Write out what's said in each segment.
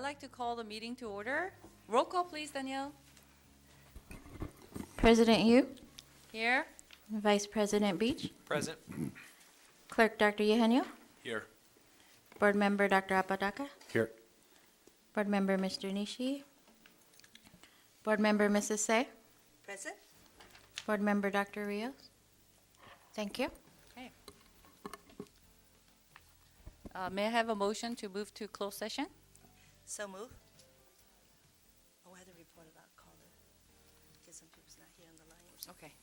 like to call the meeting to order. Roll call, please, Danielle. President Yu, Here. Vice President Beach, Present. Clerk Dr. Eugenio, Here. Board Member Dr. Apodaca, Here. Board Member Mr. Nishi, Board Member Mrs. Say, Present? Board Member Dr. Rios. Thank you. Okay. May I have a motion to move to closed session? So move. Oh, I had a report about caller. Because some people's not here on the line or something. Okay.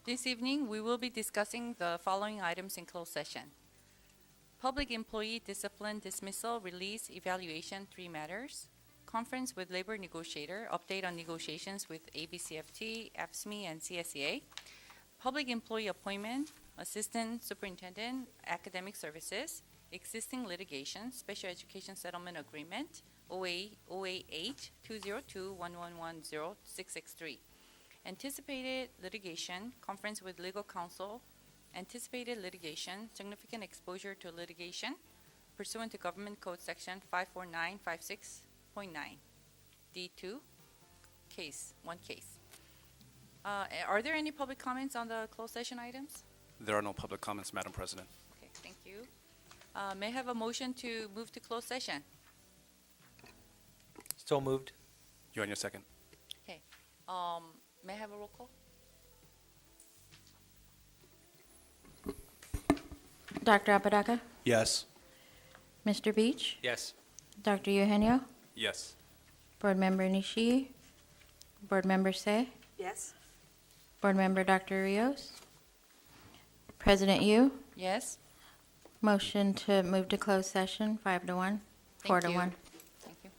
This evening, we will be discussing the following items in closed session. Public employee discipline, dismissal, release, evaluation, 3 matters. Conference with labor negotiator, update on negotiations with ABCFT, AFSCME, and CSEA. Public employee appointment, assistant superintendent, academic services, existing litigation, special education settlement agreement, OAH 202-1110663. Anticipated litigation, conference with legal counsel, anticipated litigation, significant exposure to litigation, pursuant to Government Code Section 54956.9. D2, one case. Are there any public comments on the closed session items? There are no public comments, Madam President. Okay, thank you. May I have a motion to move to closed session? So moved. You on your second? Okay. May I have a roll call? Dr. Apodaca, Yes. Mr. Beach, Yes. Dr. Eugenio, Yes. Board Member Nishi, Board Member Say, Yes? Board Member Dr. Rios, President Yu, Yes? motion to move to closed session, 5-1, 4-1. Thank you.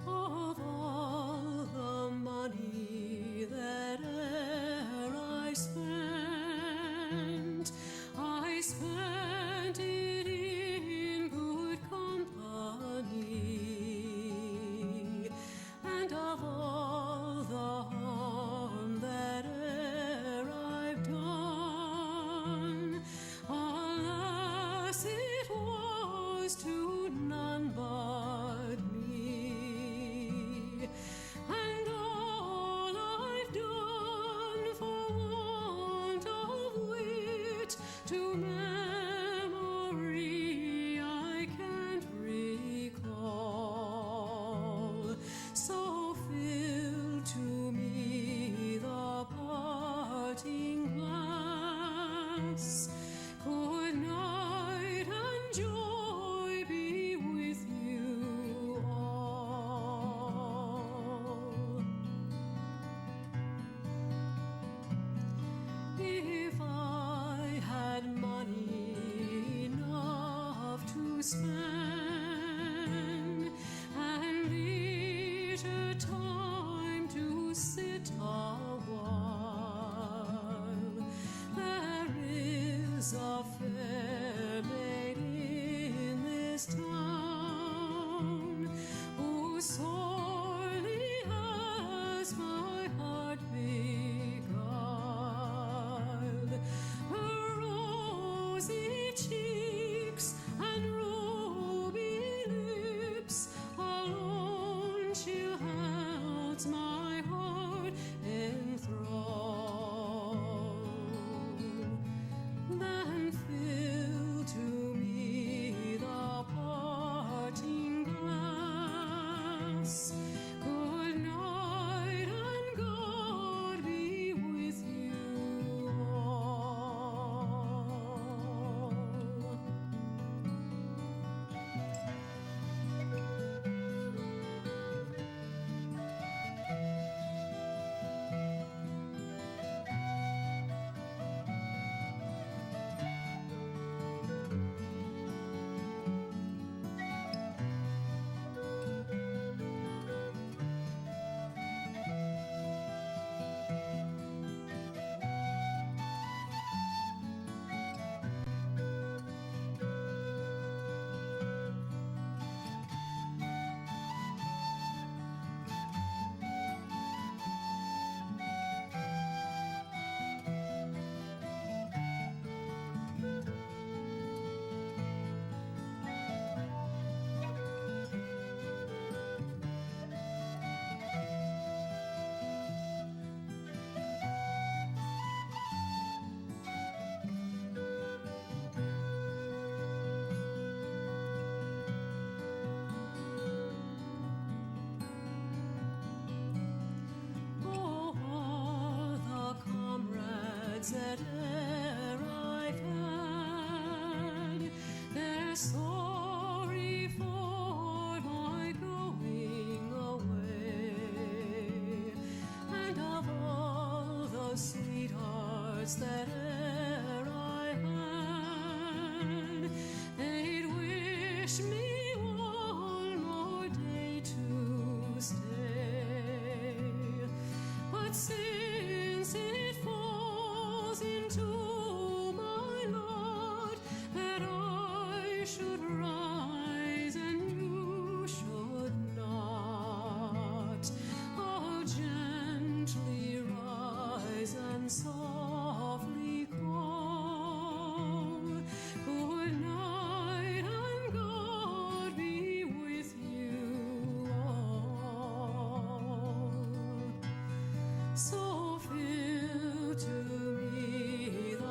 Of all the money that e'er I spent it in good company, and of all the harm that e'er I've done, alas, it was to none but me. And all I've done for want of wit to memory I can't recall. So fill to me the parting glass. Good night and joy be with you all. If I had money enough to spend and leisure time to sit a while, there is a fair maid in this town who sorely has my heart beguiled. Her rosy cheeks and ruby lips alone she'll holds my heart enthralled. Then fill to me the parting glass. Good night and God be with you all. Oh, all the comrades that e'er I've had, they're sorry for my going away. And of all the sweethearts that e'er I had, they'd wish me one more day to stay. But since it falls into my lot that I should rise and you should not, I'll gently rise and softly call. Good night and God be with you all. So fill to me the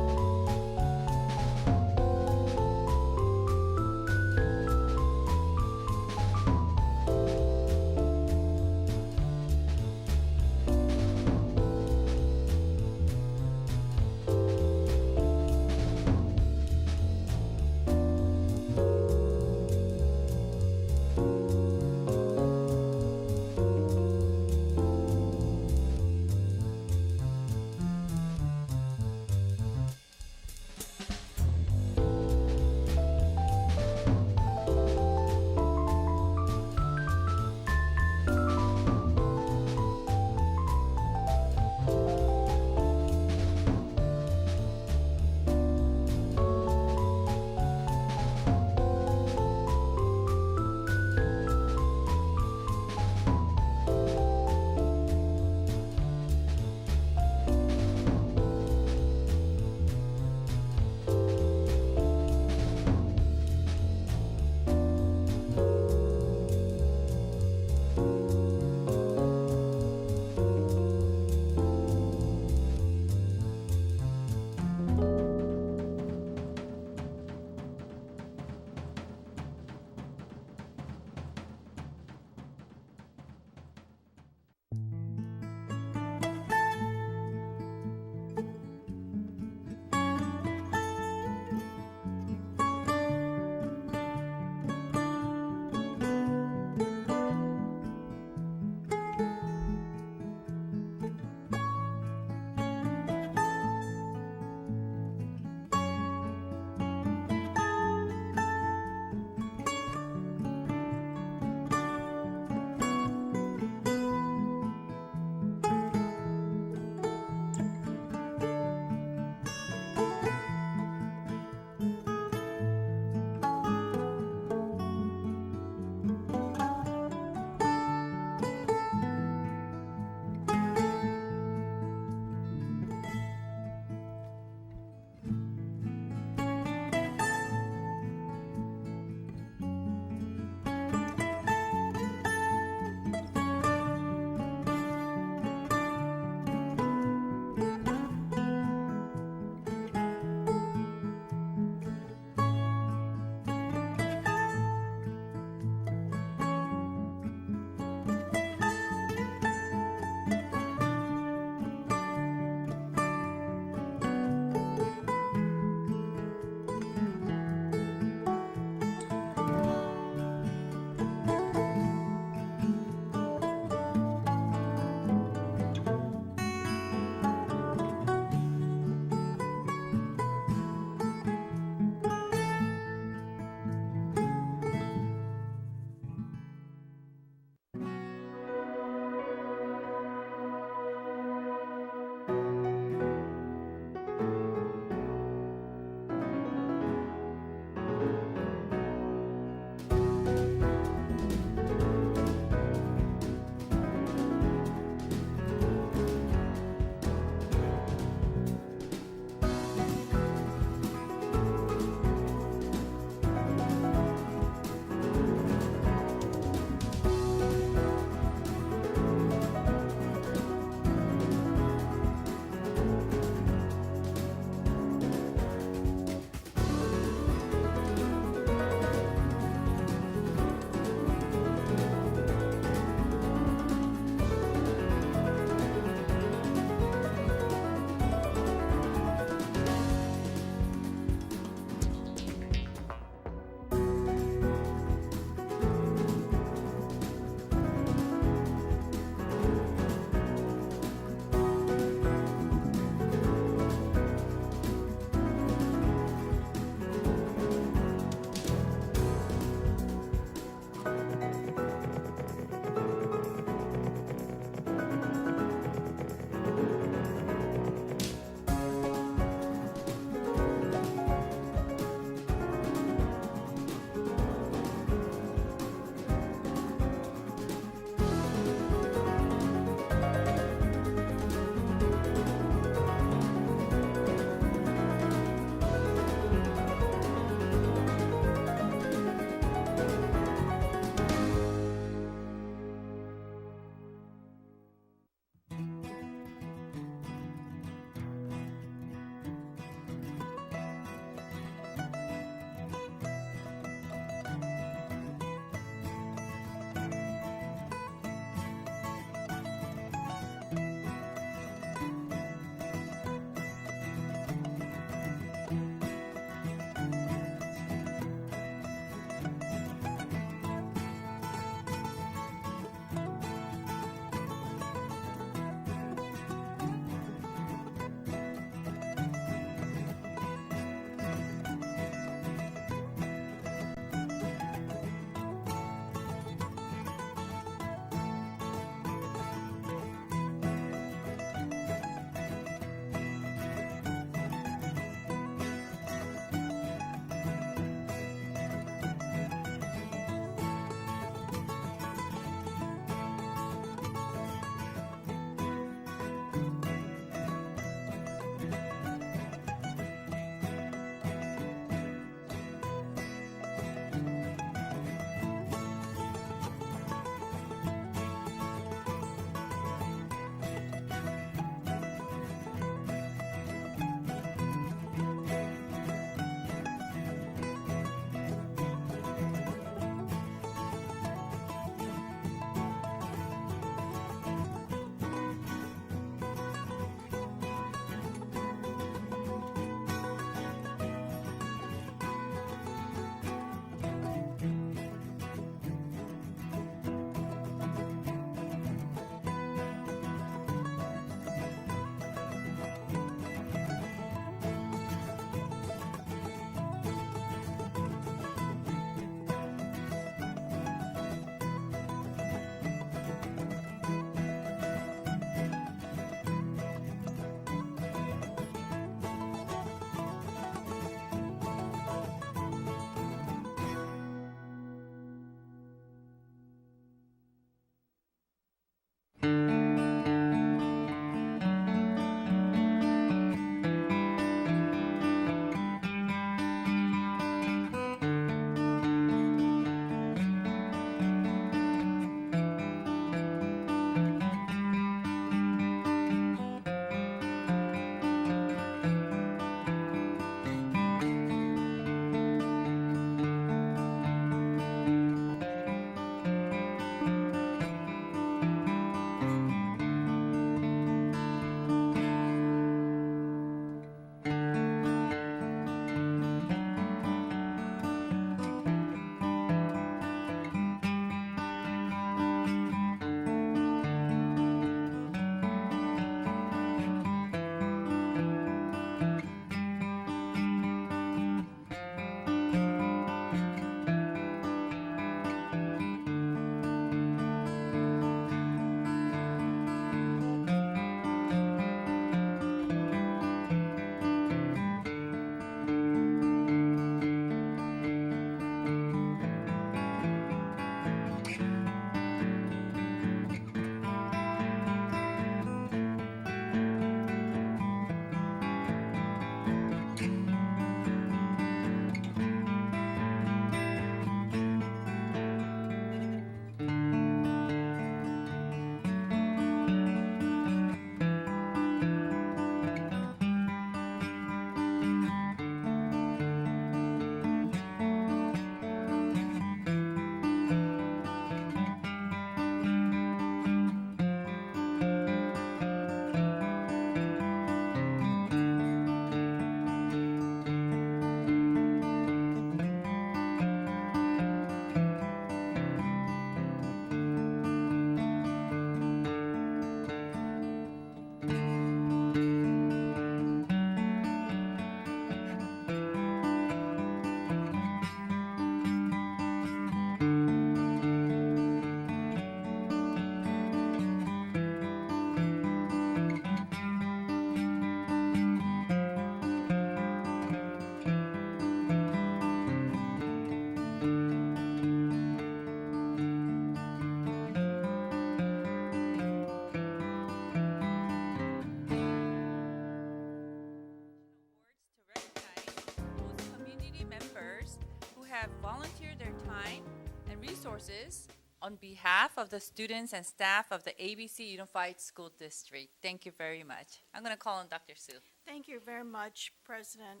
Resources on behalf of the students and staff of the ABC Unified School District. Thank you very much. I'm going to call on Dr. Su. Thank you very much, President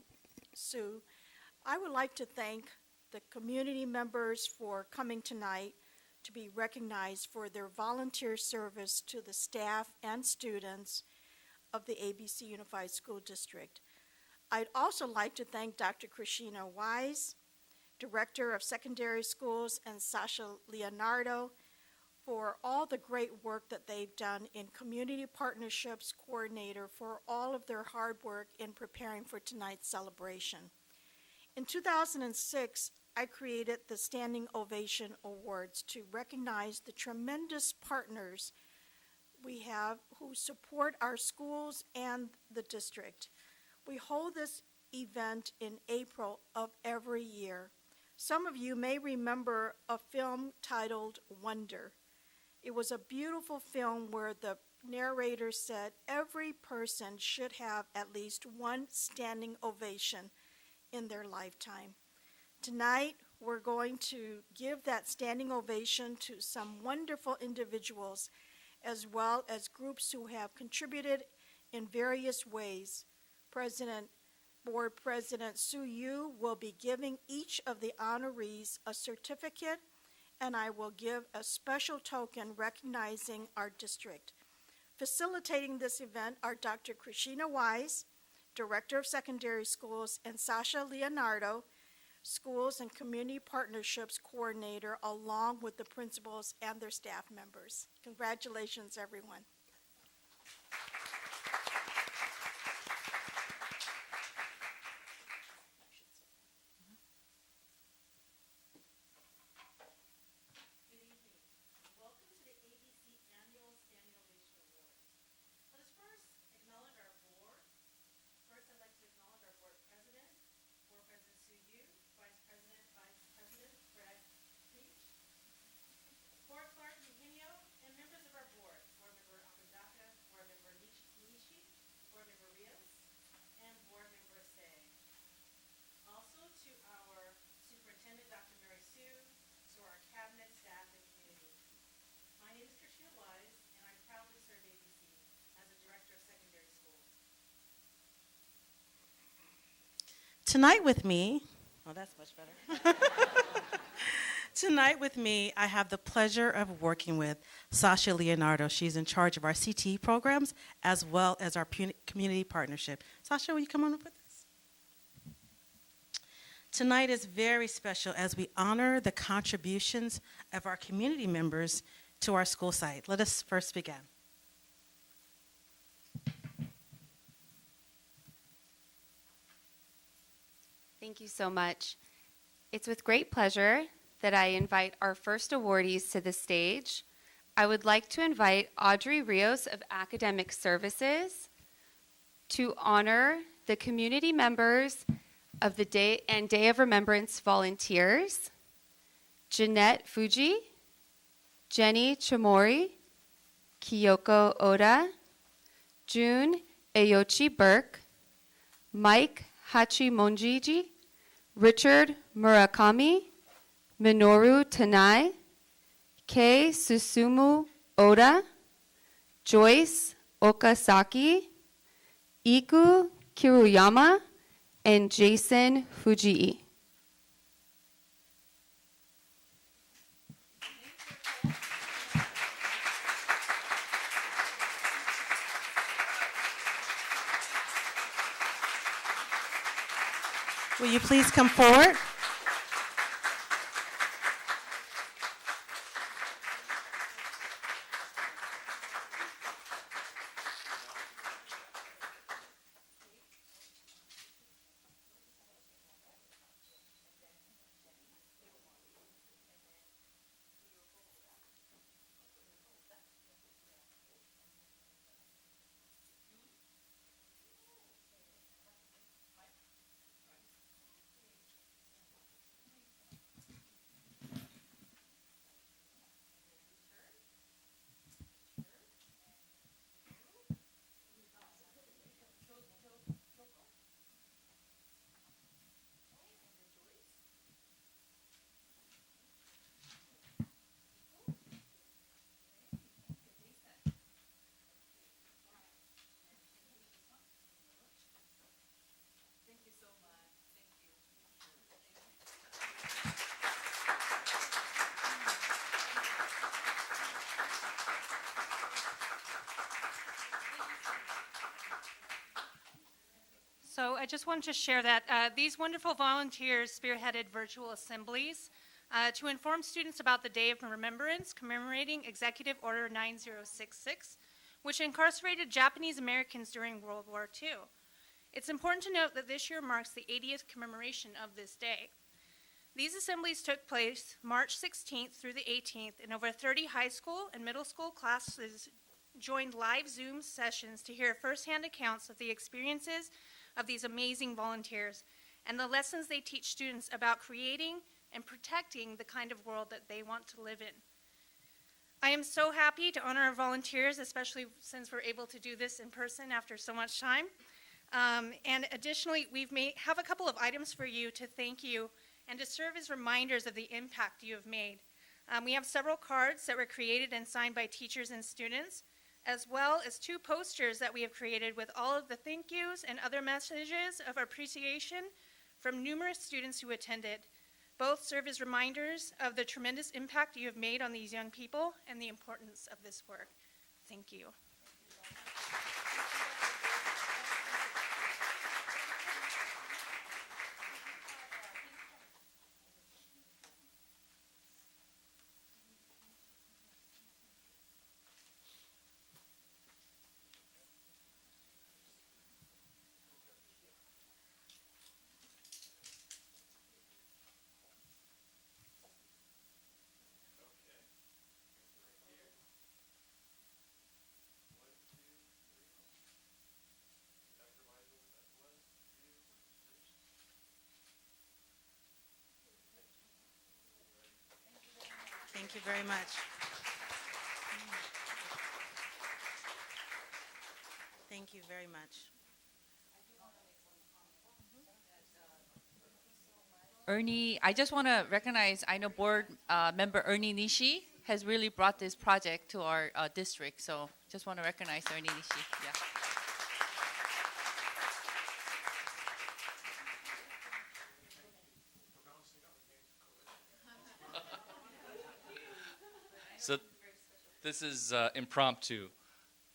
Sue. I would like to thank the community members for coming tonight to be recognized for their volunteer service to the staff and students of the ABC Unified School District. I'd also like to thank Dr. Christina Wise, Director of Secondary Schools, and Sasha Leonardo for all the great work that they've done in Community Partnerships Coordinator for all of their hard work in preparing for tonight's celebration. In 2006, I created the Standing Ovation Awards to recognize the tremendous partners we have who support our schools and the district. We hold this event in April of every year. Some of you may remember a film titled Wonder. It was a beautiful film where the narrator said every person should have at least one standing ovation in their lifetime. Tonight, we're going to give that standing ovation to some wonderful individuals as well as groups who have contributed in various ways. Board President Su Yu will be giving each of the honorees a certificate, and I will give a special token recognizing our district. Facilitating this event are Dr. Christina Wise, Director of Secondary Schools, and Sasha Leonardo, Schools and Community Partnerships Coordinator, along with the principals and their staff members. Congratulations, everyone. Superintendent, Dr. Mary Sue, to our cabinet, staff, and community. My name is Christina Wise, and I proudly serve ABC as a director of secondary schools. Tonight with me, oh, that's much better. Tonight with me, I have the pleasure of working with Sasha Leonardo. She's in charge of our CTE programs as well as our community partnership. Sasha, will you come on up with us? Tonight is very special as we honor the contributions of our community members to our school site. Let us first begin. Thank you so much. It's with great pleasure that I invite our first awardees to the stage. I would like to invite Audrey Rios of Academic Services to honor the community members of the Day of Remembrance volunteers, Jeanette Fuji, Jenny Chamori, Kyoko Oda, June Ayochi Burke, Mike Hachimonjiji, Richard Murakami, Minoru Tanai, Kei Susumu Oda, Joyce Okasaki, Iku Kiruyama, and Jason Fujii. Will you please come forward? just wanted to share that these wonderful volunteers spearheaded virtual assemblies to inform students about the Day of Remembrance commemorating Executive Order 9066, which incarcerated Japanese Americans during World War II. It's important to note that this year marks the 80th commemoration of this day. These assemblies took place March 16th through the 18th, and over 30 high school and middle school classes joined live Zoom sessions to hear firsthand accounts of the experiences of these amazing volunteers and the lessons they teach students about creating and protecting the kind of world that they want to live in. I am so happy to honor our volunteers, especially since we're able to do this in person after so much time. And additionally, have a couple of items for you to thank you and to serve as reminders of the impact you have made. We have several cards that were created and signed by teachers and students, as well as 2 posters that we have created with all of the thank yous and other messages of appreciation from numerous students who attended. Both serve as reminders of the tremendous impact you have made on these young people and the importance of this work. Thank you. Thank you very much. Thank you very much. Ernie, I just want to recognize, I know board member Ernie Nishi has really brought this project to our district, so just want to recognize Ernie Nishi. Yeah. So this is impromptu,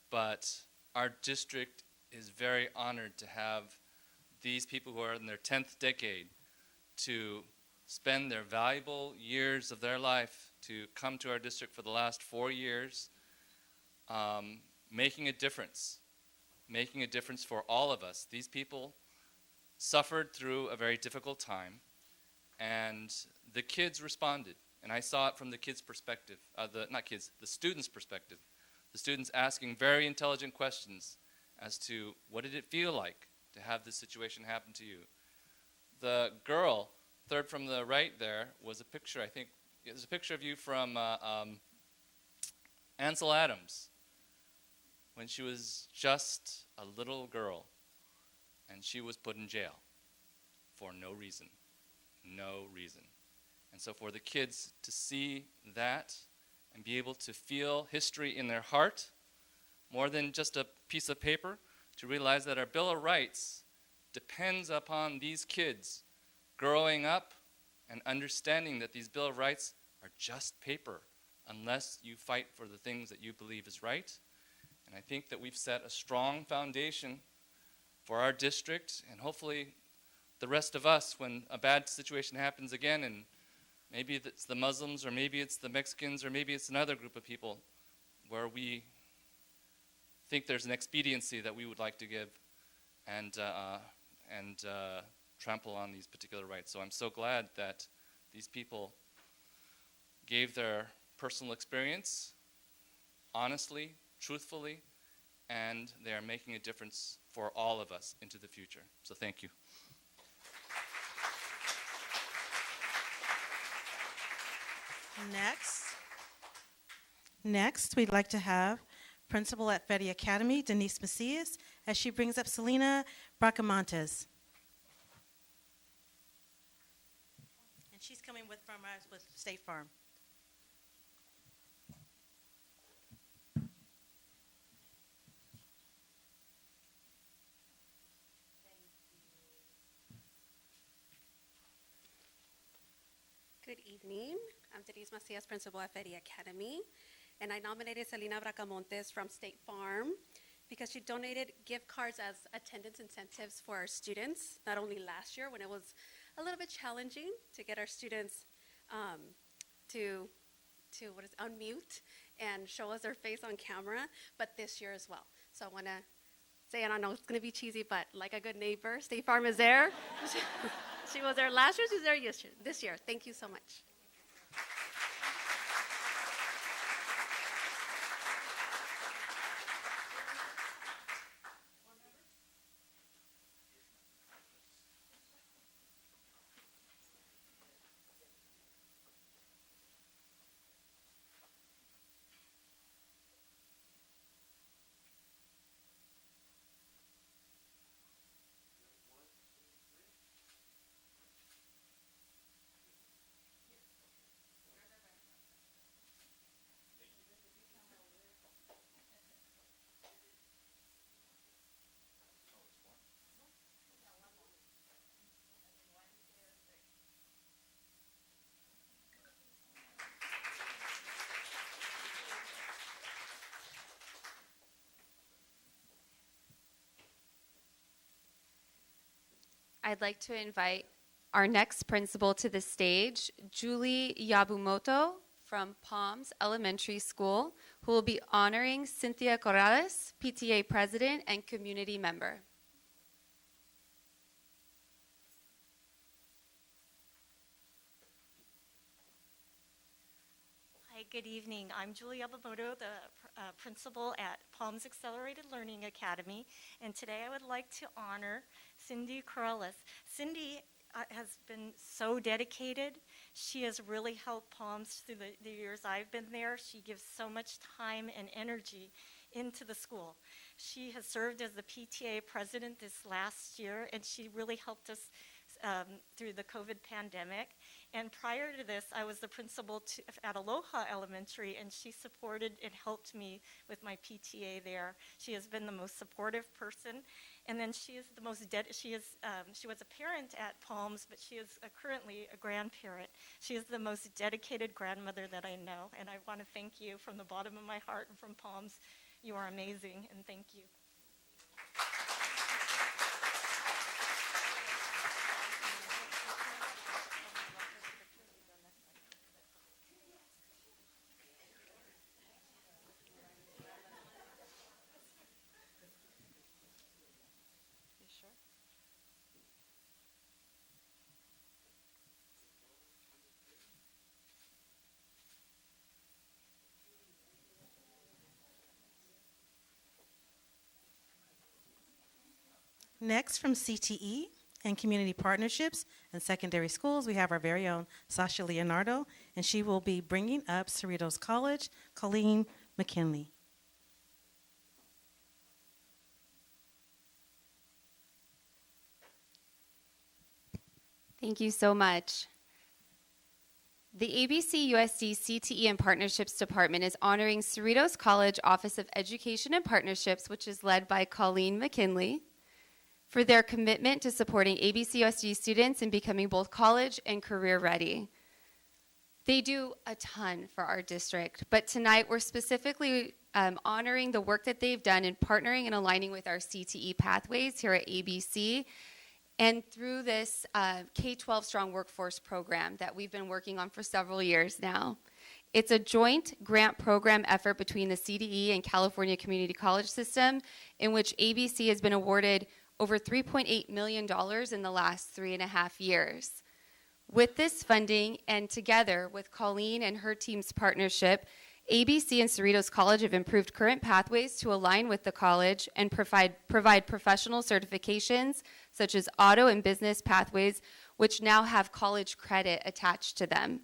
but our district is very honored to have these people who are in their 10th decade to spend their valuable years of their life to come to our district for the last 4 years, making a difference for all of us. These people suffered through a very difficult time, and the kids responded. And I saw it from the kids' perspective, the students' perspective. The students asking very intelligent questions as to what did it feel like to have this situation happen to you. The girl, third from the right there, was a picture, I think, it was a picture of you from Ansel Adams when she was just a little girl and she was put in jail for no reason. No reason. And so for the kids to see that and be able to feel history in their heart, more than just a piece of paper, to realize that our Bill of Rights depends upon these kids growing up and understanding that these Bill of Rights are just paper unless you fight for the things that you believe is right. And I think that we've set a strong foundation for our district and hopefully the rest of us when a bad situation happens again, and maybe it's the Muslims or maybe it's the Mexicans or maybe it's another group of people where we think there's an expediency that we would like to give and trample on these particular rights. So I'm so glad that these people gave their personal experience honestly, truthfully, and they are making a difference for all of us into the future. So thank you. Next, we'd like to have Principal at Fetty Academy, Denise Macias, as she brings up Selena Bracamontes. And she's coming with State Farm. Good evening. I'm Denise Macias, Principal at Fetty Academy, and I nominated Selena Bracamontes from State Farm because she donated gift cards as attendance incentives for our students, not only last year when it was a little bit challenging to get our students to unmute and show us their face on camera, but this year as well. So I want to say, and I know it's going to be cheesy, but like a good neighbor, State Farm is there. She was there last year, she's there this year. Thank you so much. I'd like to invite our next principal to the stage, Julie Yabumoto from Palms Elementary School, who will be honoring Cynthia Corrales, PTA President and Community Member. Hi, good evening. I'm Julie Yabumoto, the principal at Palms Accelerated Learning Academy, and today I would like to honor Cindy Corrales. Cindy has been so dedicated. She has really helped Palms through the years I've been there. She gives so much time and energy into the school. She has served as the PTA president this last year, and she really helped us through the COVID pandemic. And prior to this, I was the principal at Aloha Elementary, and she supported and helped me with my PTA there. She has been the most supportive person. And then she is the most she was a parent at Palms, but she is currently a grandparent. She is the most dedicated grandmother that I know, and I want to thank you from the bottom of my heart and from Palms. You are amazing, and thank you. Next, from CTE and Community Partnerships and Secondary Schools, we have our very own Sasha Leonardo, and she will be bringing up Cerritos College, Colleen McKinley. Thank you so much. The ABCUSD CTE and Partnerships Department is honoring Cerritos College Office of Education and Partnerships, which is led by Colleen McKinley, for their commitment to supporting ABCUSD students in becoming both college and career ready. They do a ton for our district, but tonight we're specifically honoring the work that they've done in partnering and aligning with our CTE pathways here at ABC, and through this K-12 Strong Workforce program that we've been working on for several years now. It's a joint grant program effort between the CDE and California Community College System, in which ABC has been awarded over $3.8 million in the last 3.5 years. With this funding, and together with Colleen and her team's partnership, ABC and Cerritos College have improved current pathways to align with the college and provide professional certifications, such as auto and business pathways, which now have college credit attached to them.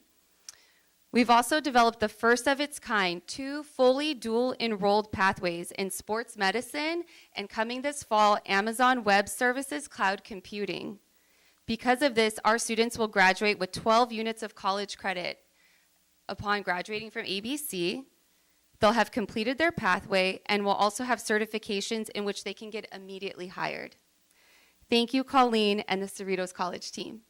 We've also developed the first of its kind, 2 fully dual enrolled pathways in sports medicine and, coming this fall, Amazon Web Services cloud computing. Because of this, our students will graduate with 12 units of college credit. Upon graduating from ABC, they'll have completed their pathway and will also have certifications in which they can get immediately hired. Thank you, Colleen and the Cerritos College team.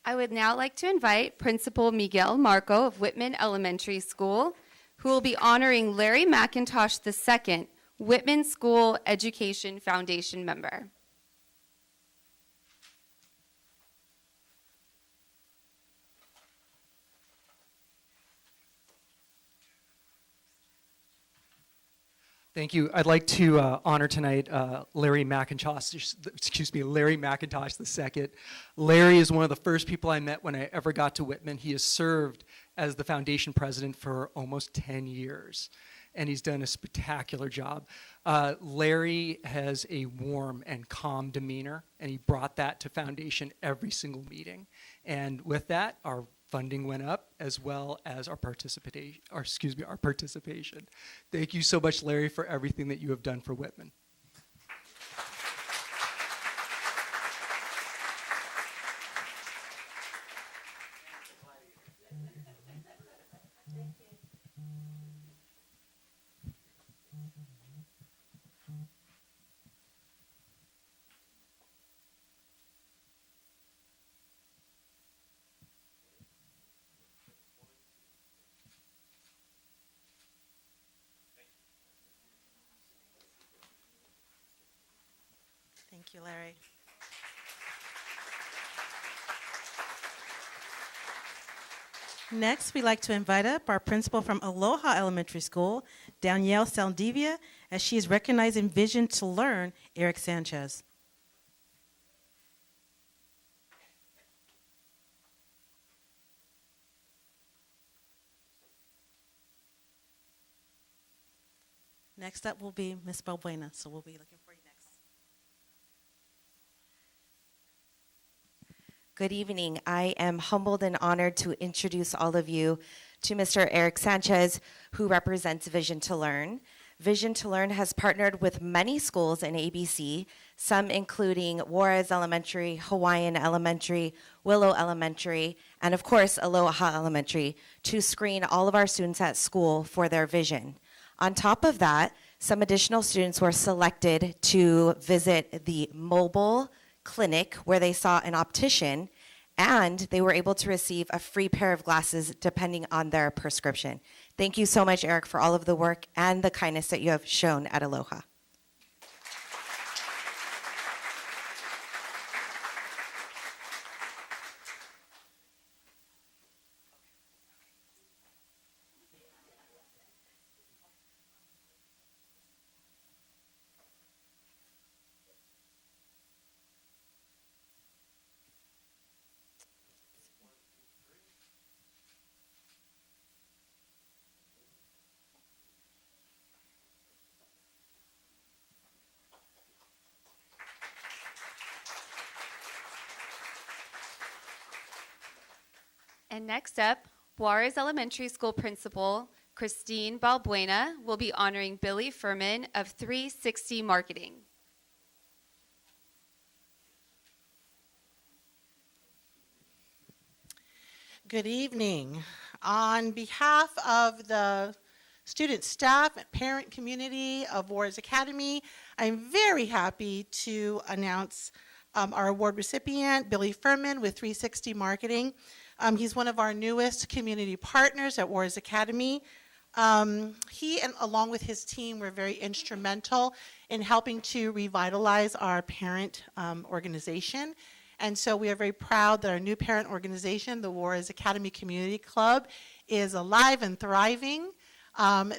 I would now like to invite Principal Miguel Marco of Whitman Elementary School, who will be honoring Larry McIntosh II, Whitman School Education Foundation member. Thank you. I'd like to honor tonight Larry McIntosh II. Larry is one of the first people I met when I ever got to Whitman. He has served as the foundation president for almost 10 years, and he's done a spectacular job. Larry has a warm and calm demeanor, and he brought that to foundation every single meeting. And with that, our funding went up, as well as our participation. Thank you so much, Larry, for everything that you have done for Whitman. Thank you, Larry. Next, we'd like to invite up our principal from Aloha Elementary School, Danielle Saldivia, as she is recognizing Vision to Learn, Eric Sanchez. Next up will be Ms. Balbuena, so we'll be looking for you next. Good evening. I am humbled and honored to introduce all of you to Mr. Eric Sanchez, who represents Vision to Learn. Vision to Learn has partnered with many schools in ABC, some including Juarez Elementary, Hawaiian Elementary, Willow Elementary, and of course, Aloha Elementary, to screen all of our students at school for their vision. On top of that, some additional students were selected to visit the mobile clinic where they saw an optician, and they were able to receive a free pair of glasses depending on their prescription. Thank you so much, Eric, for all of the work and the kindness that you have shown at Aloha. And next up, Juarez Elementary School Principal Christine Balbuena will be honoring Billy Furman of 360 Marketing. Good evening. On behalf of the student staff and parent community of Juarez Academy, I'm very happy to announce our award recipient, Billy Furman with 360 Marketing. He's one of our newest community partners at Juarez Academy. He, and along with his team, were very instrumental in helping to revitalize our parent organization. And so we are very proud that our new parent organization, the Juarez Academy Community Club, is alive and thriving.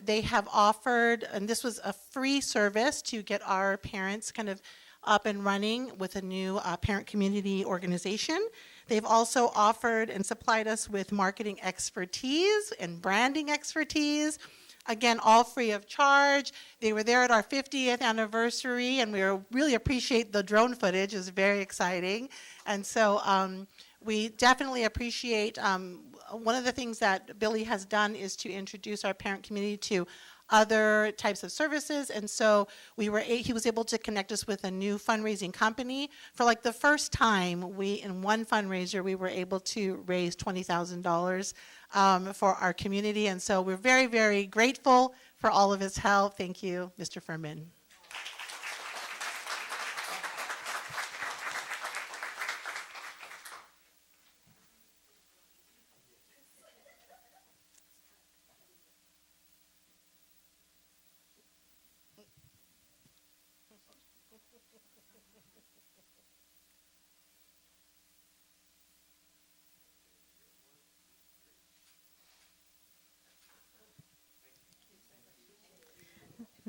They have offered, and this was a free service to get our parents kind of up and running with a new parent community organization. They've also offered and supplied us with marketing expertise and branding expertise. Again, all free of charge. They were there at our 50th anniversary, and we really appreciate the drone footage. It was very exciting. And so we definitely appreciate, one of the things that Billy has done is to introduce our parent community to other types of services, and so he was able to connect us with a new fundraising company. For like the first time, in one fundraiser, we were able to raise $20,000 for our community, and so we're very, very grateful for all of his help. Thank you, Mr. Furman.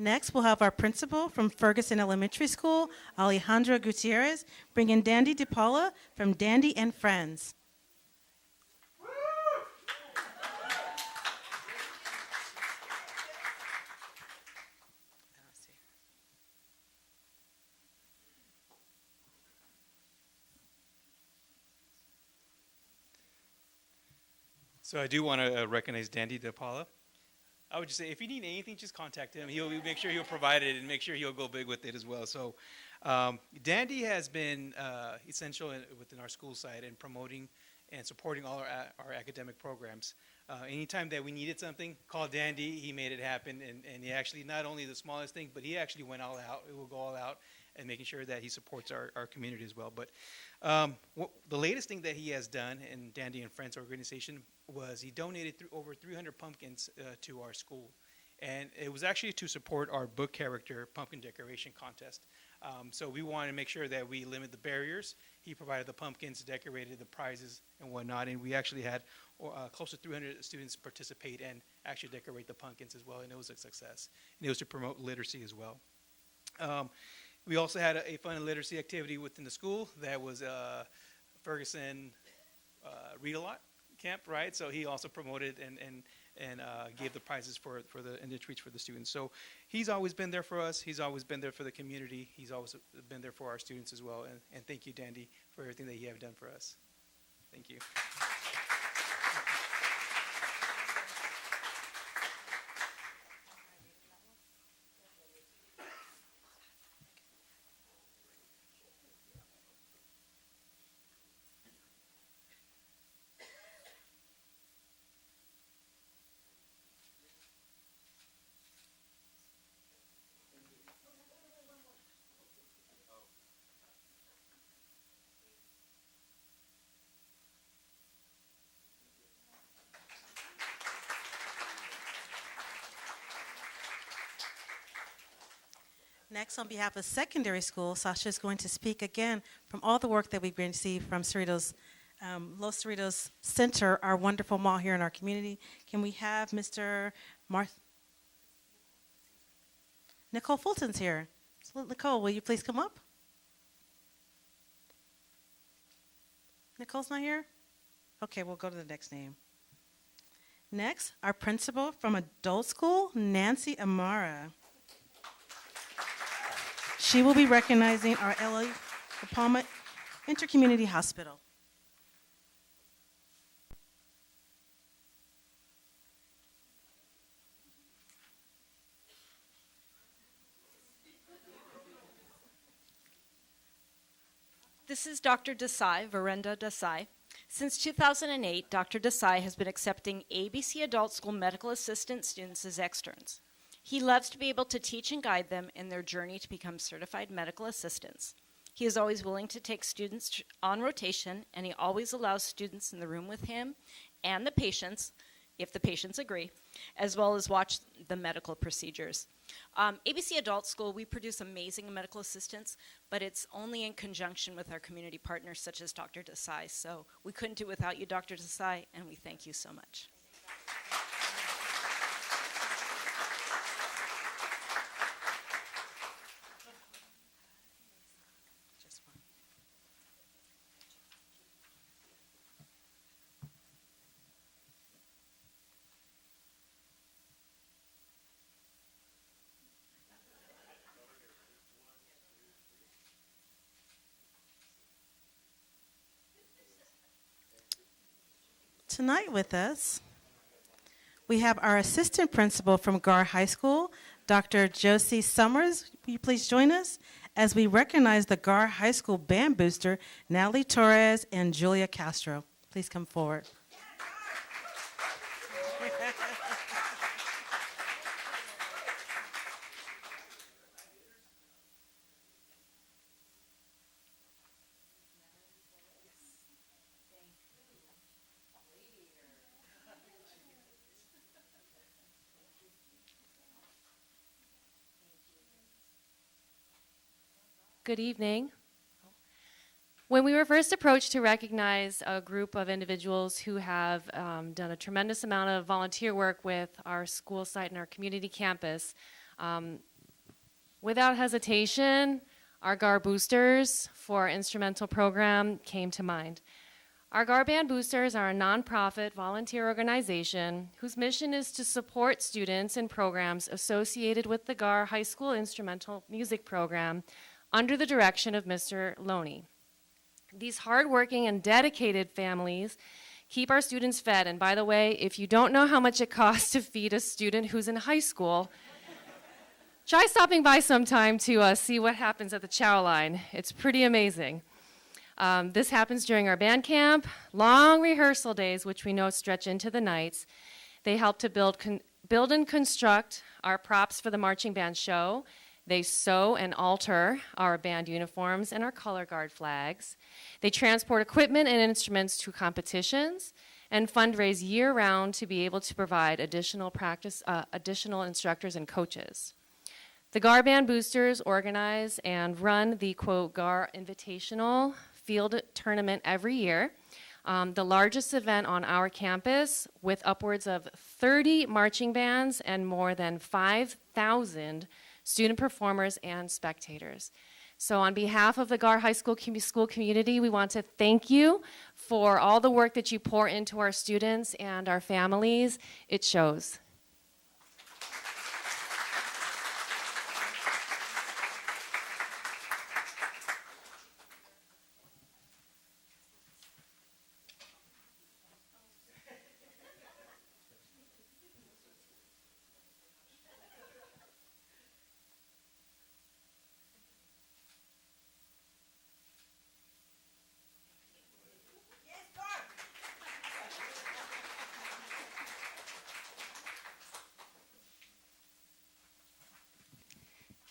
Next, we'll have our principal from Ferguson Elementary School, Alejandra Gutierrez, bring in Dandy DePaula from Dandy and Friends. So I do want to recognize Dandy DePaula. I would just say, if you need anything, just contact him. He'll make sure he'll provide it and make sure he'll go big with it as well. So Dandy has been essential within our school side in promoting and supporting all our academic programs. Anytime that we needed something, call Dandy. He made it happen, and he actually, not only the smallest thing, but he actually went all out. It will go all out and making sure that he supports our community as well. But the latest thing that he has done in Dandy and Friends organization was he donated over 300 pumpkins to our school. And it was actually to support our book character pumpkin decoration contest. So we wanted to make sure that we limit the barriers. He provided the pumpkins, decorated the prizes and whatnot, and we actually had close to 300 students participate and actually decorate the pumpkins as well, and it was a success. And it was to promote literacy as well. We also had a fun literacy activity within the school that was Ferguson Read A Lot camp, right? So he also promoted and gave the prizes for the and the treats for the students. So he's always been there for us. He's always been there for the community. He's always been there for our students as well. And thank you, Dandy, for everything that you have done for us. Thank you. Next, on behalf of secondary school, Sasha is going to speak again from all the work that we've received from Cerritos, Los Cerritos Center, our wonderful mall here in our community. Can we have Mr. Nicole Fulton's here. So Nicole, will you please come up? Nicole's not here? Okay, we'll go to the next name. Next, our principal from adult school, Nancy Amara. She will be recognizing our LA Palma Intercommunity Hospital. This is Dr. Desai, Verenda Desai. Since 2008, Dr. Desai has been accepting ABC Adult School medical assistant students as externs. He loves to be able to teach and guide them in their journey to become certified medical assistants. He is always willing to take students on rotation, and he always allows students in the room with him and the patients, if the patients agree, as well as watch the medical procedures. ABC Adult School, we produce amazing medical assistants, but it's only in conjunction with our community partners such as Dr. Desai. So we couldn't do it without you, Dr. Desai, and we thank you so much. Tonight with us, we have our assistant principal from Gar High School, Dr. Josie Summers. Will you please join us as we recognize the Gar High School band booster, Natalie Torres and Julia Castro. Please come forward. Good evening. When we were first approached to recognize a group of individuals who have done a tremendous amount of volunteer work with our school site and our community campus, Without hesitation, our GAR boosters for our instrumental program came to mind. Our GAR Band Boosters are a nonprofit volunteer organization whose mission is to support students in programs associated with the GAR High School Instrumental Music Program under the direction of Mr. Loney. These hardworking and dedicated families keep our students fed. And by the way, if you don't know how much it costs to feed a student who's in high school, try stopping by sometime to see what happens at the chow line. It's pretty amazing. This happens during our band camp, long rehearsal days, which we know stretch into the nights. They help to build and construct our props for the marching band show. They sew and alter our band uniforms and our color guard flags. They transport equipment and instruments to competitions and fundraise year-round to be able to provide additional instructors and coaches. The GAR Band Boosters organize and run the, quote, GAR Invitational Field Tournament every year, the largest event on our campus with upwards of 30 marching bands and more than 5,000 student performers and spectators. So on behalf of the GAR High School community, we want to thank you for all the work that you pour into our students and our families. It shows.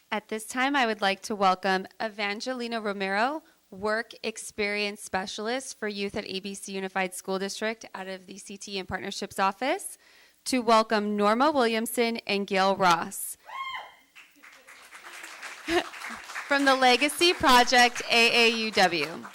At this time, I would like to welcome Evangelina Romero, Work Experience Specialist for Youth at ABC Unified School District out of the CTE and Partnerships Office, to welcome Norma Williamson and Gail Ross from the Legacy Project AAUW.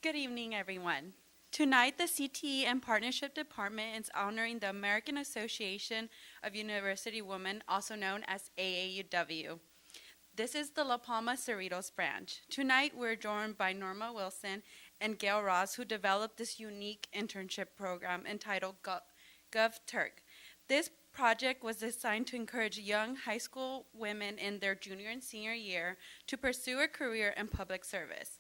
Good evening, everyone. Tonight, the CTE and Partnership Department is honoring the American Association of University Women, also known as AAUW. This is the La Palma Cerritos branch. Tonight, we're joined by Norma Wilson and Gail Ross, who developed this unique internship program entitled GovTurk. This project was designed to encourage young high school women in their junior and senior year to pursue a career in public service.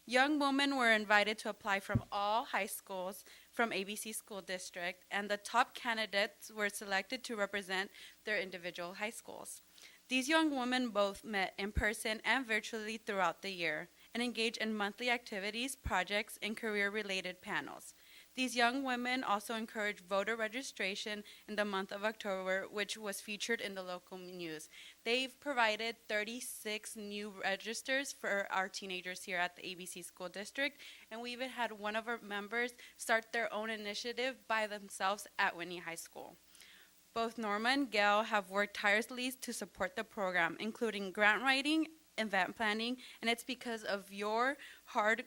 Young women were invited to apply from all high schools from ABC School District, and the top candidates were selected to represent their individual high schools. These young women both met in person and virtually throughout the year and engaged in monthly activities, projects, and career-related panels. These young women also encouraged voter registration in the month of October, which was featured in the local news. They've provided 36 new registers for our teenagers here at the ABC School District, and we even had one of our members start their own initiative by themselves at Whitney High School. Both Norma and Gail have worked tirelessly to support the program, including grant writing, event planning, and it's because of your hard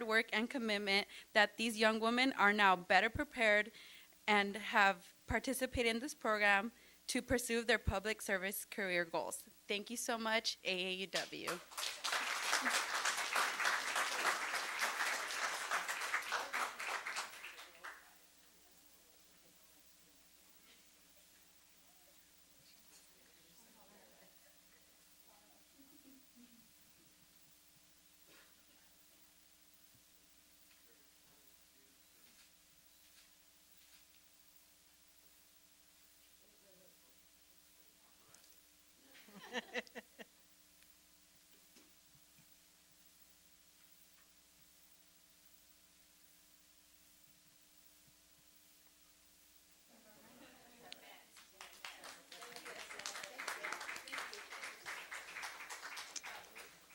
work and commitment that these young women are now better prepared and have participated in this program to pursue their public service career goals. Thank you so much, AAUW.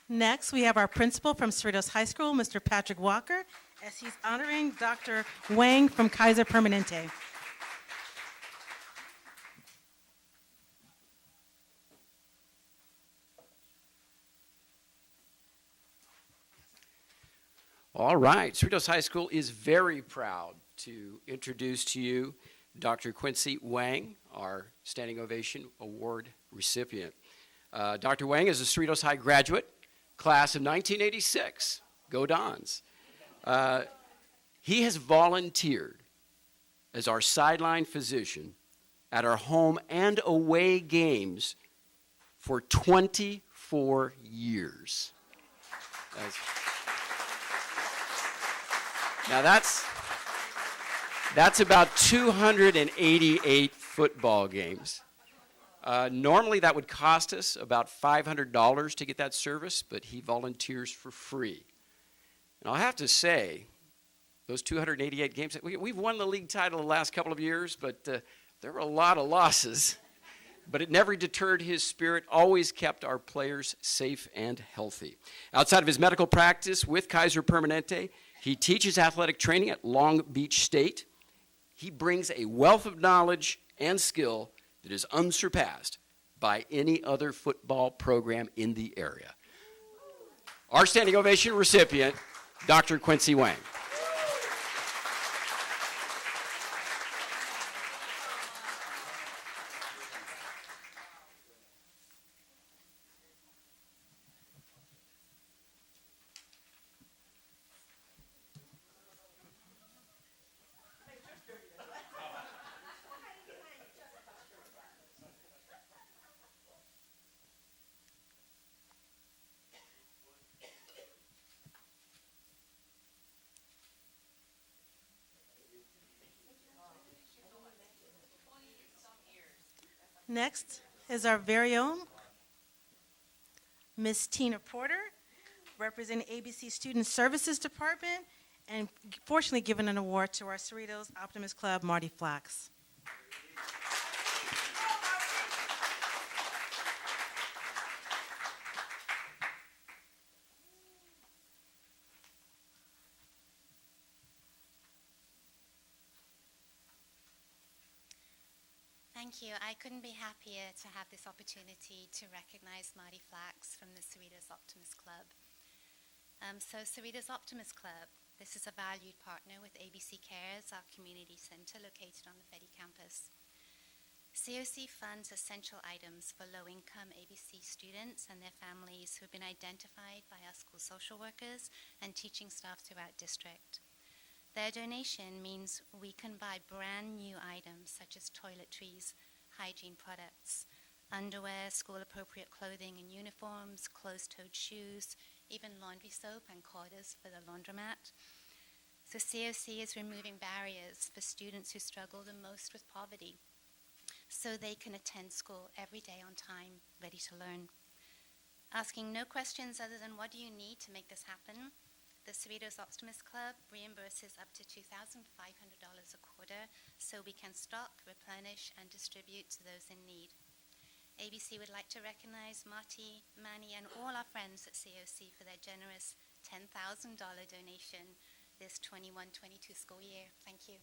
Next, we have our principal from Cerritos High School, Mr. Patrick Walker, as he's honoring Dr. Wang from Kaiser Permanente. All right, Cerritos High School is very proud to introduce to you Dr. Quincy Wang, our Standing Ovation Award recipient. Dr. Wang is a Cerritos High graduate, class of 1986. Go Dons. He has volunteered as our sideline physician at our home and away games for 24 years. Now that's about 288 football games. Normally that would cost us about $500 to get that service, but he volunteers for free. And I'll have to say, those 288 games, we've won the league title the last couple of years, but there were a lot of losses. But it never deterred his spirit, always kept our players safe and healthy. Outside of his medical practice with Kaiser Permanente, he teaches athletic training at Long Beach State. He brings a wealth of knowledge and skill that is unsurpassed by any other football program in the area. Our standing ovation recipient, Dr. Quincy Wang. Next is our very own Miss Tina Porter, representing ABC Student Services Department, and fortunately given an award to our Cerritos Optimist Club, Marty Flax. Thank you. I couldn't be happier to have this opportunity to recognize Marty Flax from the Cerritos Optimist Club. Cerritos Optimist Club, this is a valued partner with ABC Cares, our community center located on the Fedi campus. COC funds essential items for low-income ABC students and their families who have been identified by our school social workers and teaching staff throughout district. Their donation means we can buy brand new items such as toiletries, hygiene products, underwear, school-appropriate clothing and uniforms, closed-toed shoes, even laundry soap and corders for the laundromat. So COC is removing barriers for students who struggle the most with poverty so they can attend school every day on time, ready to learn. Asking no questions other than what do you need to make this happen? The Cerritos Optimist Club reimburses up to $2,500 a quarter so we can stock, replenish, and distribute to those in need. ABC would like to recognize Marty, Manny, and all our friends at COC for their generous $10,000 donation this 21-22 school year. Thank you.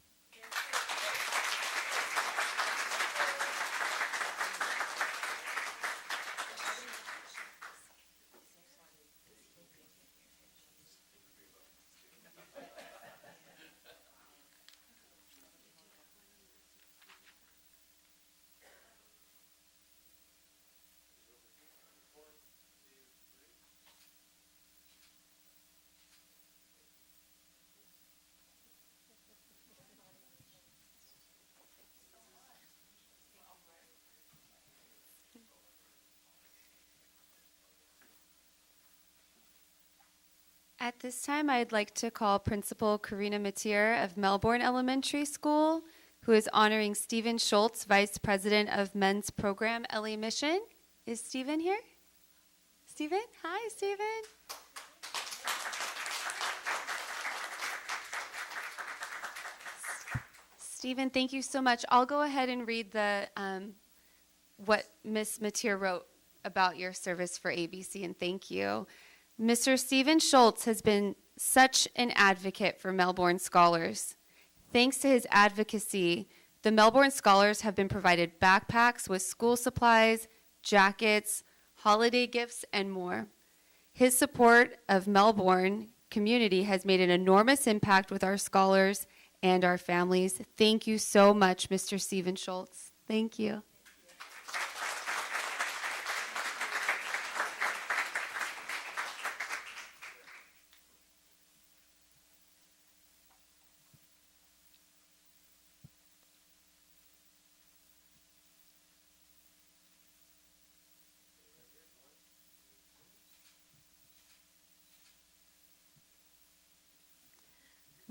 At this time, I'd like to call Principal Karina Matier of Melbourne Elementary School, who is honoring Stephen Schultz, Vice President of Men's Program, LA Mission. Is Stephen here? Stephen? Hi, Stephen. Stephen, thank you so much. I'll go ahead and read the what Ms. Matier wrote about your service for ABC, and thank you. Mr. Stephen Schultz has been such an advocate for Melbourne scholars. Thanks to his advocacy, the Melbourne scholars have been provided backpacks with school supplies, jackets, holiday gifts, and more. His support of Melbourne community has made an enormous impact with our scholars and our families. Thank you so much, Mr. Stephen Schultz. Thank you.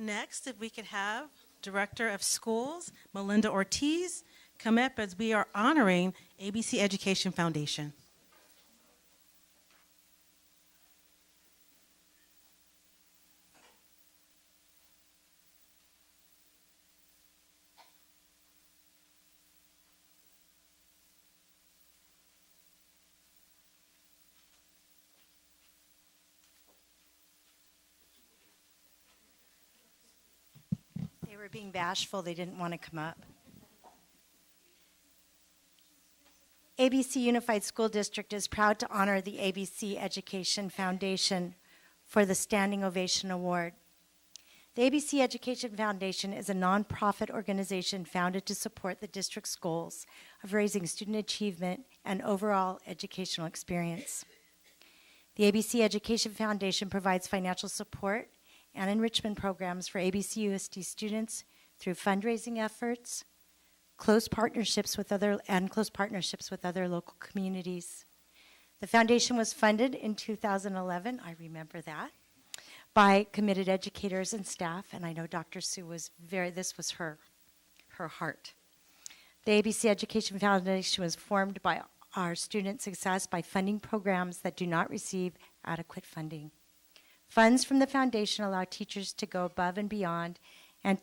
Next, if we could have Director of Schools, Melinda Ortiz, come up as we are honoring ABC Education Foundation. They were being bashful. They didn't want to come up. ABC Unified School District is proud to honor the ABC Education Foundation for the Standing Ovation Award. The ABC Education Foundation is a nonprofit organization founded to support the district's goals of raising student achievement and overall educational experience. The ABC Education Foundation provides financial support and enrichment programs for ABCUSD students through fundraising efforts, close partnerships with other local communities. The foundation was funded in 2011, I remember that, by committed educators and staff, and I know Dr. Sue was this was her heart. The ABC Education Foundation was formed by our student success by funding programs that do not receive adequate funding. Funds from the foundation allow teachers to go above and beyond and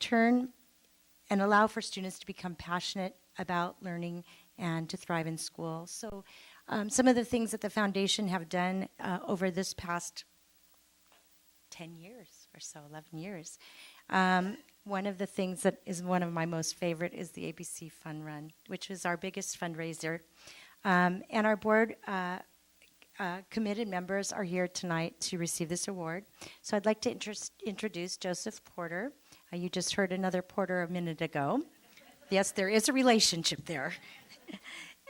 allow for students to become passionate about learning and to thrive in school. So some of the things that the foundation have done over this past 10 years or so, 11 years. One of the things that is one of my most favorite is the ABC Fun Run, which is our biggest fundraiser. And our board committed members are here tonight to receive this award. So I'd like to introduce Joseph Porter. You just heard another Porter a minute ago. Yes, there is a relationship there.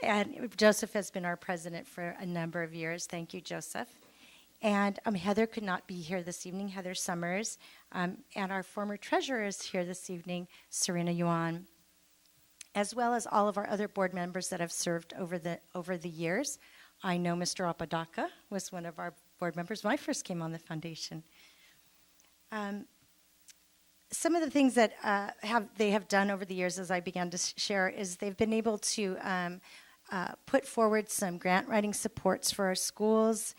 And Joseph has been our president for a number of years. Thank you, Joseph. And Heather could not be here this evening, Heather Summers. And our former treasurer is here this evening, Serena Yuan, as well as all of our other board members that have served over the years. I know Mr. Apodaca was one of our board members when I first came on the foundation. Some of the things that they have done over the years, as I began to share, is they've been able to put forward some grant writing supports for our schools.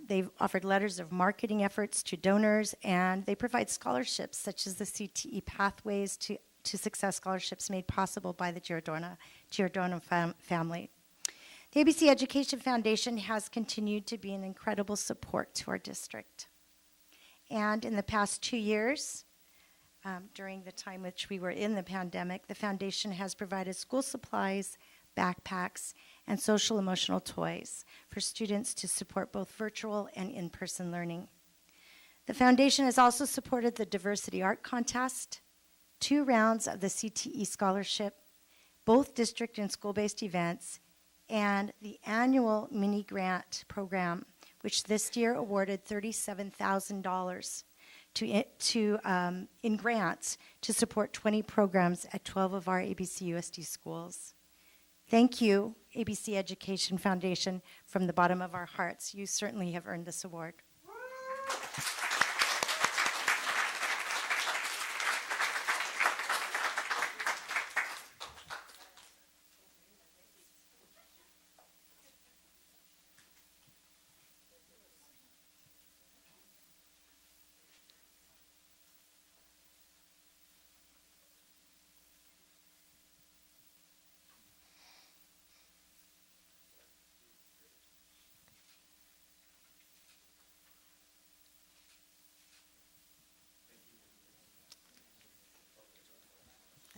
They've offered letters of marketing efforts to donors, and they provide scholarships such as the CTE Pathways to Success scholarships made possible by the Giordano family. The ABC Education Foundation has continued to be an incredible support to our district. And in the past 2 years, during the time which we were in the pandemic, the foundation has provided school supplies, backpacks, and social emotional toys for students to support both virtual and in-person learning. The foundation has also supported the Diversity Art Contest, 2 rounds of the CTE Scholarship, both district and school-based events, and the annual mini grant program, which this year awarded $37,000 in grants to support 20 programs at 12 of our ABCUSD schools. Thank you, ABC Education Foundation, from the bottom of our hearts. You certainly have earned this award.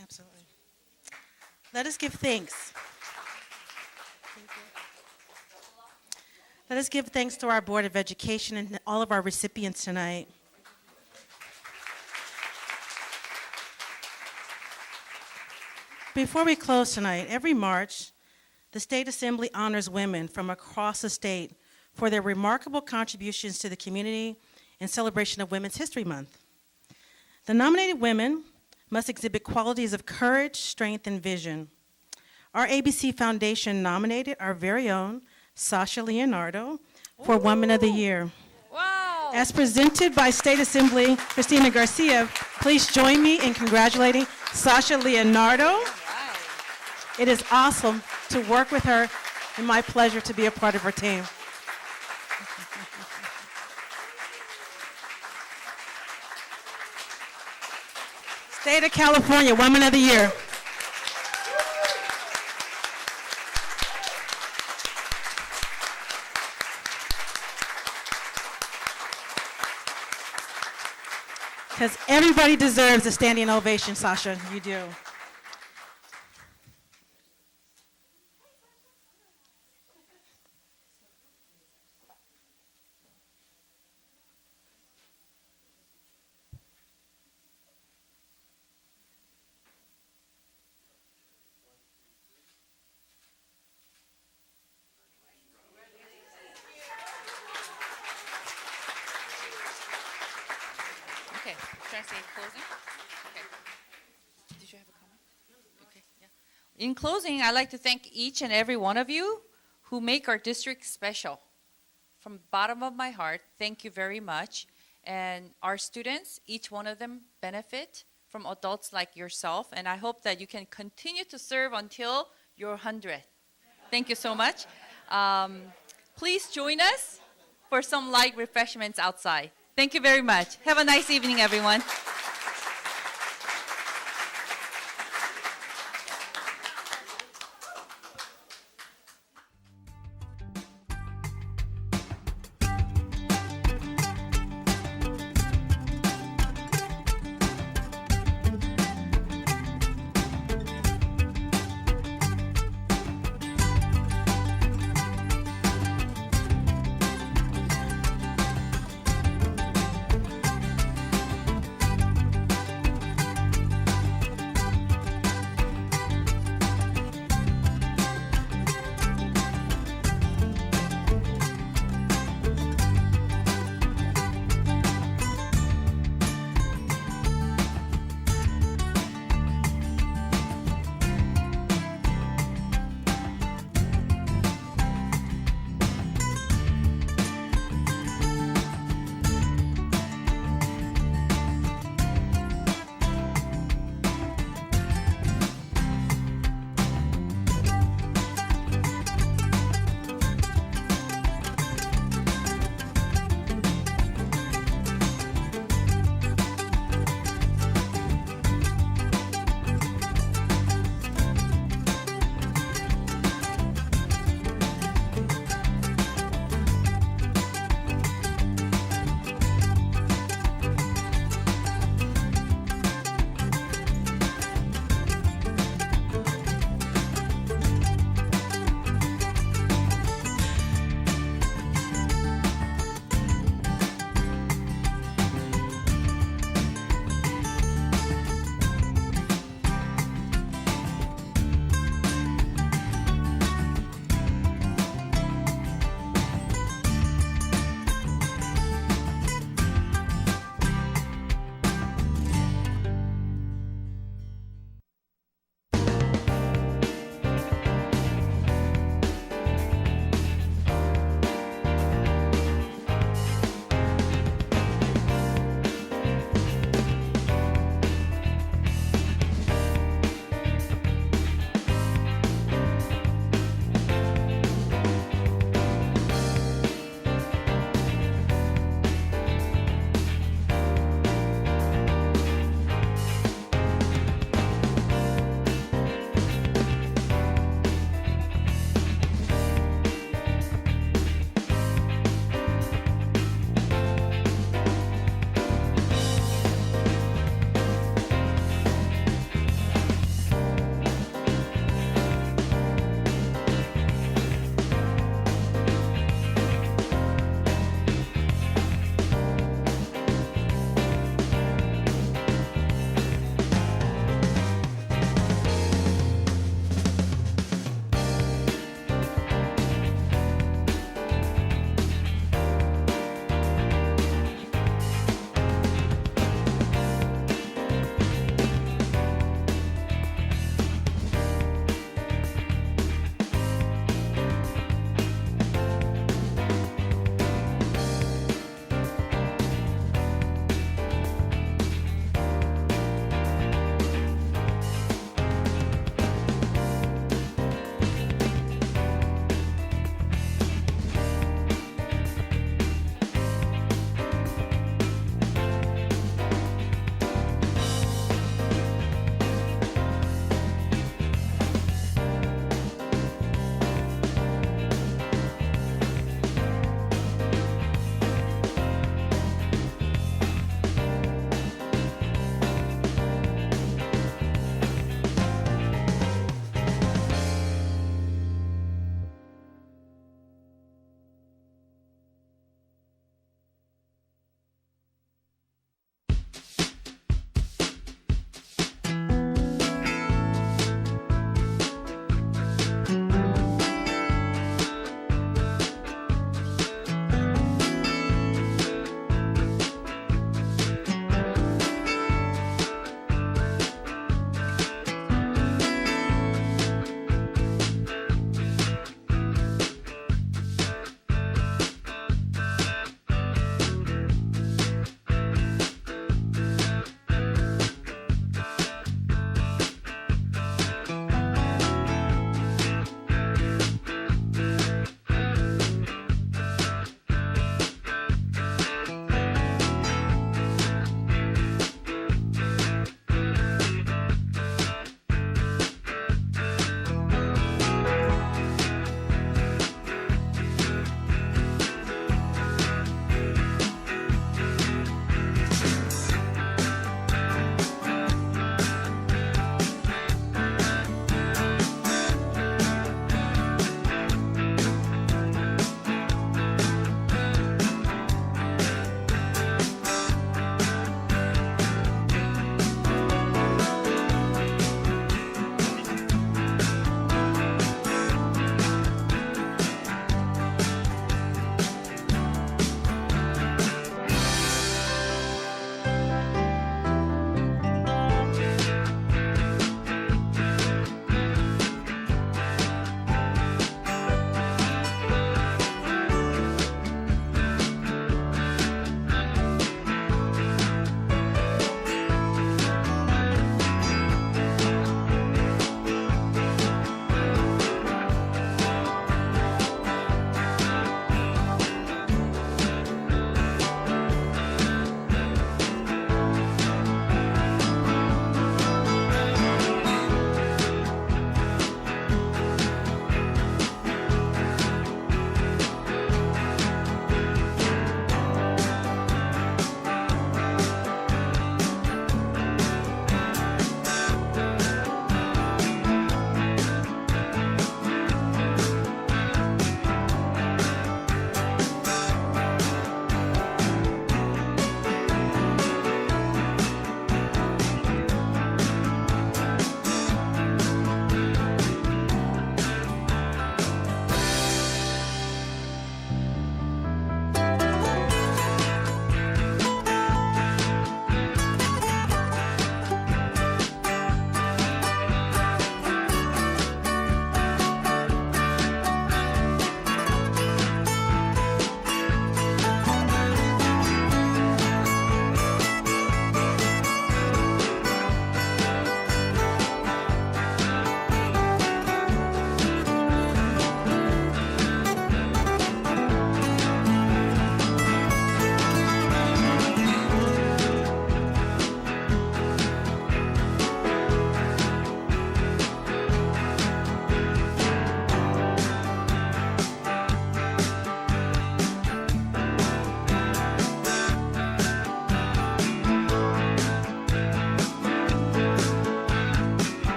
Absolutely. Let us give thanks. Let us give thanks to our Board of Education and all of our recipients tonight. Before we close tonight, every March, the State Assembly honors women from across the state for their remarkable contributions to the community in celebration of Women's History Month. The nominated women must exhibit qualities of courage, strength, and vision. Our ABC Foundation nominated our very own Sasha Leonardo for Woman of the Year. Wow. As presented by State Assembly Christina Garcia, please join me in congratulating Sasha Leonardo. It is awesome to work with her and my pleasure to be a part of her team. State of California, Woman of the Year. Because everybody deserves a standing ovation, Sasha. You do. Okay, should I say closing? Okay. Did you have a comment? Okay, yeah. In closing, I'd like to thank each and every one of you who make our district special. From the bottom of my heart, thank you very much. And our students, each one of them benefit from adults like yourself, and I hope that you can continue to serve until you're 100. Thank you so much. Please join us for some light refreshments outside. Thank you very much. Have a nice evening, everyone.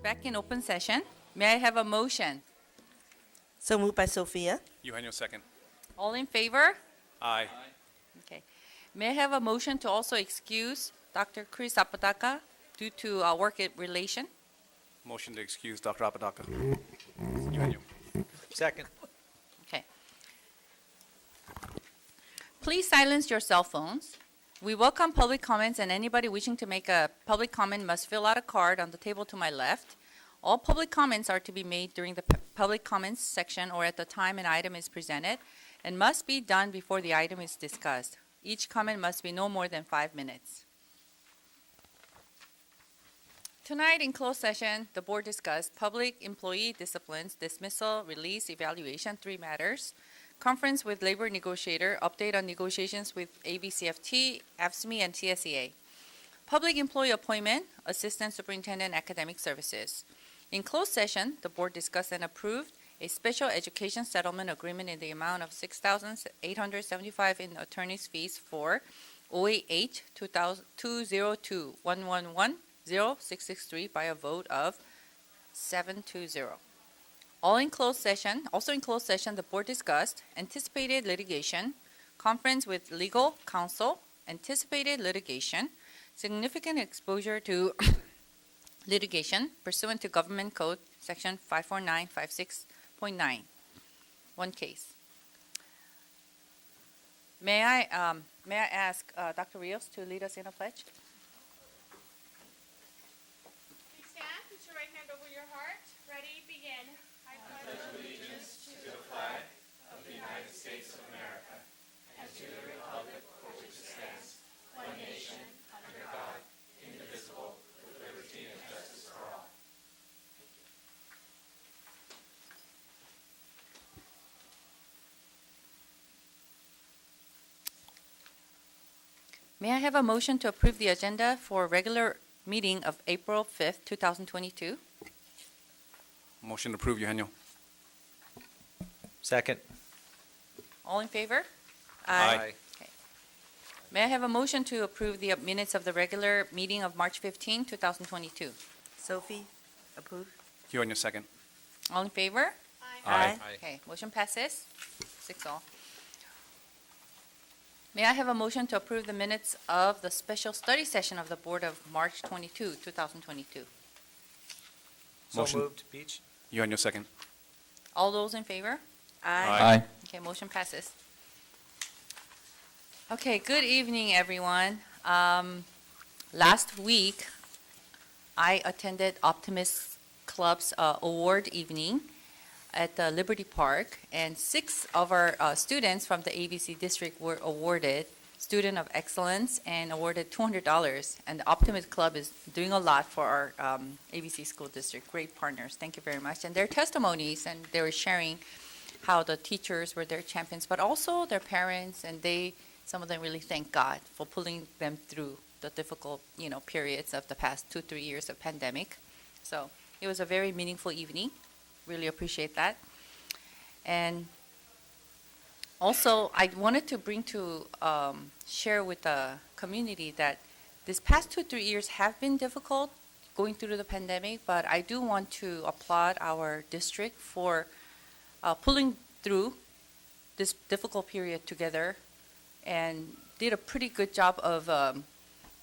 Back in open session. May I have a motion? So moved by Sophia. Eugenio, second. All in favor? Aye. Okay. May I have a motion to also excuse Dr. Chris Apodaca due to work relation? Motion to excuse Dr. Apodaca. Eugenio. Second. Okay. Please silence your cell phones. We welcome public comments, and anybody wishing to make a public comment must fill out a card on the table to my left. All public comments are to be made during the public comments section or at the time an item is presented and must be done before the item is discussed. Each comment must be no more than 5 minutes. Tonight in closed session, the board discussed public employee disciplines, dismissal, release, evaluation, 3 matters. Conference with labor negotiator, update on negotiations with ABCFT, AFSCME, and TSEA. Public employee appointment, Assistant Superintendent Academic Services. In closed session, the board discussed and approved a special education settlement agreement in the amount of $6,875 in attorney's fees for OAH 202-111-0663 by a vote of 7-0. Also in closed session, the board discussed anticipated litigation, conference with legal counsel, anticipated litigation, significant exposure to litigation pursuant to Government Code Section 54956.9. One case. May I ask Dr. Rios to lead us in a pledge? Please stand, put your right hand over your heart. Ready, begin. I pledge allegiance to the flag of the United States of America and to the republic for which it stands, one nation, under God, indivisible, with liberty and justice for all. May I have a motion to approve the agenda for regular meeting of April 5th, 2022? Motion to approve, Eugenio. Second. All in favor? Aye. Okay. May I have a motion to approve the minutes of the regular meeting of March 15, 2022? Sophie, approved. Eugenio, second. All in favor? Aye. Okay, motion passes. 6-0. May I have a motion to approve the minutes of the special study session of the board of March 22, 2022? So Motion. moved, Beach. Eugenio, second. All those in favor? Aye. Okay, motion passes. Okay, good evening, everyone. Last week, I attended Optimist Club's award evening at the Liberty Park, and 6 of our students from the ABC district were awarded Student of Excellence and awarded $200. And the Optimist Club is doing a lot for our ABC school district. Great partners. Thank you very much. And their testimonies, and they were sharing how the teachers were their champions, but also their parents, and some of them really thank God for pulling them through the difficult, periods of the past 2-3 years of pandemic. So it was a very meaningful evening. Really appreciate that. And also, I wanted to share with the community that this past 2-3 years have been difficult. going through the pandemic, but I do want to applaud our district for pulling through this difficult period together and did a pretty good job of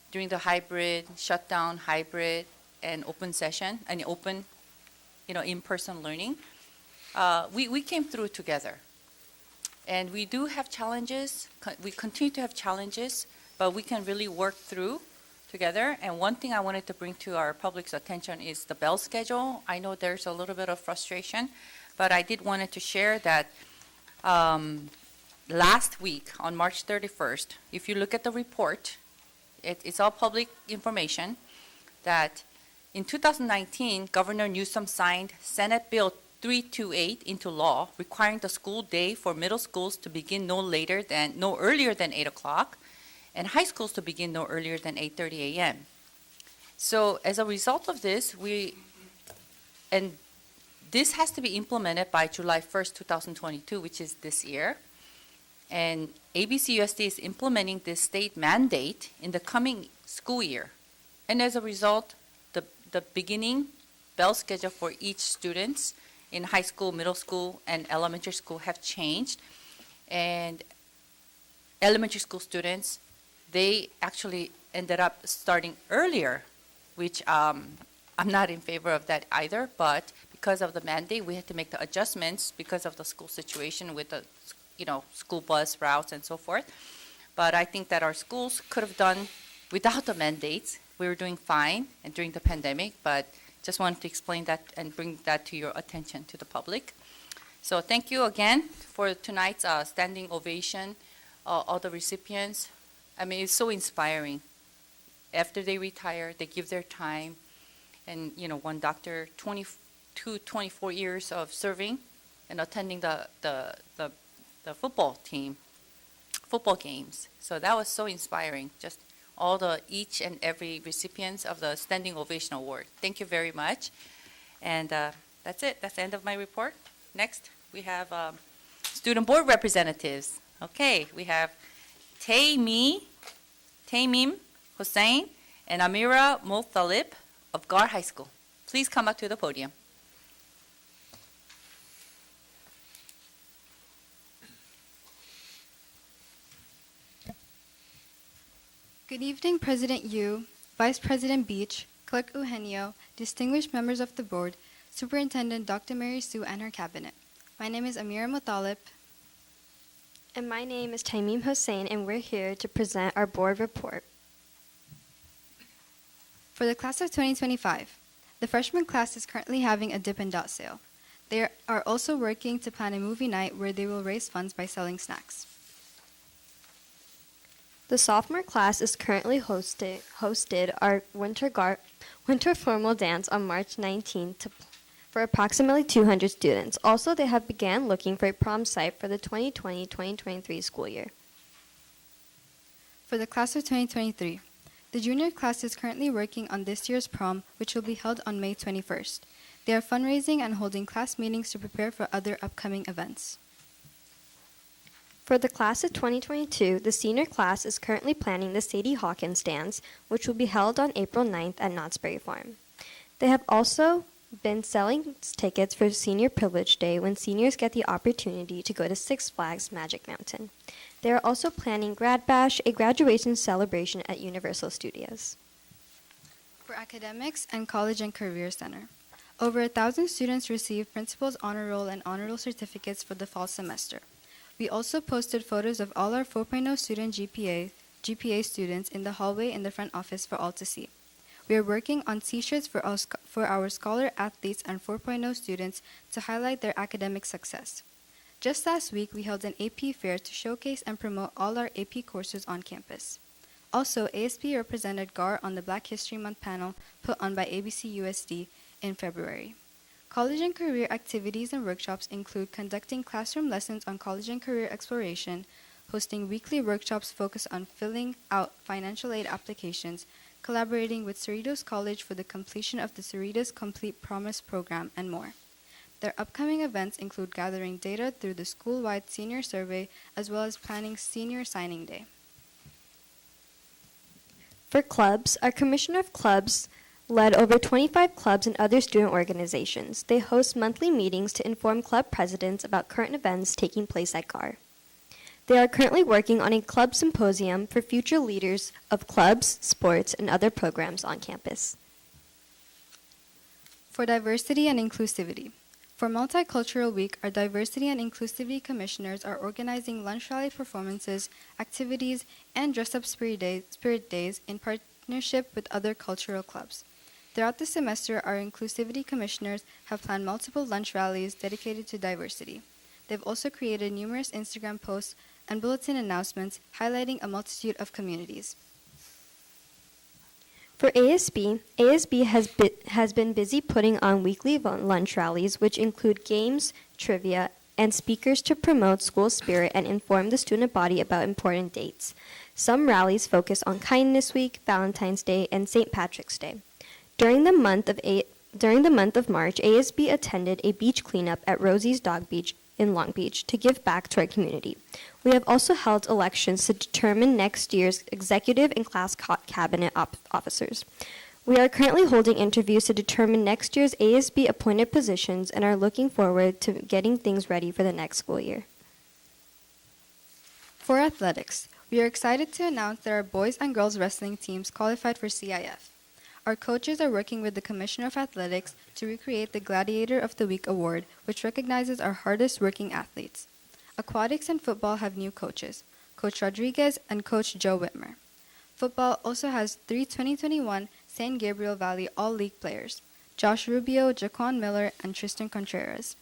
doing the hybrid, shutdown hybrid, and open session, and open, in-person learning. We came through together. And we do have challenges. We continue to have challenges, but we can really work through together. And one thing I wanted to bring to our public's attention is the bell schedule. I know there's a little bit of frustration, but I did wanted to share that last week on March 31st, if you look at the report, it's all public information, that in 2019, Governor Newsom signed Senate Bill 328 into law, requiring the school day for middle schools to begin no earlier than 8 o'clock, and high schools to begin no earlier than 8:30 a.m. So as a result of this, this has to be implemented by July 1st, 2022, which is this year. And ABCUSD is implementing this state mandate in the coming school year. And as a result, the beginning bell schedule for each students in high school, middle school, and elementary school have changed. And elementary school students, they actually ended up starting earlier, which I'm not in favor of that either, but because of the mandate, we had to make the adjustments because of the school situation with the school bus routes and so forth. But I think that our schools could have done without the mandates. We were doing fine and during the pandemic, but just wanted to explain that and bring that to your attention to the public. So thank you again for tonight's standing ovation, all the recipients. I mean, it's so inspiring. After they retire, they give their time. And, one doctor, 24 years of serving and attending the football games. So that was so inspiring. Just each and every recipients of the Standing Ovation Award. Thank you very much. And that's it. That's the end of my report. Next, we have student board representatives. Okay, we have Taymim Hussain and Amira Muthalib of Gar High School. Please come up to the podium. Good evening, President Yu, Vice President Beach, Clerk Eugenio, distinguished members of the board, Superintendent Dr. Mary Sue and her cabinet. My name is Amira Muthalib. And my name is Taymim Hussain, and we're here to present our board report. For the class of 2025, the freshman class is currently having a Dip and Dot sale. They are also working to plan a movie night where they will raise funds by selling snacks. The sophomore class is currently hosted our winter formal dance on March 19th for approximately 200 students. Also, they have began looking for a prom site for the 2020-2023 school year. For the class of 2023, the junior class is currently working on this year's prom, which will be held on May 21st. They are fundraising and holding class meetings to prepare for other upcoming events. For the class of 2022, the senior class is currently planning the Sadie Hawkins dance, which will be held on April 9th at Knott's Berry Farm. They have also been selling tickets for Senior Privilege Day when seniors get the opportunity to go to Six Flags Magic Mountain. They are also planning Grad Bash, a graduation celebration at Universal Studios. For academics and College and Career Center, over 1,000 students received Principal's Honor Roll and Honor Roll certificates for the fall semester. We also posted photos of all our 4.0 student GPA students in the hallway in the front office for all to see. We are working on T-shirts for our scholar athletes and 4.0 students to highlight their academic success. Just last week, we held an AP fair to showcase and promote all our AP courses on campus. Also, ASP represented GAR on the Black History Month panel put on by ABCUSD in February. College and career activities and workshops include conducting classroom lessons on college and career exploration, hosting weekly workshops focused on filling out financial aid applications, collaborating with Cerritos College for the completion of the Cerritos Complete Promise program, and more. Their upcoming events include gathering data through the school-wide senior survey, as well as planning senior signing day. For clubs, our Commissioner of Clubs, led over 25 clubs and other student organizations. They host monthly meetings to inform club presidents about current events taking place at GAR. They are currently working on a club symposium for future leaders of clubs, sports, and other programs on campus. For diversity and inclusivity. For Multicultural Week, our Diversity and Inclusivity Commissioners are organizing lunch rally performances, activities, and dress-up spirit days in partnership with other cultural clubs. Throughout the semester, our Inclusivity Commissioners have planned multiple lunch rallies dedicated to diversity. They've also created numerous Instagram posts and bulletin announcements highlighting a multitude of communities. For ASB has been busy putting on weekly lunch rallies, which include games, trivia, and speakers to promote school spirit and inform the student body about important dates. Some rallies focus on Kindness Week, Valentine's Day, and St. Patrick's Day. During the month of March, ASB attended a beach cleanup at Rosie's Dog Beach in Long Beach to give back to our community. We have also held elections to determine next year's executive and class cabinet officers. We are currently holding interviews to determine next year's ASB appointed positions and are looking forward to getting things ready for the next school year. For athletics, we are excited to announce that our boys and girls wrestling teams qualified for CIF. Our coaches are working with the Commissioner of Athletics to recreate the Gladiator of the Week award, which recognizes our hardest working athletes. Aquatics and football have new coaches, Coach Rodriguez and Coach Joe Whitmer. Football also has 3 2021 San Gabriel Valley All-League players, Josh Rubio, Jaquan Miller, and Tristan Contreras.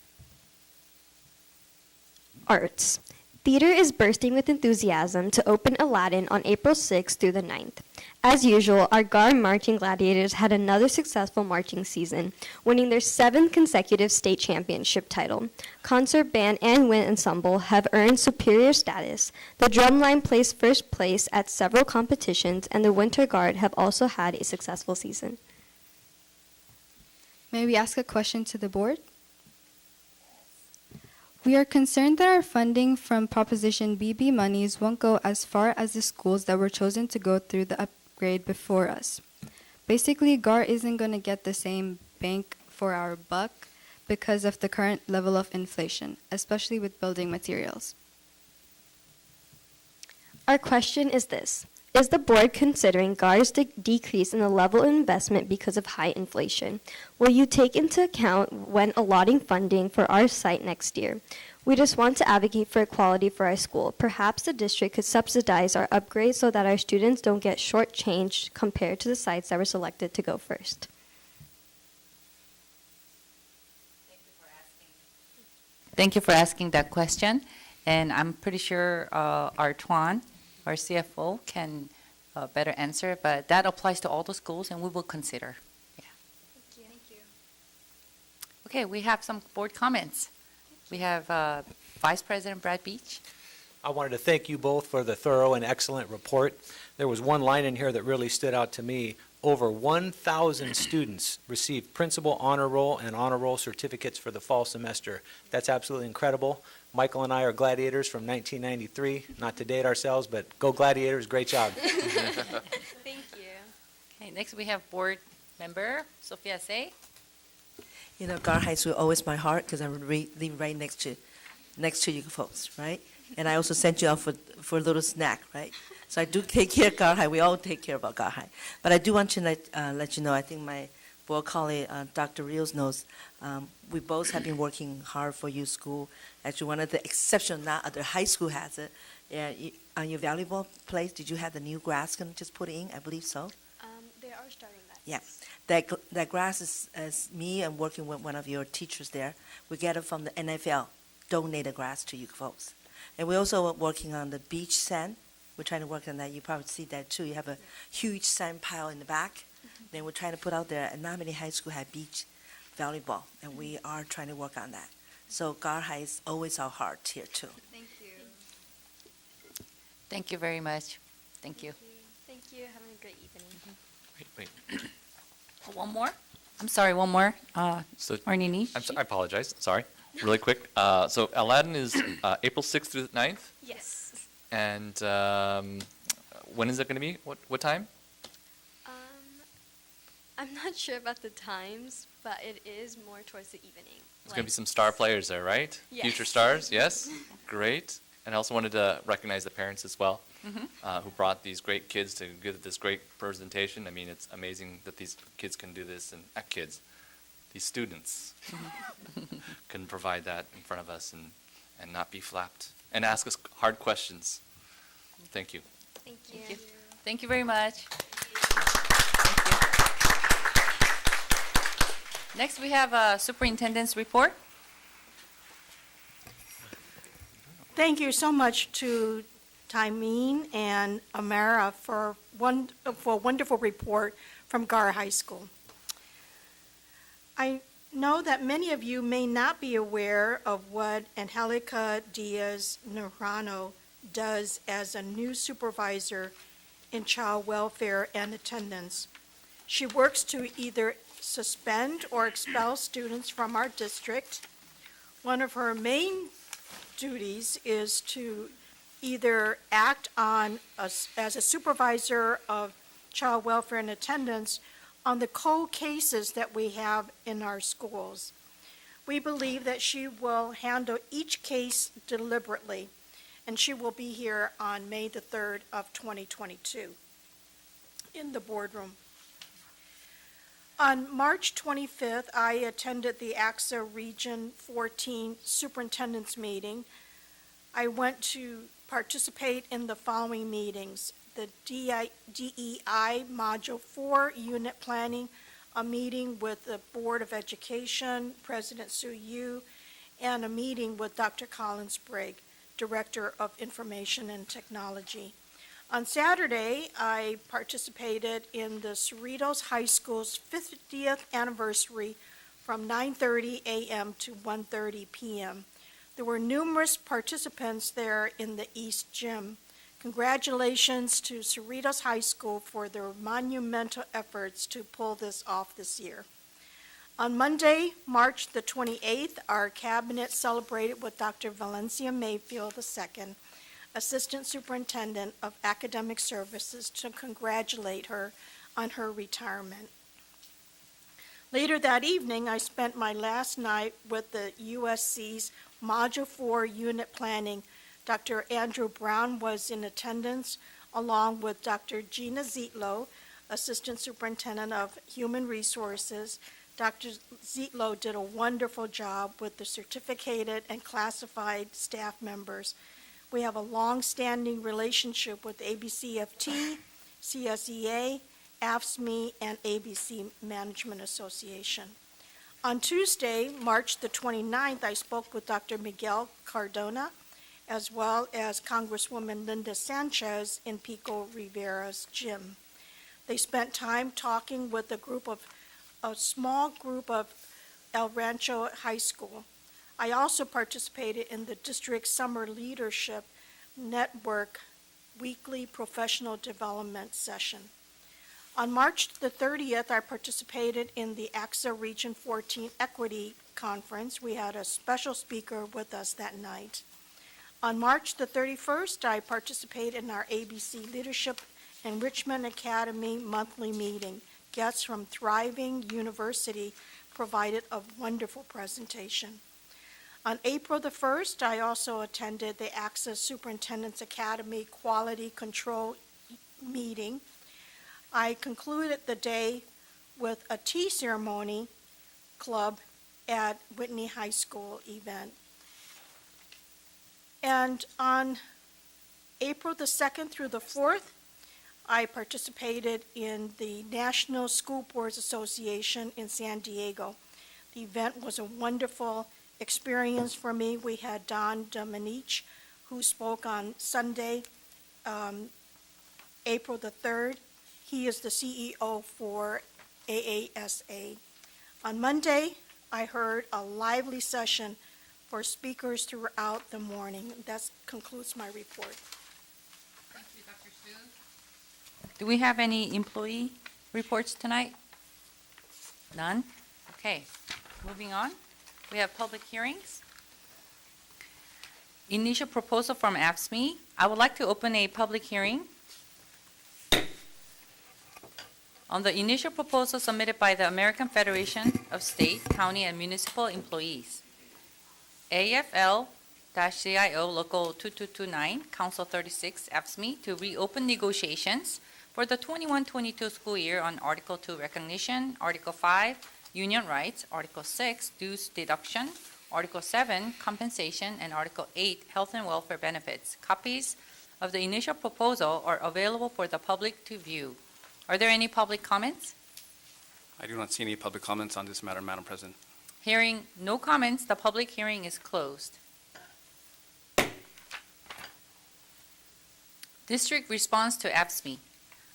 Arts. Theater is bursting with enthusiasm to open Aladdin on April 6th through the 9th. As usual, our GAR Marching Gladiators had another successful marching season, winning their 7th consecutive state championship title. Concert band and wind ensemble have earned superior status. The drumline placed first place at several competitions, and the Winter Guard have also had a successful season. May we ask a question to the board? We are concerned that our funding from Proposition BB monies won't go as far as the schools that were chosen to go through the upgrade before us. Basically, GAR isn't going to get the same bang for our buck because of the current level of inflation, especially with building materials. Our question is this. Is the board considering GAR's decrease in the level of investment because of high inflation? Will you take into account when allotting funding for our site next year? We just want to advocate for equality for our school. Perhaps the district could subsidize our upgrades so that our students don't get shortchanged compared to the sites that were selected to go first. Thank you for asking that question. And I'm pretty sure our Tuan, our CFO, can better answer, but that applies to all the schools, and we will consider. Yeah. Thank you. Okay, we have some board comments. We have Vice President Brad Beach. I wanted to thank you both for the thorough and excellent report. There was one line in here that really stood out to me. Over 1,000 students received principal honor roll and honor roll certificates for the fall semester. That's absolutely incredible. Michael and I are Gladiators from 1993. Not to date ourselves, but go Gladiators, great job. Thank you. Okay, next we have board member Sophia Say. You know, GAR Heights will always my heart because I live right next to you folks, right? And I also sent you out for a little snack, right? So I do take care of GAR High. We all take care about GAR High. But I do want to let you know, I think my board colleague, Dr. Rios, knows we both have been working hard for your school. Actually, one of the exceptions, not other high school has it. On your valuable place, did you have the new grass going to just put in? I believe so. They are starting that. Yeah. That grass is me and working with one of your teachers there. We get it from the NFL, donated grass to you folks. And we're also working on the beach sand. We're trying to work on that. You probably see that too. You have a huge sand pile in the back. Then we're trying to put out there, and not many high school have beach volleyball, and we are trying to work on that. So GAR High is always our heart here too. Thank you. Thank you very much. Thank you. Thank you. Having a great evening. Wait. One more? I'm sorry, one more. So Arnini? I apologize. Sorry. Really quick. So Aladdin is April 6th through the 9th? Yes. And when is it going to be? What time? I'm not sure about the times, but it is more towards the evening. There's going to be some star players there, right? Yes. Future stars, yes? Great. And I also wanted to recognize the parents as well, who brought these great kids to give this great presentation. I mean, it's amazing that these kids can do this, and not kids, these students can provide that in front of us and not be flapped and ask us hard questions. Thank you. Thank you. Thank you. Thank you very much. Next, we have a superintendent's report. Thank you so much to Tymeen and Amara for a wonderful report from Gar High School. I know that many of you may not be aware of what Angelica Diaz Naranjo does as a new supervisor in child welfare and attendance. She works to either suspend or expel students from our district. One of her main duties is to either act on as a supervisor of child welfare and attendance on the cold cases that we have in our schools. We believe that she will handle each case deliberately, and she will be here on May the 3rd of 2022 in the boardroom. On March 25th, I attended the AXA Region 14 Superintendent's meeting. I went to participate in the following meetings: the DEI Module 4 Unit Planning, a meeting with the Board of Education, President Sue Yu, and a meeting with Dr. Colin Sprague, Director of Information and Technology. On Saturday, I participated in the Cerritos High School's 50th anniversary from 9:30 a.m. to 1:30 p.m. There were numerous participants there in the East Gym. Congratulations to Cerritos High School for their monumental efforts to pull this off this year. On Monday, March the 28th, our cabinet celebrated with Dr. Valencia Mayfield II, Assistant Superintendent of Academic Services, to congratulate her on her retirement. Later that evening, I spent my last night with the USC's Module 4 Unit Planning. Dr. Andrew Brown was in attendance, along with Dr. Gina Zietlow, Assistant Superintendent of Human Resources. Dr. Zietlow did a wonderful job with the certificated and classified staff members. We have a long-standing relationship with ABCFT, CSEA, AFSCME, and ABC Management Association. On Tuesday, March the 29th, I spoke with Dr. Miguel Cardona, as well as Congresswoman Linda Sanchez in Pico Rivera's gym. They spent time talking with a small group of El Rancho High School. I also participated in the district summer leadership network weekly professional development session. On March the 30th, I participated in the AXA Region 14 Equity Conference. We had a special speaker with us that night. On March the 31st, I participated in our ABC Leadership Enrichment Academy monthly meeting. Guests from Thriving University provided a wonderful presentation. On April the 1st, I also attended the AXA Superintendent's Academy Quality Control meeting. I concluded the day with a tea ceremony club at Whitney High School event. And on April the 2nd through the 4th, I participated in the National School Boards Association in San Diego. The event was a wonderful experience for me. We had Don Dominique, who spoke on Sunday, April the 3rd. He is the CEO for AASA. On Monday, I heard a lively session for speakers throughout the morning. That concludes my report. Thank you, Dr. Sue. Do we have any employee reports tonight? None? Okay, moving on. We have public hearings. Initial proposal from AFSCME. I would like to open a public hearing On the initial proposal submitted by the American Federation of State, County, and Municipal Employees, AFL-CIO Local 2229, Council 36, AFSCME, to reopen negotiations for the 21-22 school year on Article 2 recognition, Article 5 union rights, Article 6 dues deduction, Article 7 compensation, and Article 8 health and welfare benefits. Copies of the initial proposal are available for the public to view. Are there any public comments? I do not see any public comments on this matter, Madam President. Hearing no comments, the public hearing is closed. District response to ABCUSD.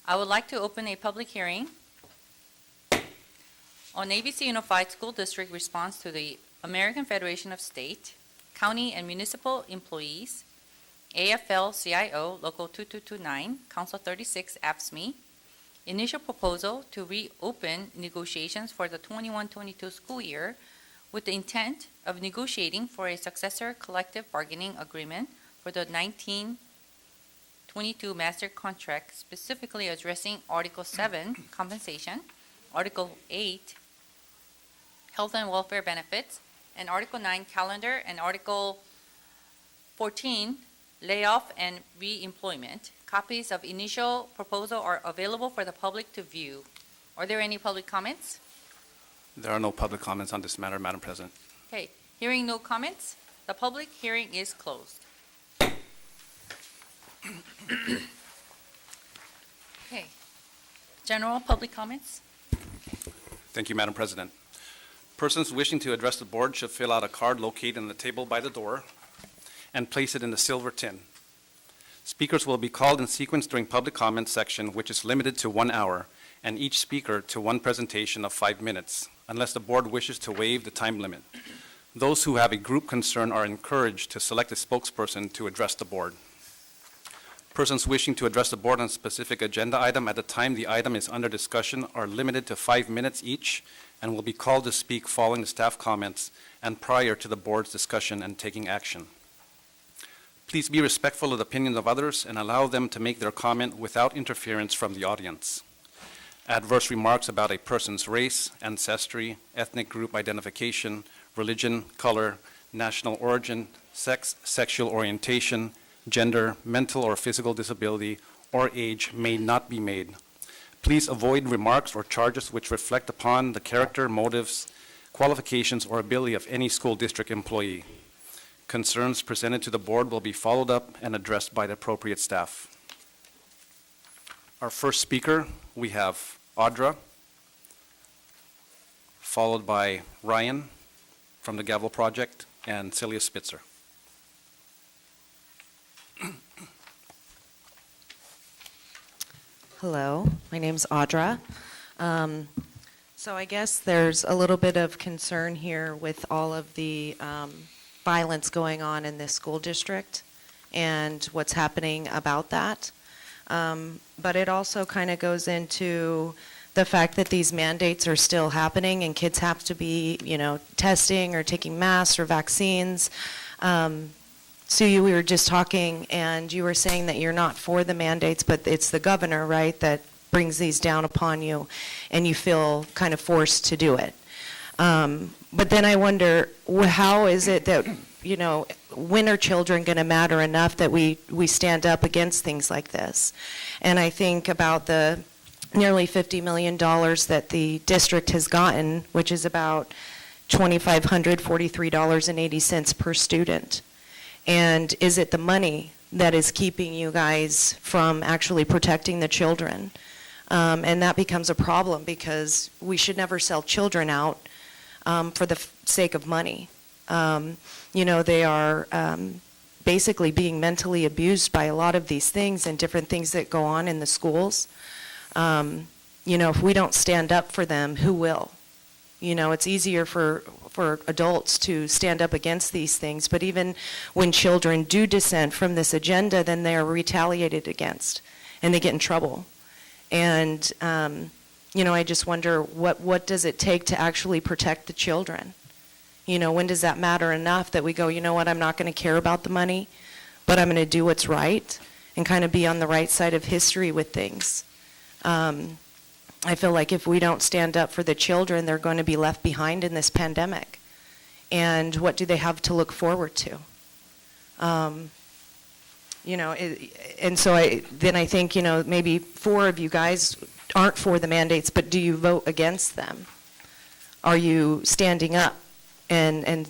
I would like to open a public hearing on ABC Unified School District response to the American Federation of State, County, and Municipal Employees, AFL-CIO Local 2229, Council 36, AFSCME, initial proposal to reopen negotiations for the 21-22 school year with the intent of negotiating for a successor collective bargaining agreement for the 1922 master contract, specifically addressing Article 7, compensation, Article 8, health and welfare benefits, and Article 9, calendar, and Article 14, layoff and re-employment. Copies of initial proposal are available for the public to view. Are there any public comments? There are no public comments on this matter, Madam President. Okay, hearing no comments, the public hearing is closed. Okay, general public comments? Thank you, Madam President. Persons wishing to address the board should fill out a card located on the table by the door and place it in the silver tin. Speakers will be called in sequence during public comment section, which is limited to 1 hour, and each speaker to one presentation of 5 minutes, unless the board wishes to waive the time limit. Those who have a group concern are encouraged to select a spokesperson to address the board. Persons wishing to address the board on a specific agenda item at the time the item is under discussion are limited to 5 minutes each and will be called to speak following the staff comments and prior to the board's discussion and taking action. Please be respectful of the opinions of others and allow them to make their comment without interference from the audience. Adverse remarks about a person's race, ancestry, ethnic group identification, religion, color, national origin, sex, sexual orientation, gender, mental or physical disability, or age may not be made. Please avoid remarks or charges which reflect upon the character, motives, qualifications, or ability of any school district employee. Concerns presented to the board will be followed up and addressed by the appropriate staff. Our first speaker, we have Audra, followed by Ryan from the Gavel Project, and Celia Spitzer. Hello, my name's Audra. So I guess there's a little bit of concern here with all of the violence going on in this school district and what's happening about that. But it also kind of goes into the fact that these mandates are still happening and kids have to be, testing or taking masks or vaccines. Sue, we were just talking and you were saying that you're not for the mandates, but it's the governor, right, that brings these down upon you and you feel kind of forced to do it. But then I wonder, how is it that, when are children going to matter enough that we stand up against things like this? And I think about the nearly $50 million that the district has gotten, which is about $2,543.80 per student. And is it the money that is keeping you guys from actually protecting the children? And that becomes a problem because we should never sell children out for the sake of money. They are basically being mentally abused by a lot of these things and different things that go on in the schools. If we don't stand up for them, who will? It's easier for adults to stand up against these things, but even when children do dissent from this agenda, then they are retaliated against and they get in trouble. And I just wonder what does it take to actually protect the children? When does that matter enough that we go, I'm not going to care about the money, but I'm going to do what's right and kind of be on the right side of history with things. I feel like if we don't stand up for the children, they're going to be left behind in this pandemic. And what do they have to look forward to? You know, and so I think, you know, maybe 4 of you guys aren't for the mandates, but do you vote against them? Are you standing up and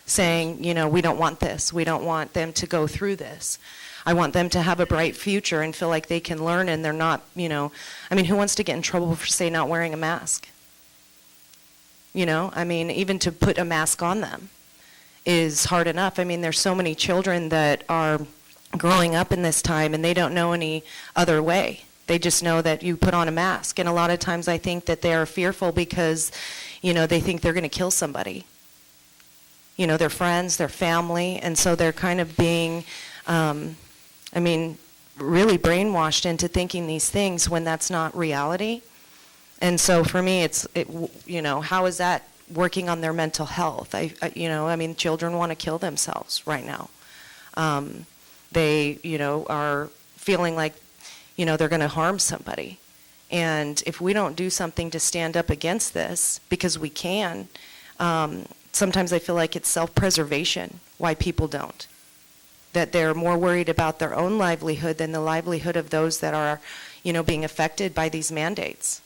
saying, you know, we don't want this. We don't want them to go through this. I want them to have a bright future and feel like they can learn and they're not, you know, I mean, who wants to get in trouble for, say, not wearing a mask? You know, I mean, even to put a mask on them is hard enough. I mean, there's so many children that are growing up in this time and they don't know any other way. They just know that you put on a mask. And a lot of times I think that they are fearful because, you know, they think they're going to kill somebody. You know, their friends, their family, and so they're kind of being, I mean, really brainwashed into thinking these things when that's not reality. And so for me, you know, how is that working on their mental health? You know, I mean, children want to kill themselves right now. They, you know, are feeling like, you know, they're going to harm somebody. And if we don't do something to stand up against this, because we can, sometimes I feel like it's self-preservation why people don't. That they're more worried about their own livelihood than the livelihood of those that are, you know, being affected by these mandates.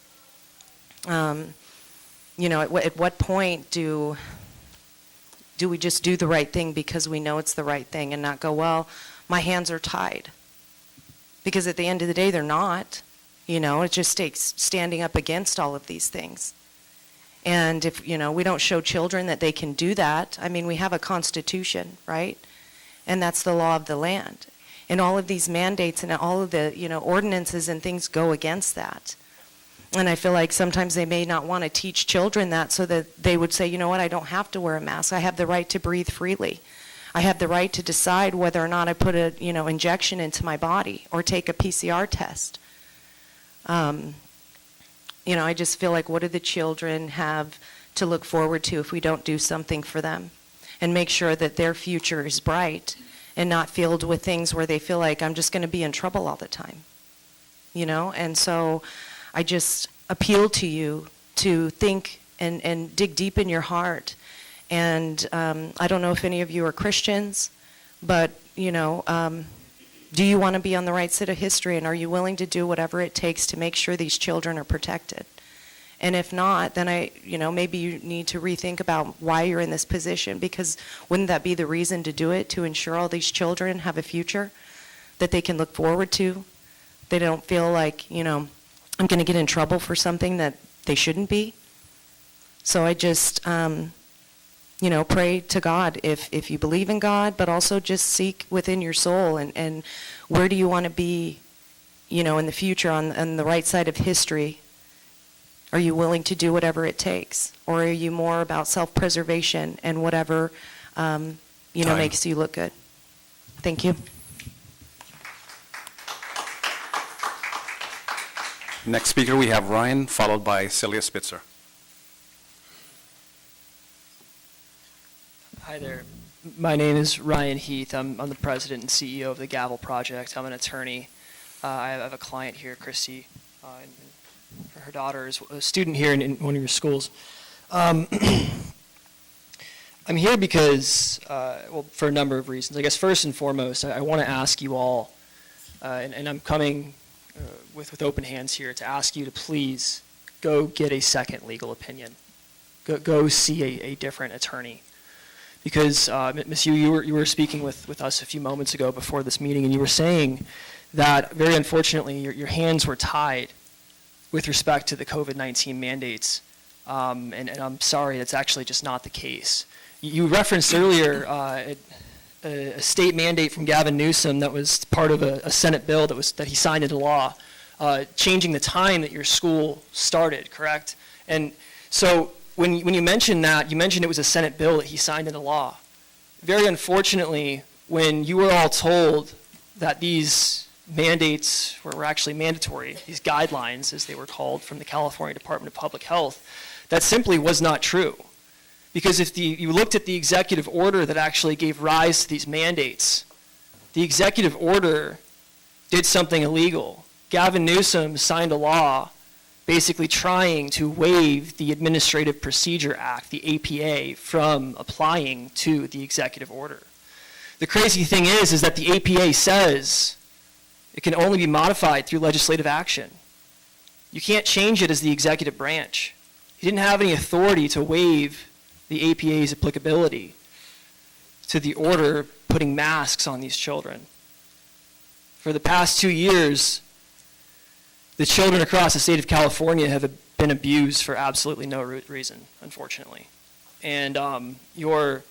You know, at what point do we just do the right thing because we know it's the right thing and not go, well, my hands are tied? Because at the end of the day, they're not. You know, it just takes standing up against all of these things. And if, you know, we don't show children that they can do that, I mean, we have a constitution, right? And that's the law of the land. And all of these mandates and all of the, you know, ordinances and things go against that. And I feel like sometimes they may not want to teach children that so that they would say, you know what, I don't have to wear a mask. I have the right to breathe freely. I have the right to decide whether or not I put a, you know, injection into my body or take a PCR test. You know, I just feel like what do the children have to look forward to if we don't do something for them and make sure that their future is bright and not filled with things where they feel like I'm just going to be in trouble all the time, you know? And so I just appeal to you to think and dig deep in your heart. And I don't know if any of you are Christians, but, you know, do you want to be on the right side of history, and are you willing to do whatever it takes to make sure these children are protected? And if not, then you know, maybe you need to rethink about why you're in this position, because wouldn't that be the reason to do it, to ensure all these children have a future that they can look forward to? They don't feel like, you know, I'm going to get in trouble for something that they shouldn't be. So I just, you know, pray to God if you believe in God, but also just seek within your soul and where do you want to be, you know, in the future on the right side of history. Are you willing to do whatever it takes? Or are you more about self-preservation and whatever, you know, makes you look good? Thank you. Next speaker, we have Ryan, followed by Celia Spitzer. Hi there. My name is Ryan Heath. I'm the president and CEO of the Gavel Project. I'm an attorney. I have a client here, Christy, and her daughter is a student here in one of your schools. I'm here because, well, for a number of reasons. I guess first and foremost, I want to ask you all, and I'm coming with open hands here to ask you to please go get a second legal opinion. Go see a different attorney. Because, Ms. Yu, you were speaking with us a few moments ago before this meeting, and you were saying that, very unfortunately, your hands were tied with respect to the COVID-19 mandates. And I'm sorry, that's actually just not the case. You referenced earlier a state mandate from Gavin Newsom that was part of a Senate bill that he signed into law, changing the time that your school started, correct? And so when you mentioned that, you mentioned it was a Senate bill that he signed into law. Very unfortunately, when you were all told that these mandates were actually mandatory, these guidelines, as they were called, from the California Department of Public Health, that simply was not true. Because if you looked at the executive order that actually gave rise to these mandates, the executive order did something illegal. Gavin Newsom signed a law basically trying to waive the Administrative Procedure Act, the APA, from applying to the executive order. The crazy thing is that the APA says it can only be modified through legislative action. You can't change it as the executive branch. He didn't have any authority to waive the APA's applicability to the order putting masks on these children. For the past 2 years, the children across the state of California have been abused for absolutely no reason, unfortunately. And your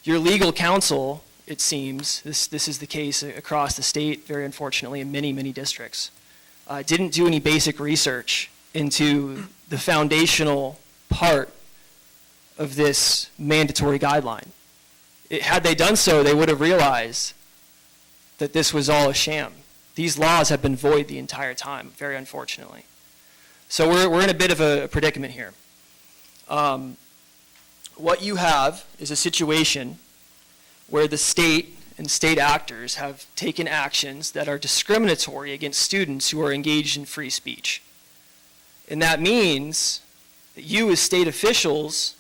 legal counsel, it seems, this is the case across the state, very unfortunately, in many, many districts, didn't do any basic research into the foundational part of this mandatory guideline. Had they done so, they would have realized that this was all a sham. These laws have been void the entire time, very unfortunately. So we're in a bit of a predicament here. What you have is a situation where the state and state actors have taken actions that are discriminatory against students who are engaged in free speech. And that means that you as state officials,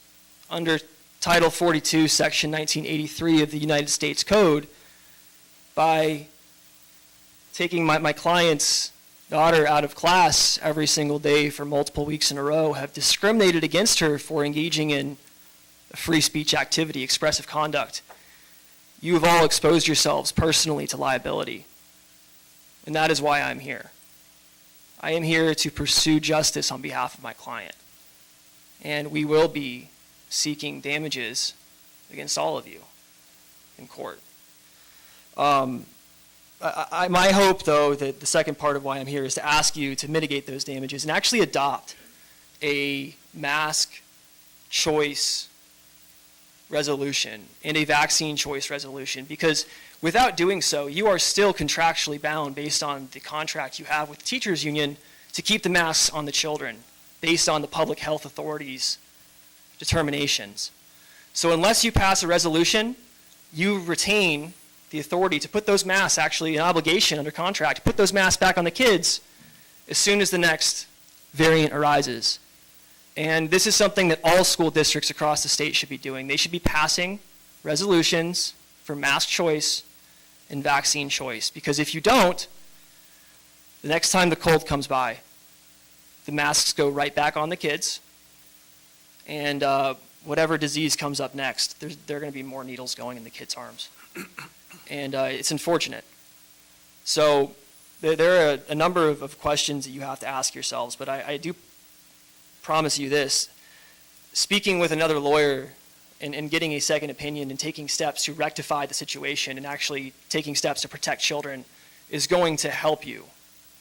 under Title 42, Section 1983 of the United States Code, by taking my client's daughter out of class every single day for multiple weeks in a row, have discriminated against her for engaging in a free speech activity, expressive conduct. You have all exposed yourselves personally to liability. And that is why I'm here. I am here to pursue justice on behalf of my client. And we will be seeking damages against all of you in court. My hope, though, that the second part of why I'm here is to ask you to mitigate those damages and actually adopt a mask choice resolution and a vaccine choice resolution, because without doing so, you are still contractually bound based on the contract you have with the teachers union to keep the masks on the children based on the public health authorities' determinations. So unless you pass a resolution, you retain the authority to put those masks, actually an obligation under contract, to put those masks back on the kids as soon as the next variant arises. And this is something that all school districts across the state should be doing. They should be passing resolutions for mask choice and vaccine choice, because if you don't, the next time the cold comes by, the masks go right back on the kids, and whatever disease comes up next, there are going to be more needles going in the kids' arms. And it's unfortunate. So there are a number of questions that you have to ask yourselves, but I do promise you this: speaking with another lawyer and getting a second opinion and taking steps to rectify the situation and actually taking steps to protect children is going to help you.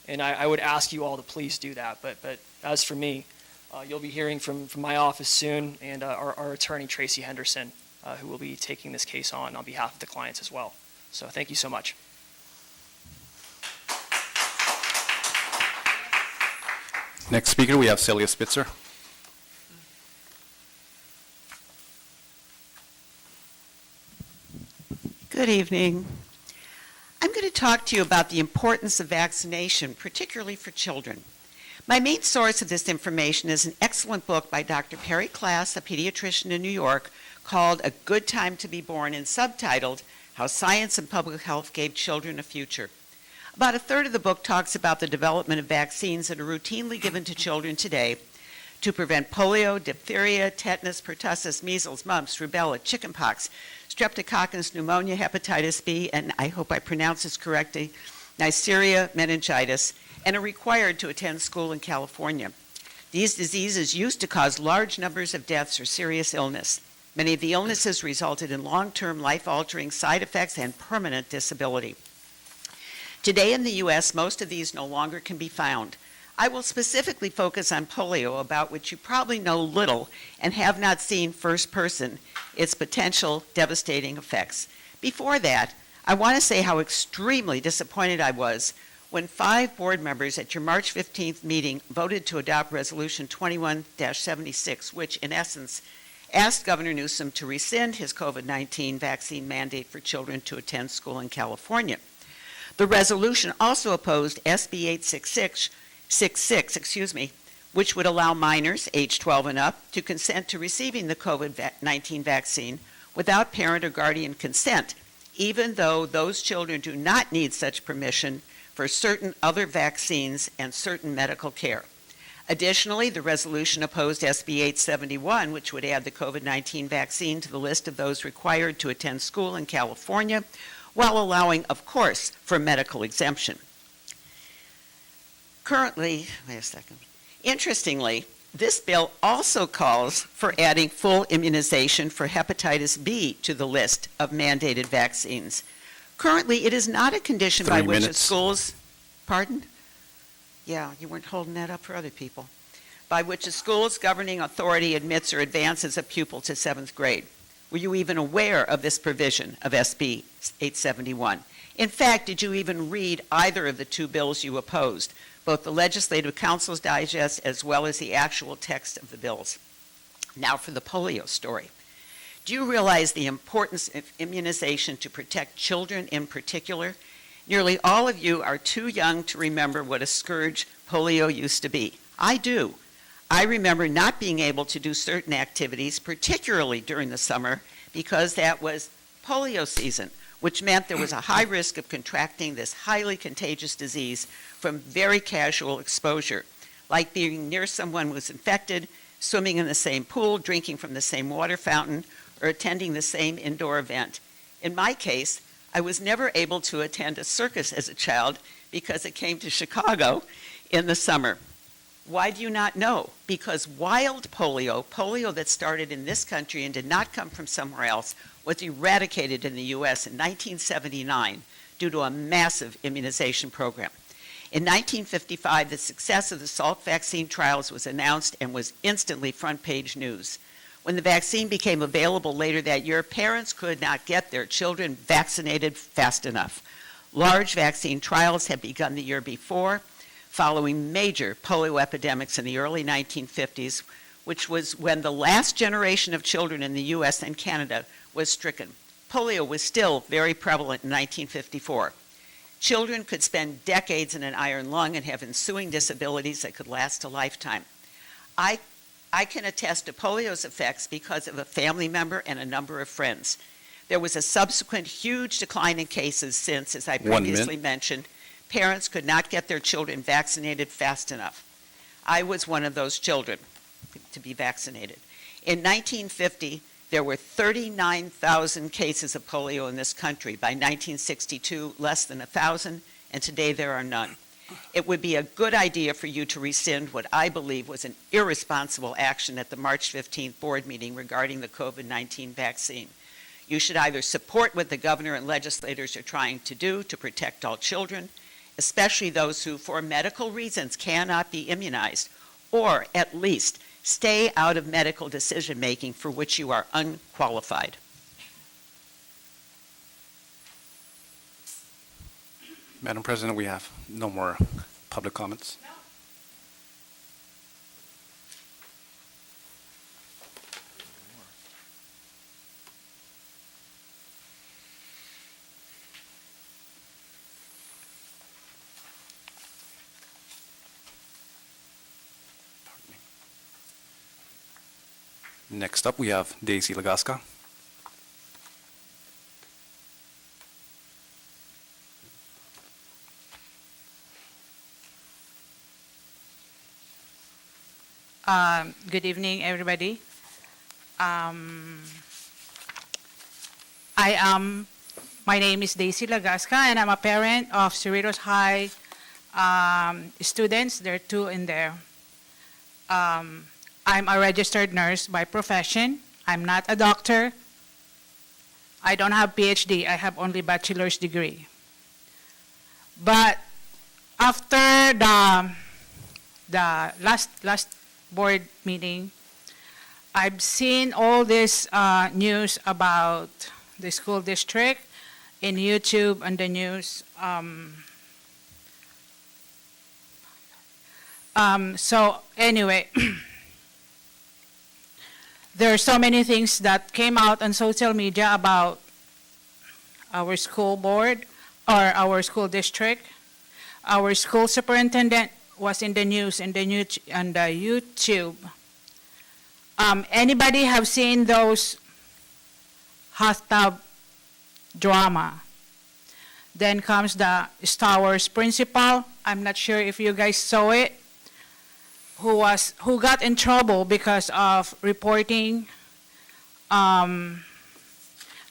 And I would ask you all to please do that. But as for me, you'll be hearing from my office soon, and our attorney, Tracy Henderson, who will be taking this case on behalf of the clients as well. So thank you so much. Next speaker, we have Celia Spitzer. Good evening. I'm going to talk to you about the importance of vaccination, particularly for children. My main source of this information is an excellent book by Dr. Perry Klass, a pediatrician in New York, called A Good Time to Be Born, and subtitled How Science and Public Health Gave Children a Future. About a third of the book talks about the development of vaccines that are routinely given to children today to prevent polio, diphtheria, tetanus, pertussis, measles, mumps, rubella, chickenpox, streptococcus, pneumonia, hepatitis B, and I hope I pronounce this correctly, Neisseria, meningitis, and are required to attend school in California. These diseases used to cause large numbers of deaths or serious illness. Many of the illnesses resulted in long-term life-altering side effects and permanent disability. Today in the U.S., most of these no longer can be found. I will specifically focus on polio, about which you probably know little and have not seen first person its potential devastating effects. Before that, I want to say how extremely disappointed I was when 5 board members at your March 15th meeting voted to adopt Resolution 21-76, which in essence asked Governor Newsom to rescind his COVID-19 vaccine mandate for children to attend school in California. The resolution also opposed SB 866, which would allow minors age 12 and up to consent to receiving the COVID-19 vaccine without parent or guardian consent, even though those children do not need such permission for certain other vaccines and certain medical care. Additionally, the resolution opposed SB 871, which would add the COVID-19 vaccine to the list of those required to attend school in California, while allowing, of course, for medical exemption. Currently, wait a second. Interestingly, this bill also calls for adding full immunization for hepatitis B to the list of mandated vaccines. Currently, it is not a condition by which a school's, pardon? Yeah, you weren't holding that up for other people. By which a school's governing authority admits or advances a pupil to 7th grade. Were you even aware of this provision of SB 871? In fact, did you even read either of the two bills you opposed, both the Legislative Council's digest as well as the actual text of the bills? Now for the polio story. Do you realize the importance of immunization to protect children in particular? Nearly all of you are too young to remember what a scourge polio used to be. I do. I remember not being able to do certain activities, particularly during the summer, because that was polio season, which meant there was a high risk of contracting this highly contagious disease from very casual exposure, like being near someone who was infected, swimming in the same pool, drinking from the same water fountain, or attending the same indoor event. In my case, I was never able to attend a circus as a child because it came to Chicago in the summer. Why do you not know? Because wild polio that started in this country and did not come from somewhere else, was eradicated in the U.S. in 1979 due to a massive immunization program. In 1955, the success of the Salk vaccine trials was announced and was instantly front-page news. When the vaccine became available later that year, parents could not get their children vaccinated fast enough. Large vaccine trials had begun the year before, following major polio epidemics in the early 1950s, which was when the last generation of children in the U.S. and Canada was stricken. Polio was still very prevalent in 1954. Children could spend decades in an iron lung and have ensuing disabilities that could last a lifetime. I can attest to polio's effects because of a family member and a number of friends. There was a subsequent huge decline in cases since, as I previously mentioned, parents could not get their children vaccinated fast enough. I was one of those children to be vaccinated. In 1950, there were 39,000 cases of polio in this country. By 1962, less than 1,000, and today there are none. It would be a good idea for you to rescind what I believe was an irresponsible action at the March 15th board meeting regarding the COVID-19 vaccine. You should either support what the governor and legislators are trying to do to protect all children, especially those who, for medical reasons, cannot be immunized, or at least stay out of medical decision-making for which you are unqualified. Madam President, we have no more public comments. Next up, we have Daisy Lagasca. Good evening, everybody. My name is Daisy Lagasca, and I'm a parent of Cerritos High students. There are two in there. I'm a registered nurse by profession. I'm not a doctor. I don't have PhD. I have only bachelor's degree. But after the last board meeting, I've seen all this news about the school district in YouTube and the news. So anyway, there are so many things that came out on social media about our school board or our school district. Our school superintendent was in the news, on the YouTube. Anybody have seen those hot tub drama? Then comes the Star Wars principal. I'm not sure if you guys saw it. Who got in trouble because of reporting,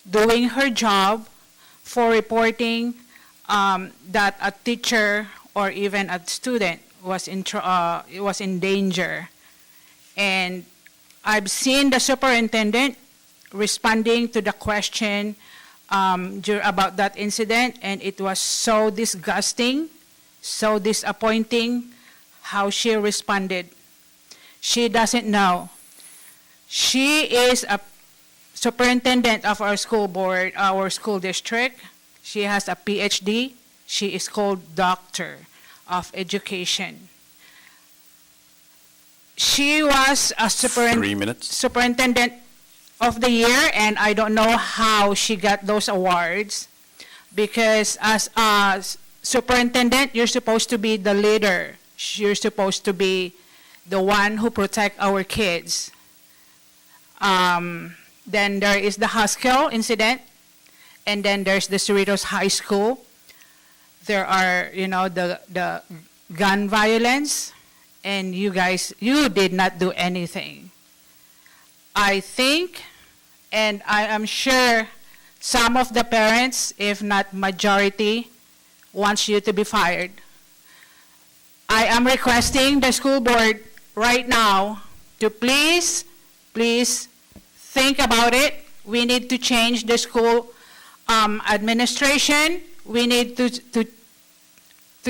doing her job for reporting that a teacher or even a student was in danger. And I've seen the superintendent responding to the question about that incident, and it was so disgusting, so disappointing how she responded. She doesn't know. She is a superintendent of our school board, our school district. She has a PhD. She is called Doctor of Education. She was a 3 minutes. superintendent of the year, and I don't know how she got those awards, because as a superintendent, you're supposed to be the leader. You're supposed to be the one who protect our kids. Then there is the Haskell incident, and then there's the Cerritos High School. There are, the gun violence, and you did not do anything. I think, and I am sure some of the parents, if not majority, wants you to be fired. I am requesting the school board right now to please think about it. We need to change the school administration. We need to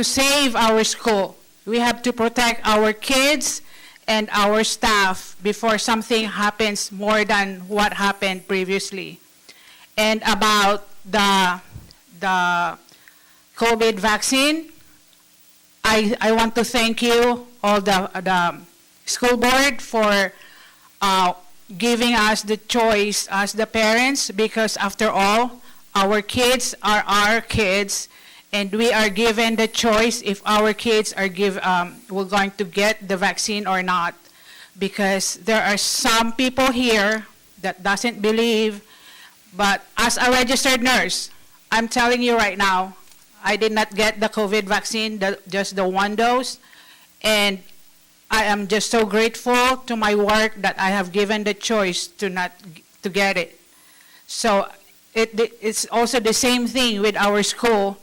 save our school. We have to protect our kids and our staff before something happens more than what happened previously. And about the COVID vaccine, I want to thank you, all the school board, for giving us the choice as the parents, because after all, our kids are our kids, and we are given the choice if our kids are we're going to get the vaccine or not, because there are some people here that doesn't believe. But as a registered nurse, I'm telling you right now, I did not get the COVID vaccine, just the one dose, and I am just so grateful to my work that I have given the choice to get it. So it's also the same thing with our school.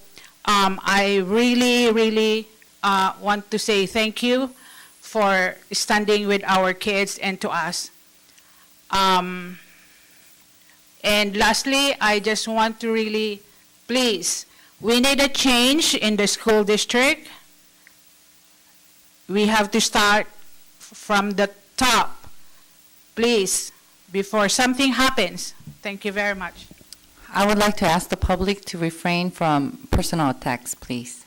I really want to say thank you for standing with our kids and to us. And lastly, I just want to really, please, we need a change in the school district. We have to start from the top, please, before something happens. Thank you very much. I would like to ask the public to refrain from personal attacks, please.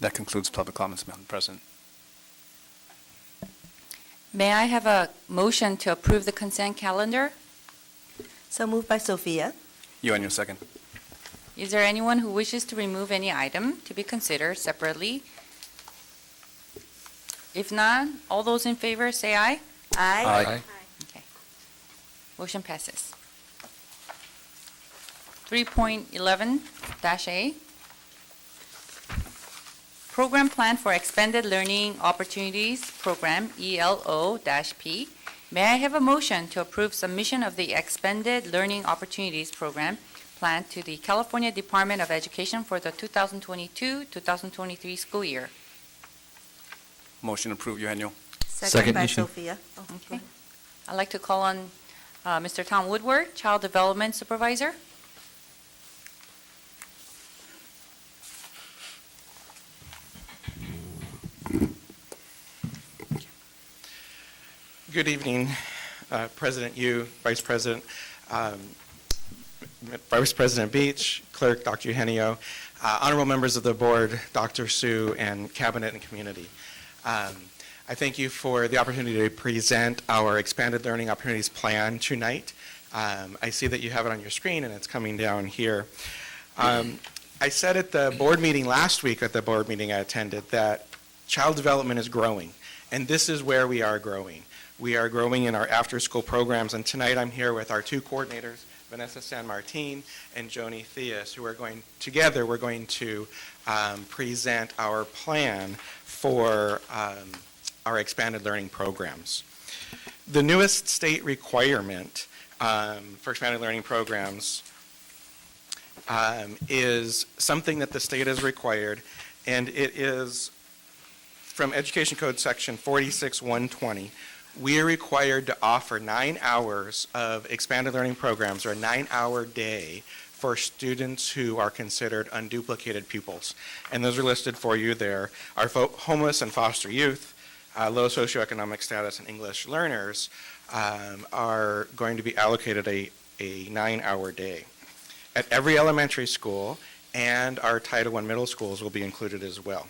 That concludes public comments, Madam President. May I have a motion to approve the consent calendar? So moved by Sophia. Eugenio, second. Is there anyone who wishes to remove any item to be considered separately? If not, all those in favor say aye. Aye. Aye. Okay. Motion passes. 3.11-A. Program Plan for Expanded Learning Opportunities Program, ELO-P. May I have a motion to approve submission of the Expanded Learning Opportunities Program Plan to the California Department of Education for the 2022-2023 school year? Motion approved, Eugenio. Second by Sophia. Okay. I'd like to call on Mr. Tom Woodward, Child Development Supervisor. Good evening, President Yu, Vice President, Vice President Beach, Clerk Dr. Eugenio, honorable members of the board, Dr. Su, and Cabinet and community. I thank you for the opportunity to present our Expanded Learning Opportunities Plan tonight. I see that you have it on your screen and it's coming down here. I said at the board meeting last week, at the board meeting I attended, that child development is growing, and this is where we are growing. We are growing in our after-school programs, and tonight I'm here with our two coordinators, Vanessa San Martin and Joni Theus, who are going, together we're going to present our plan for our expanded learning programs. The newest state requirement for expanded learning programs is something that the state has required, and it is from Education Code Section 46120. We are required to offer 9 hours of expanded learning programs, or a 9-hour day, for students who are considered unduplicated pupils. And those are listed for you there. Our homeless and foster youth, low socioeconomic status, and English learners are going to be allocated a 9-hour day. At every elementary school and our Title I middle schools will be included as well.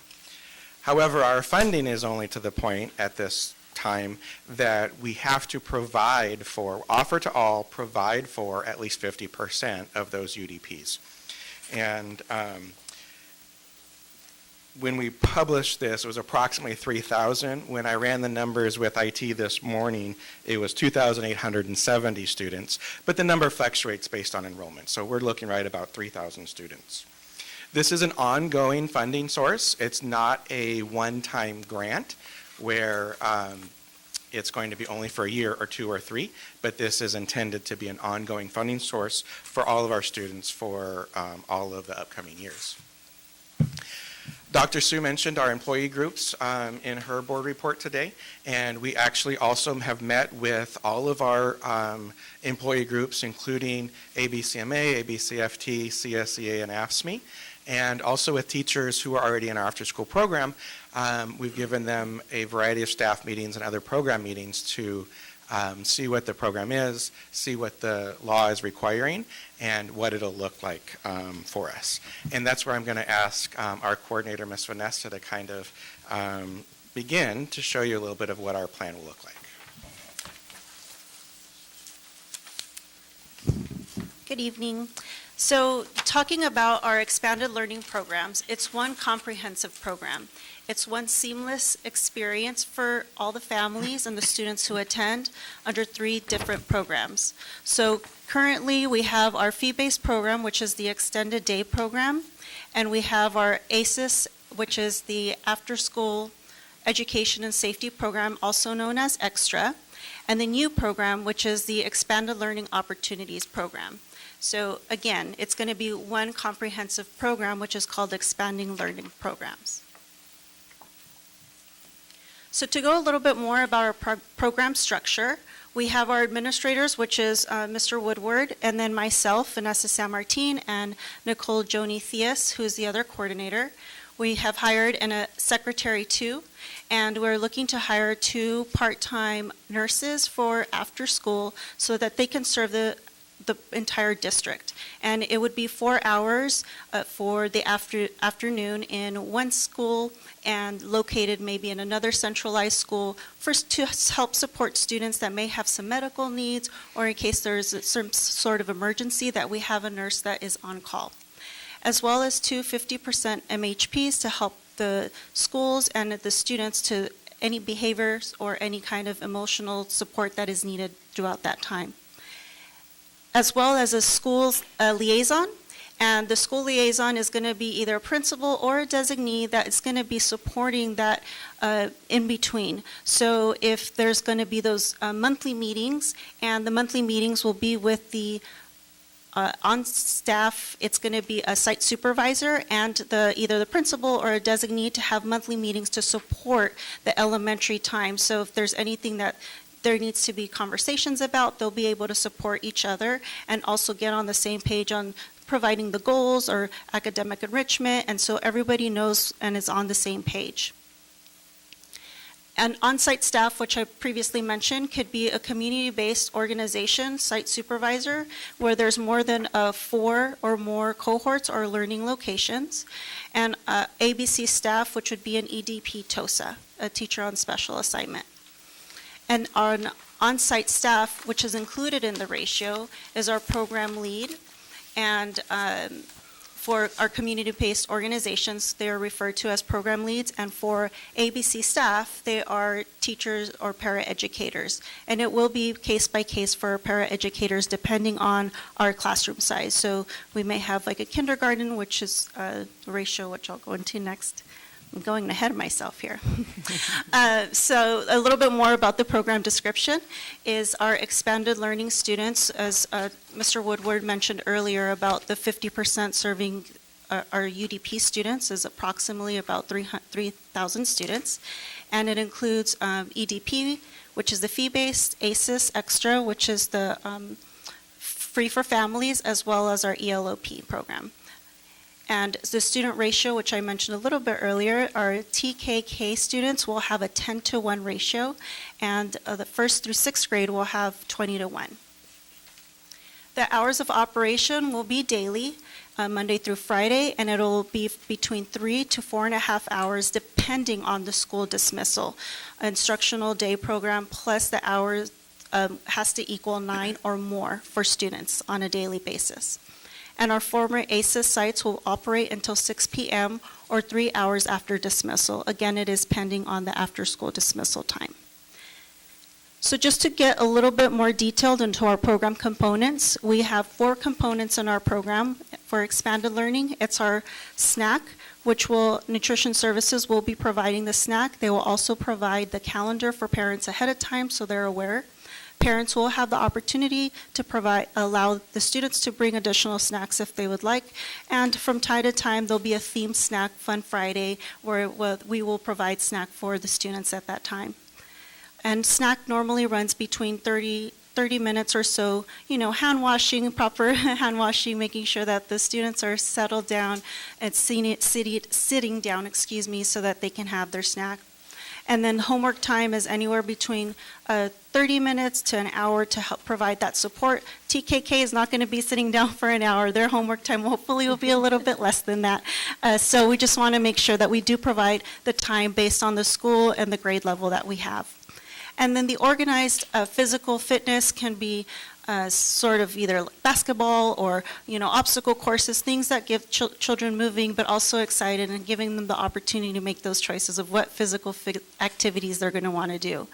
However, our funding is only to the point at this time that we have to provide for, offer to all, provide for at least 50% of those UDPs. And when we published this, it was approximately 3,000. When I ran the numbers with IT this morning, it was 2,870 students, but the number fluctuates based on enrollment. So we're looking right about 3,000 students. This is an ongoing funding source. It's not a one-time grant where it's going to be only for a year or 2 or 3, but this is intended to be an ongoing funding source for all of our students for all of the upcoming years. Dr. Sue mentioned our employee groups in her board report today, and we actually also have met with all of our employee groups, including ABCMA, ABCFT, CSEA, and AFSCME, and also with teachers who are already in our after-school program. We've given them a variety of staff meetings and other program meetings to see what the program is, see what the law is requiring, and what it'll look like for us. And that's where I'm going to ask our coordinator, Ms. Vanessa, to kind of begin to show you a little bit of what our plan will look like. Good evening. So talking about our expanded learning programs, it's one comprehensive program. It's one seamless experience for all the families and the students who attend under 3 different programs. So currently we have our fee-based program, which is the extended day program, and we have our ACES, which is the after-school education and safety program, also known as EXTRA, and the new program, which is the expanded learning opportunities program. So again, it's going to be one comprehensive program, which is called Expanding Learning Programs. So to go a little bit more about our program structure, we have our administrators, which is Mr. Woodward, and then myself, Vanessa San Martin, and Nicole Joni Theus, who's the other coordinator. We have hired a secretary too, and we're looking to hire 2 part-time nurses for after school so that they can serve the entire district. And it would be 4 hours for the afternoon in one school and located maybe in another centralized school to help support students that may have some medical needs, or in case there's some sort of emergency that we have a nurse that is on call. As well as 2 50% MHPs to help the schools and the students to any behaviors or any kind of emotional support that is needed throughout that time. As well as a school's liaison, and the school liaison is going to be either a principal or a designee that is going to be supporting that in between. So if there's going to be those monthly meetings, and the monthly meetings will be with the on staff, it's going to be a site supervisor and either the principal or a designee to have monthly meetings to support the elementary time. So if there's anything that there needs to be conversations about, they'll be able to support each other and also get on the same page on providing the goals or academic enrichment, and so everybody knows and is on the same page. And on-site staff, which I previously mentioned, could be a community-based organization, site supervisor, where there's more than 4 or more cohorts or learning locations, and ABC staff, which would be an EDP TOSA, a teacher on special assignment. And on on-site staff, which is included in the ratio, is our program lead. And for our community-based organizations, they are referred to as program leads. And for ABC staff, they are teachers or paraeducators. And it will be case by case for paraeducators depending on our classroom size. So we may have like a kindergarten, which is a ratio, which I'll go into next. I'm going ahead of myself here. So a little bit more about the program description is our expanded learning students, as Mr. Woodward mentioned earlier about the 50% serving our UDP students is approximately about 3,000 students. And it includes EDP, which is the fee-based, ACES Extra, which is the free for families, as well as our ELOP program. And the student ratio, which I mentioned a little bit earlier, our TKK students will have a 10-to-1 ratio, and the 1st through 6th grade will have 20-to-1. The hours of operation will be daily, Monday through Friday, and it'll be between 3 to 4.5 hours depending on the school dismissal. Instructional day program plus the hours has to equal 9 or more for students on a daily basis. And our former ACES sites will operate until 6 p.m. or 3 hours after dismissal. Again, it is pending on the after-school dismissal time. So just to get a little bit more detailed into our program components, we have 4 components in our program for expanded learning. It's our snack, which nutrition services will be providing the snack. They will also provide the calendar for parents ahead of time so they're aware. Parents will have the opportunity to allow the students to bring additional snacks if they would like. And from time to time, there'll be a themed snack Fun Friday where we will provide snack for the students at that time. And snack normally runs between 30 minutes or so, hand washing, proper hand washing, making sure that the students are settled down and sitting down, so that they can have their snack. And then homework time is anywhere between 30 minutes to an hour to help provide that support. TKK is not going to be sitting down for an hour. Their homework time hopefully will be a little bit less than that. So we just want to make sure that we do provide the time based on the school and the grade level that we have. And then the organized physical fitness can be sort of either basketball or obstacle courses, things that give children moving but also excited and giving them the opportunity to make those choices of what physical activities they're going to want to do.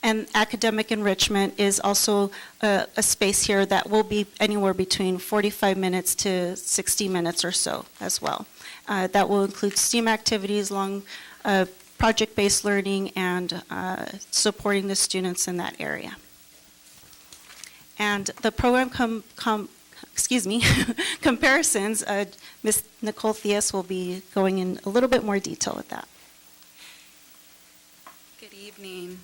And academic enrichment is also a space here that will be anywhere between 45 minutes to 60 minutes or so as well. That will include STEAM activities, long project-based learning, and supporting the students in that area. And the program comparisons, Ms. Nicole Theus will be going in a little bit more detail with that. Good evening.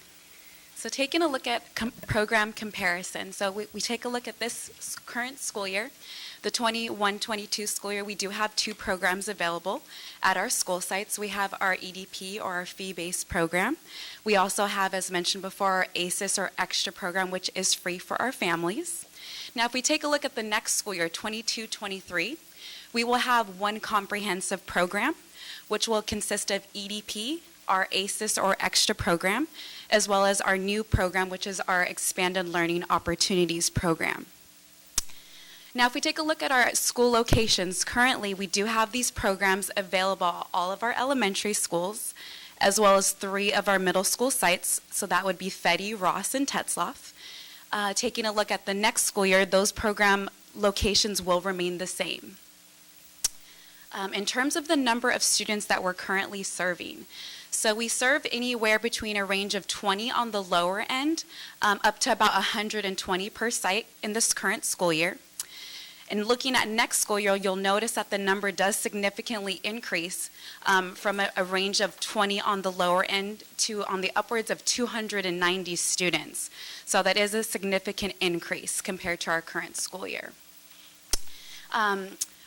So taking a look at program comparison. So we take a look at this current school year, the 21-22 school year. We do have 2 programs available at our school sites. We have our EDP, or our fee-based program. We also have, as mentioned before, our ACES, or extra program, which is free for our families. Now, if we take a look at the next school year, 22-23, we will have 1 comprehensive program, which will consist of EDP, our ACES or extra program, as well as our new program, which is our Expanded Learning Opportunities program. Now, if we take a look at our school locations, currently we do have these programs available at all of our elementary schools, as well as 3 of our middle school sites. So that would be Fetty, Ross, and Tetzlaff. Taking a look at the next school year, those program locations will remain the same. In terms of the number of students that we're currently serving, so we serve anywhere between a range of 20 on the lower end, up to about 120 per site in this current school year. And looking at next school year, you'll notice that the number does significantly increase from a range of 20 on the lower end to on the upwards of 290 students. So that is a significant increase compared to our current school year.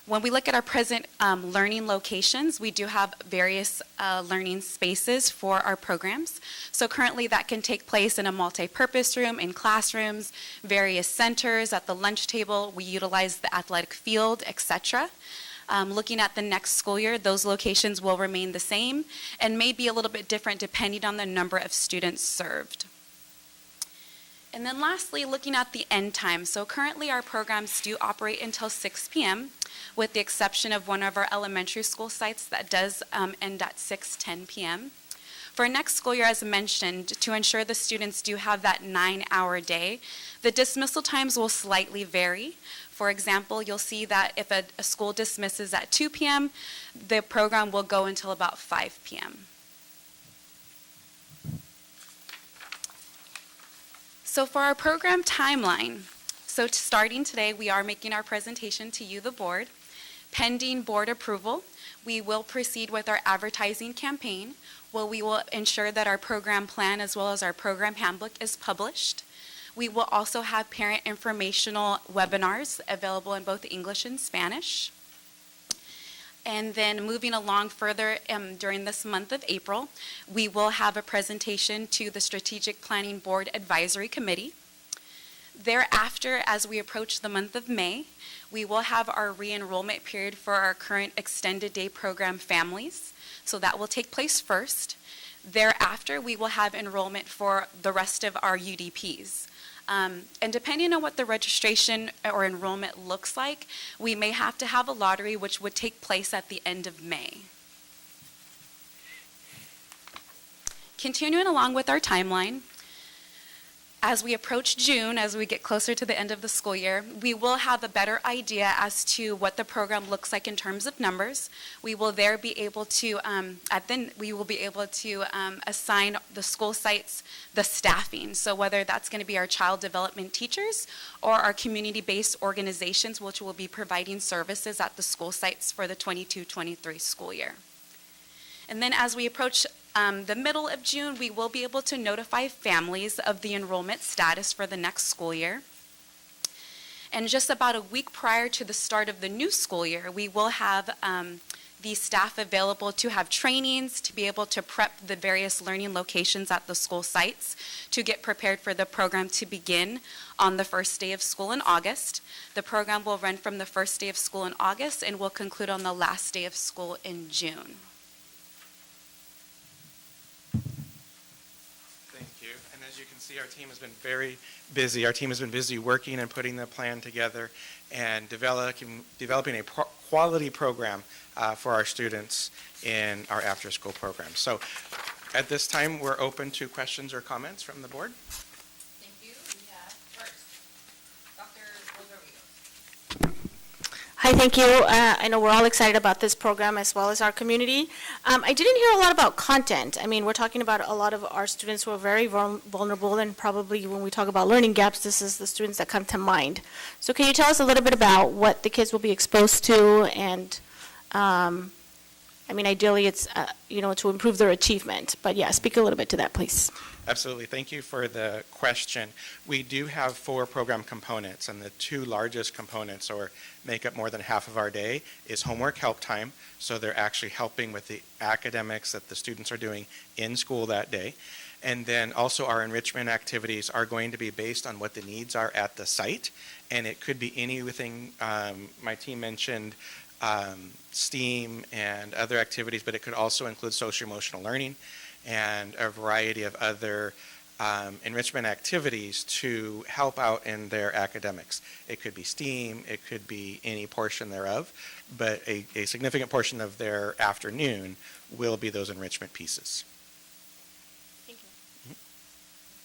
When we look at our present learning locations, we do have various learning spaces for our programs. So currently that can take place in a multi-purpose room, in classrooms, various centers, at the lunch table. We utilize the athletic field, etc. Looking at the next school year, those locations will remain the same and may be a little bit different depending on the number of students served. And then lastly, looking at the end time. So currently our programs do operate until 6 p.m. with the exception of one of our elementary school sites that does end at 6:10 p.m. For next school year, as mentioned, to ensure the students do have that 9-hour day, the dismissal times will slightly vary. For example, you'll see that if a school dismisses at 2 p.m., the program will go until about 5 p.m. So for our program timeline, starting today, we are making our presentation to you, the board. Pending board approval, we will proceed with our advertising campaign, where we will ensure that our program plan as well as our program handbook is published. We will also have parent informational webinars available in both English and Spanish. And then moving along further during this month of April, we will have a presentation to the Strategic Planning Board Advisory Committee. Thereafter, as we approach the month of May, we will have our re-enrollment period for our current extended day program families. So that will take place first. Thereafter, we will have enrollment for the rest of our UDPs. And depending on what the registration or enrollment looks like, we may have to have a lottery which would take place at the end of May. Continuing along with our timeline, as we approach June, as we get closer to the end of the school year, we will have a better idea as to what the program looks like in terms of numbers. We will there be able to, assign the school sites the staffing. So whether that's going to be our child development teachers or our community-based organizations, which will be providing services at the school sites for the 22-23 school year. And then as we approach the middle of June, we will be able to notify families of the enrollment status for the next school year. And just about a week prior to the start of the new school year, we will have the staff available to have trainings, to be able to prep the various learning locations at the school sites to get prepared for the program to begin on the first day of school in August. The program will run from the first day of school in August and will conclude on the last day of school in June. As you can see, our team has been very busy. Our team has been busy working and putting the plan together and developing a quality program for our students in our after-school program. So at this time, we're open to questions or comments from the board. Thank you. We have first, Dr. Rodriguez. Hi, thank you. I know we're all excited about this program as well as our community. I didn't hear a lot about content. I mean, we're talking about a lot of our students who are very vulnerable, and probably when we talk about learning gaps, this is the students that come to mind. So can you tell us a little bit about what the kids will be exposed to, and I mean, ideally it's, to improve their achievement. But yeah, speak a little bit to that, please. Absolutely. Thank you for the question. We do have 4 program components, and the 2 largest components, or make up more than half of our day, is homework help time. So they're actually helping with the academics that the students are doing in school that day. And then also our enrichment activities are going to be based on what the needs are at the site. And it could be anything, my team mentioned STEAM and other activities, but it could also include social-emotional learning and a variety of other enrichment activities to help out in their academics. It could be STEAM, it could be any portion thereof, but a significant portion of their afternoon will be those enrichment pieces. Thank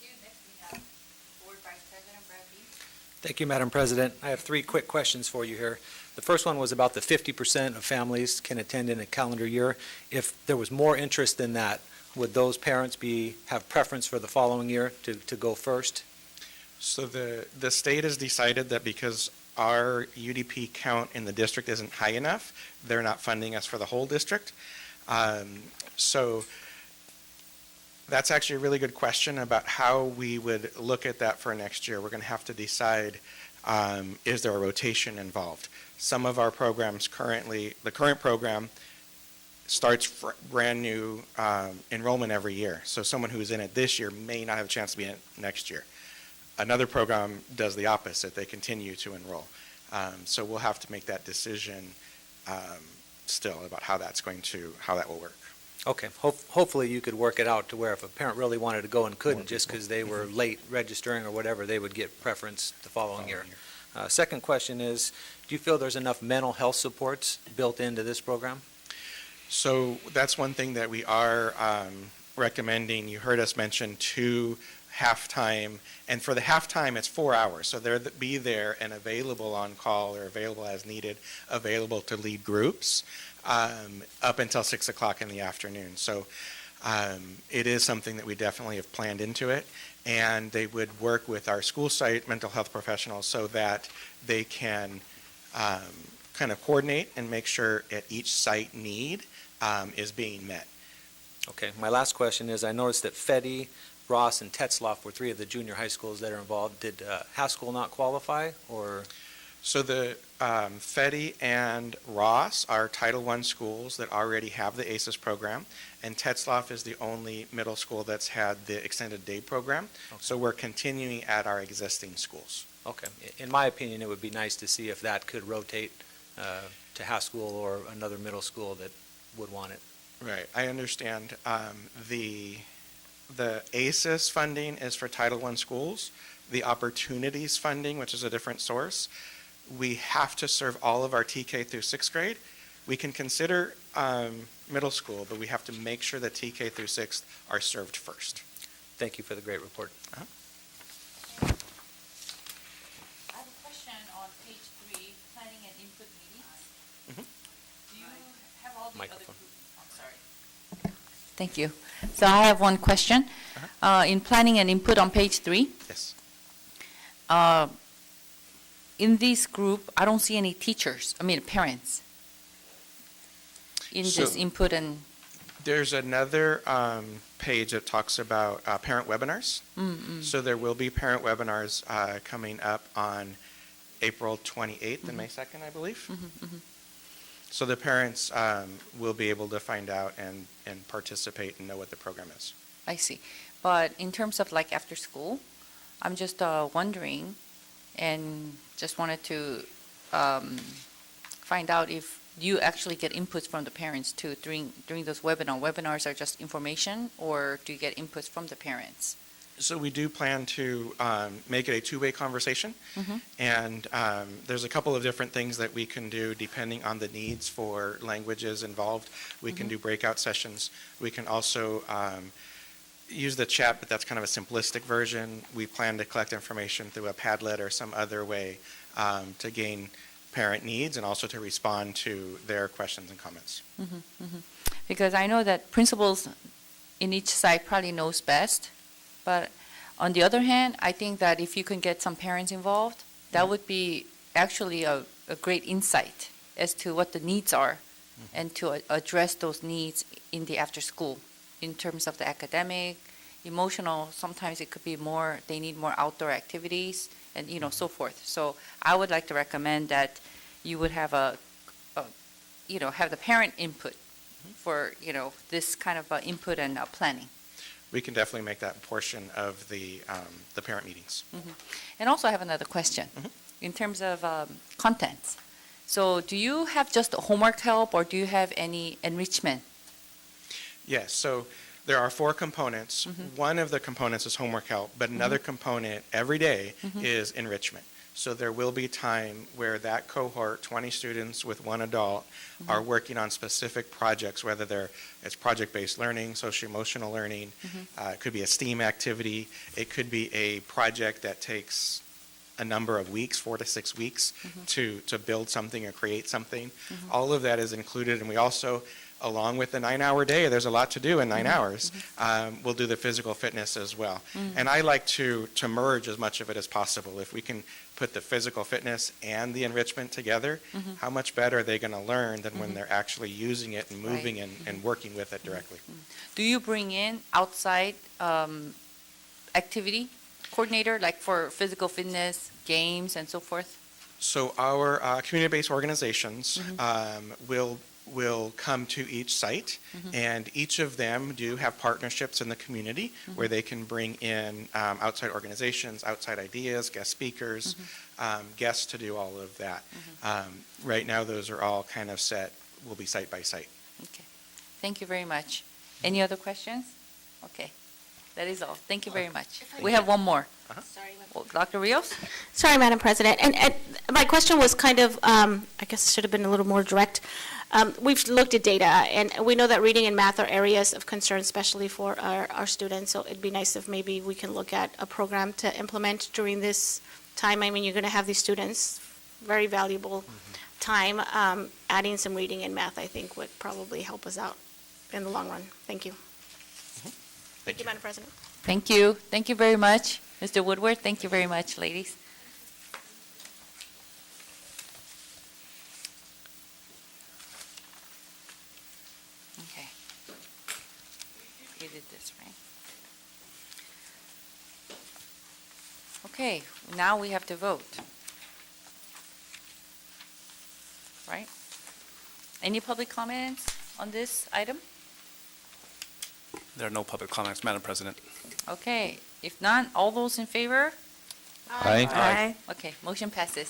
you. Next we have Board Vice President Bradley. Thank you, Madam President. I have 3 quick questions for you here. The first one was about the 50% of families can attend in a calendar year. If there was more interest than that, would those parents have preference for the following year to go first? So the state has decided that because our UDP count in the district isn't high enough, they're not funding us for the whole district. So that's actually a really good question about how we would look at that for next year. We're going to have to decide, is there a rotation involved? Some of our programs currently, the current program starts brand new enrollment every year. So someone who's in it this year may not have a chance to be in it next year. Another program does the opposite. They continue to enroll. So we'll have to make that decision still about how that will work. Okay, hopefully you could work it out to where if a parent really wanted to go and couldn't just because they were late registering or whatever, they would get preference the following year. Second question is, do you feel there's enough mental health supports built into this program? So that's one thing that we are recommending. You heard us mention 2 halftime, and for the halftime, it's 4 hours. So they'll be there and available on call or available as needed, available to lead groups up until 6 o'clock in the afternoon. So it is something that we definitely have planned into it, and they would work with our school site mental health professionals so that they can kind of coordinate and make sure at each site need is being met. Okay, my last question is, I noticed that Fetty, Ross, and Tetzlaff were 3 of the junior high schools that are involved. Did Haskell not qualify, or? So the Fetty and Ross are Title I schools that already have the ACES program, and Tetzlaff is the only middle school that's had the extended day program. Okay. So we're continuing at our existing schools. Okay. In my opinion, it would be nice to see if that could rotate to Haskell or another middle school that would want it. Right. I understand. The ACES funding is for Title I schools. The Opportunities funding, which is a different source, we have to serve all of our TK through 6th grade. We can consider middle school, but we have to make sure that TK through 6th are served first. Thank you for the great report. I have a question on page 3, planning and input meetings. Do you have all the Microphone. I'm sorry. Thank you. So I have one question. In planning and input on page 3. Yes. In this group, I don't see any teachers, parents, in this input and. There's another page that talks about parent webinars. So there will be parent webinars coming up on April 28th and May 2nd, I believe. So the parents will be able to find out and participate and know what the program is. I see. But in terms of like after school, I'm just wondering and just wanted to find out if you actually get inputs from the parents too during those webinars. Webinars are just information, or do you get inputs from the parents? So we do plan to make it a two-way conversation, and there's a couple of different things that we can do depending on the needs for languages involved. We can do breakout sessions. We can also use the chat, but that's kind of a simplistic version. We plan to collect information through a Padlet or some other way to gain parent needs and also to respond to their questions and comments. Because I know that principals in each site probably knows best, but on the other hand, I think that if you can get some parents involved, that would be actually a great insight as to what the needs are and to address those needs in the after school. In terms of the academic, emotional, sometimes it could be more, they need more outdoor activities and, so forth. So I would like to recommend that you would have have the parent input for, this kind of input and planning. We can definitely make that portion of the parent meetings. And also I have another question in terms of contents. So do you have just homework help or do you have any enrichment? Yes, so there are 4 components. One of the components is homework help, but another component every day is enrichment. So there will be time where that cohort, 20 students with 1 adult, are working on specific projects, whether it's project-based learning, social-emotional learning, it could be a STEAM activity, it could be a project that takes a number of weeks, 4 to 6 weeks, to build something or create something. All of that is included, and we also, along with the 9-hour day, there's a lot to do in 9 hours, we'll do the physical fitness as well. And I like to merge as much of it as possible. If we can put the physical fitness and the enrichment together, how much better are they going to learn than when they're actually using it and moving and working with it directly? Do you bring in outside activity coordinator, like for physical fitness, games, and so forth? So our community-based organizations will come to each site, and each of them do have partnerships in the community where they can bring in outside organizations, outside ideas, guest speakers, guests to do all of that. Right now, those are all kind of set, will be site by site. Okay. Thank you very much. Any other questions? Okay, that is all. Thank you very much. We have one more. Dr. Rios? Sorry, Madam President. And my question was kind of, I guess it should have been a little more direct. We've looked at data, and we know that reading and math are areas of concern, especially for our students. So it'd be nice if maybe we can look at a program to implement during this time. I mean, you're going to have these students, very valuable time. Adding some reading and math, I think, would probably help us out in the long run. Thank you. Thank you, Madam President. Thank you. Thank you very much. Mr. Woodward, thank you very much, ladies. Okay. You did this, right? Okay, now we have to vote. Right? Any public comments on this item? There are no public comments, Madam President. Okay, if none, all those in favor? Aye. Aye. Okay, motion passes.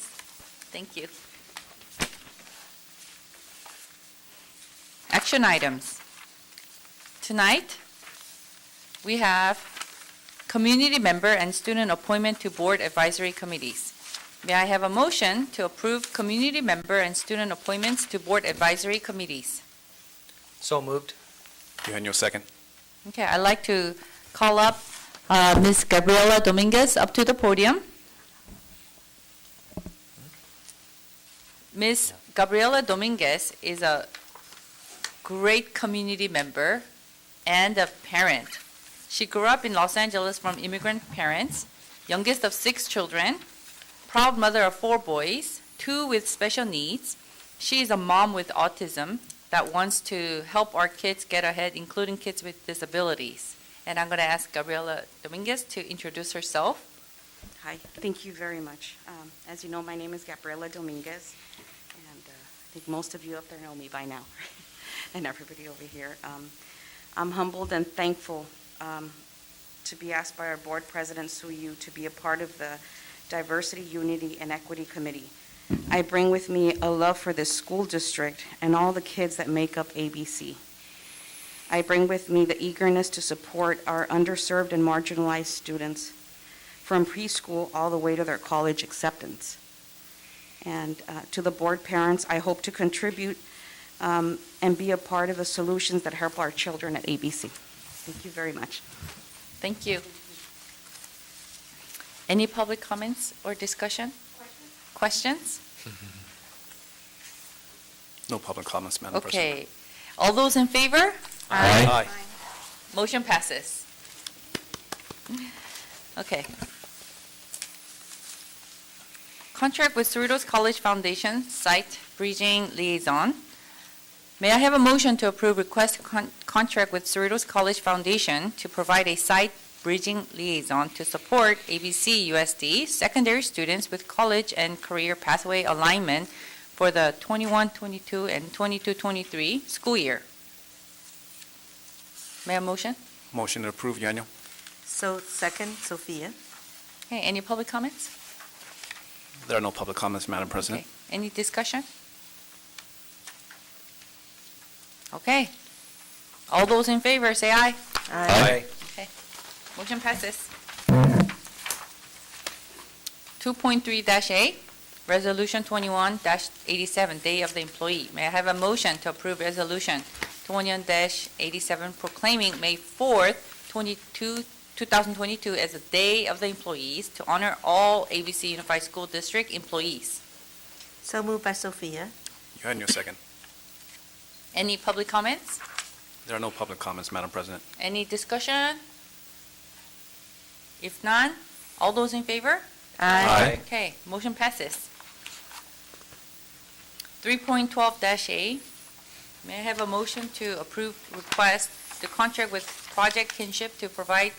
Thank you. Action items. Tonight, we have community member and student appointment to board advisory committees. May I have a motion to approve community member and student appointments to board advisory committees? So moved. Eugenio, second. Okay, I'd like to call up Ms. Gabriela Dominguez up to the podium. Ms. Gabriela Dominguez is a great community member and a parent. She grew up in Los Angeles from immigrant parents, youngest of 6 children, proud mother of 4 boys, 2 with special needs. She is a mom with autism that wants to help our kids get ahead, including kids with disabilities. And I'm going to ask Gabriela Dominguez to introduce herself. Hi, thank you very much. As you know, my name is Gabriela Dominguez, and I think most of you up there know me by now, and everybody over here. I'm humbled and thankful to be asked by our board president, Sue Yu, to be a part of the Diversity, Unity, and Equity Committee. I bring with me a love for this school district and all the kids that make up ABC. I bring with me the eagerness to support our underserved and marginalized students from preschool all the way to their college acceptance. And to the board parents, I hope to contribute and be a part of the solutions that help our children at ABC. Thank you very much. Thank you. Any public comments or discussion? Questions? No public comments, Madam President. Okay. All those in favor? Aye. Motion passes. Okay. Contract with Cerritos College Foundation, Site Bridging Liaison. May I have a motion to approve request contract with Cerritos College Foundation to provide a site bridging liaison to support ABCUSD secondary students with college and career pathway alignment for the 21-22 and 22-23 school year. May I have a motion? Motion to approve, Eugenio. So, second, Sophia. Okay, any public comments? There are no public comments, Madam President. Okay, any discussion? Okay. All those in favor, say aye. Aye. Okay. Motion passes. 2.3-A, Resolution 21-87, Day of the Employee. May I have a motion to approve Resolution 21-87 proclaiming May 4th, 2022 as a Day of the Employees to honor all ABC Unified School District employees. So moved by Sophia. Eugenio, second. Any public comments? There are no public comments, Madam President. Any discussion? If none, all those in favor? Aye. Okay, motion passes. 3.12-A, may I have a motion to approve request the contract with Project Kinship to provide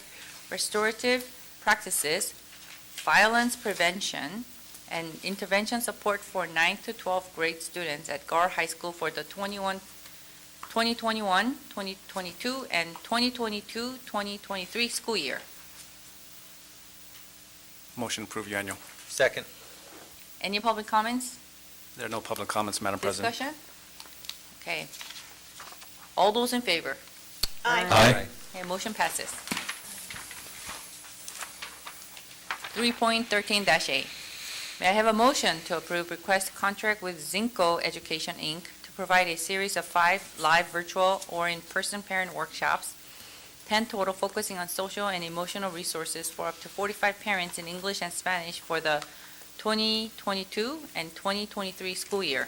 restorative practices, violence prevention, and intervention support for 9 to 12 grade students at Gar High School for the 2021, 2022, and 2022-2023 school year. Motion to approve, Eugenio. Second. Any public comments? There are no public comments, Madam President. Discussion? Okay. All those in favor? Aye. Okay, motion passes. 3.13-A. May I have a motion to approve request contract with Zinco Education, Inc. to provide a series of 5 live virtual or in-person parent workshops, 10 total, focusing on social and emotional resources for up to 45 parents in English and Spanish for the 2022 and 2023 school year.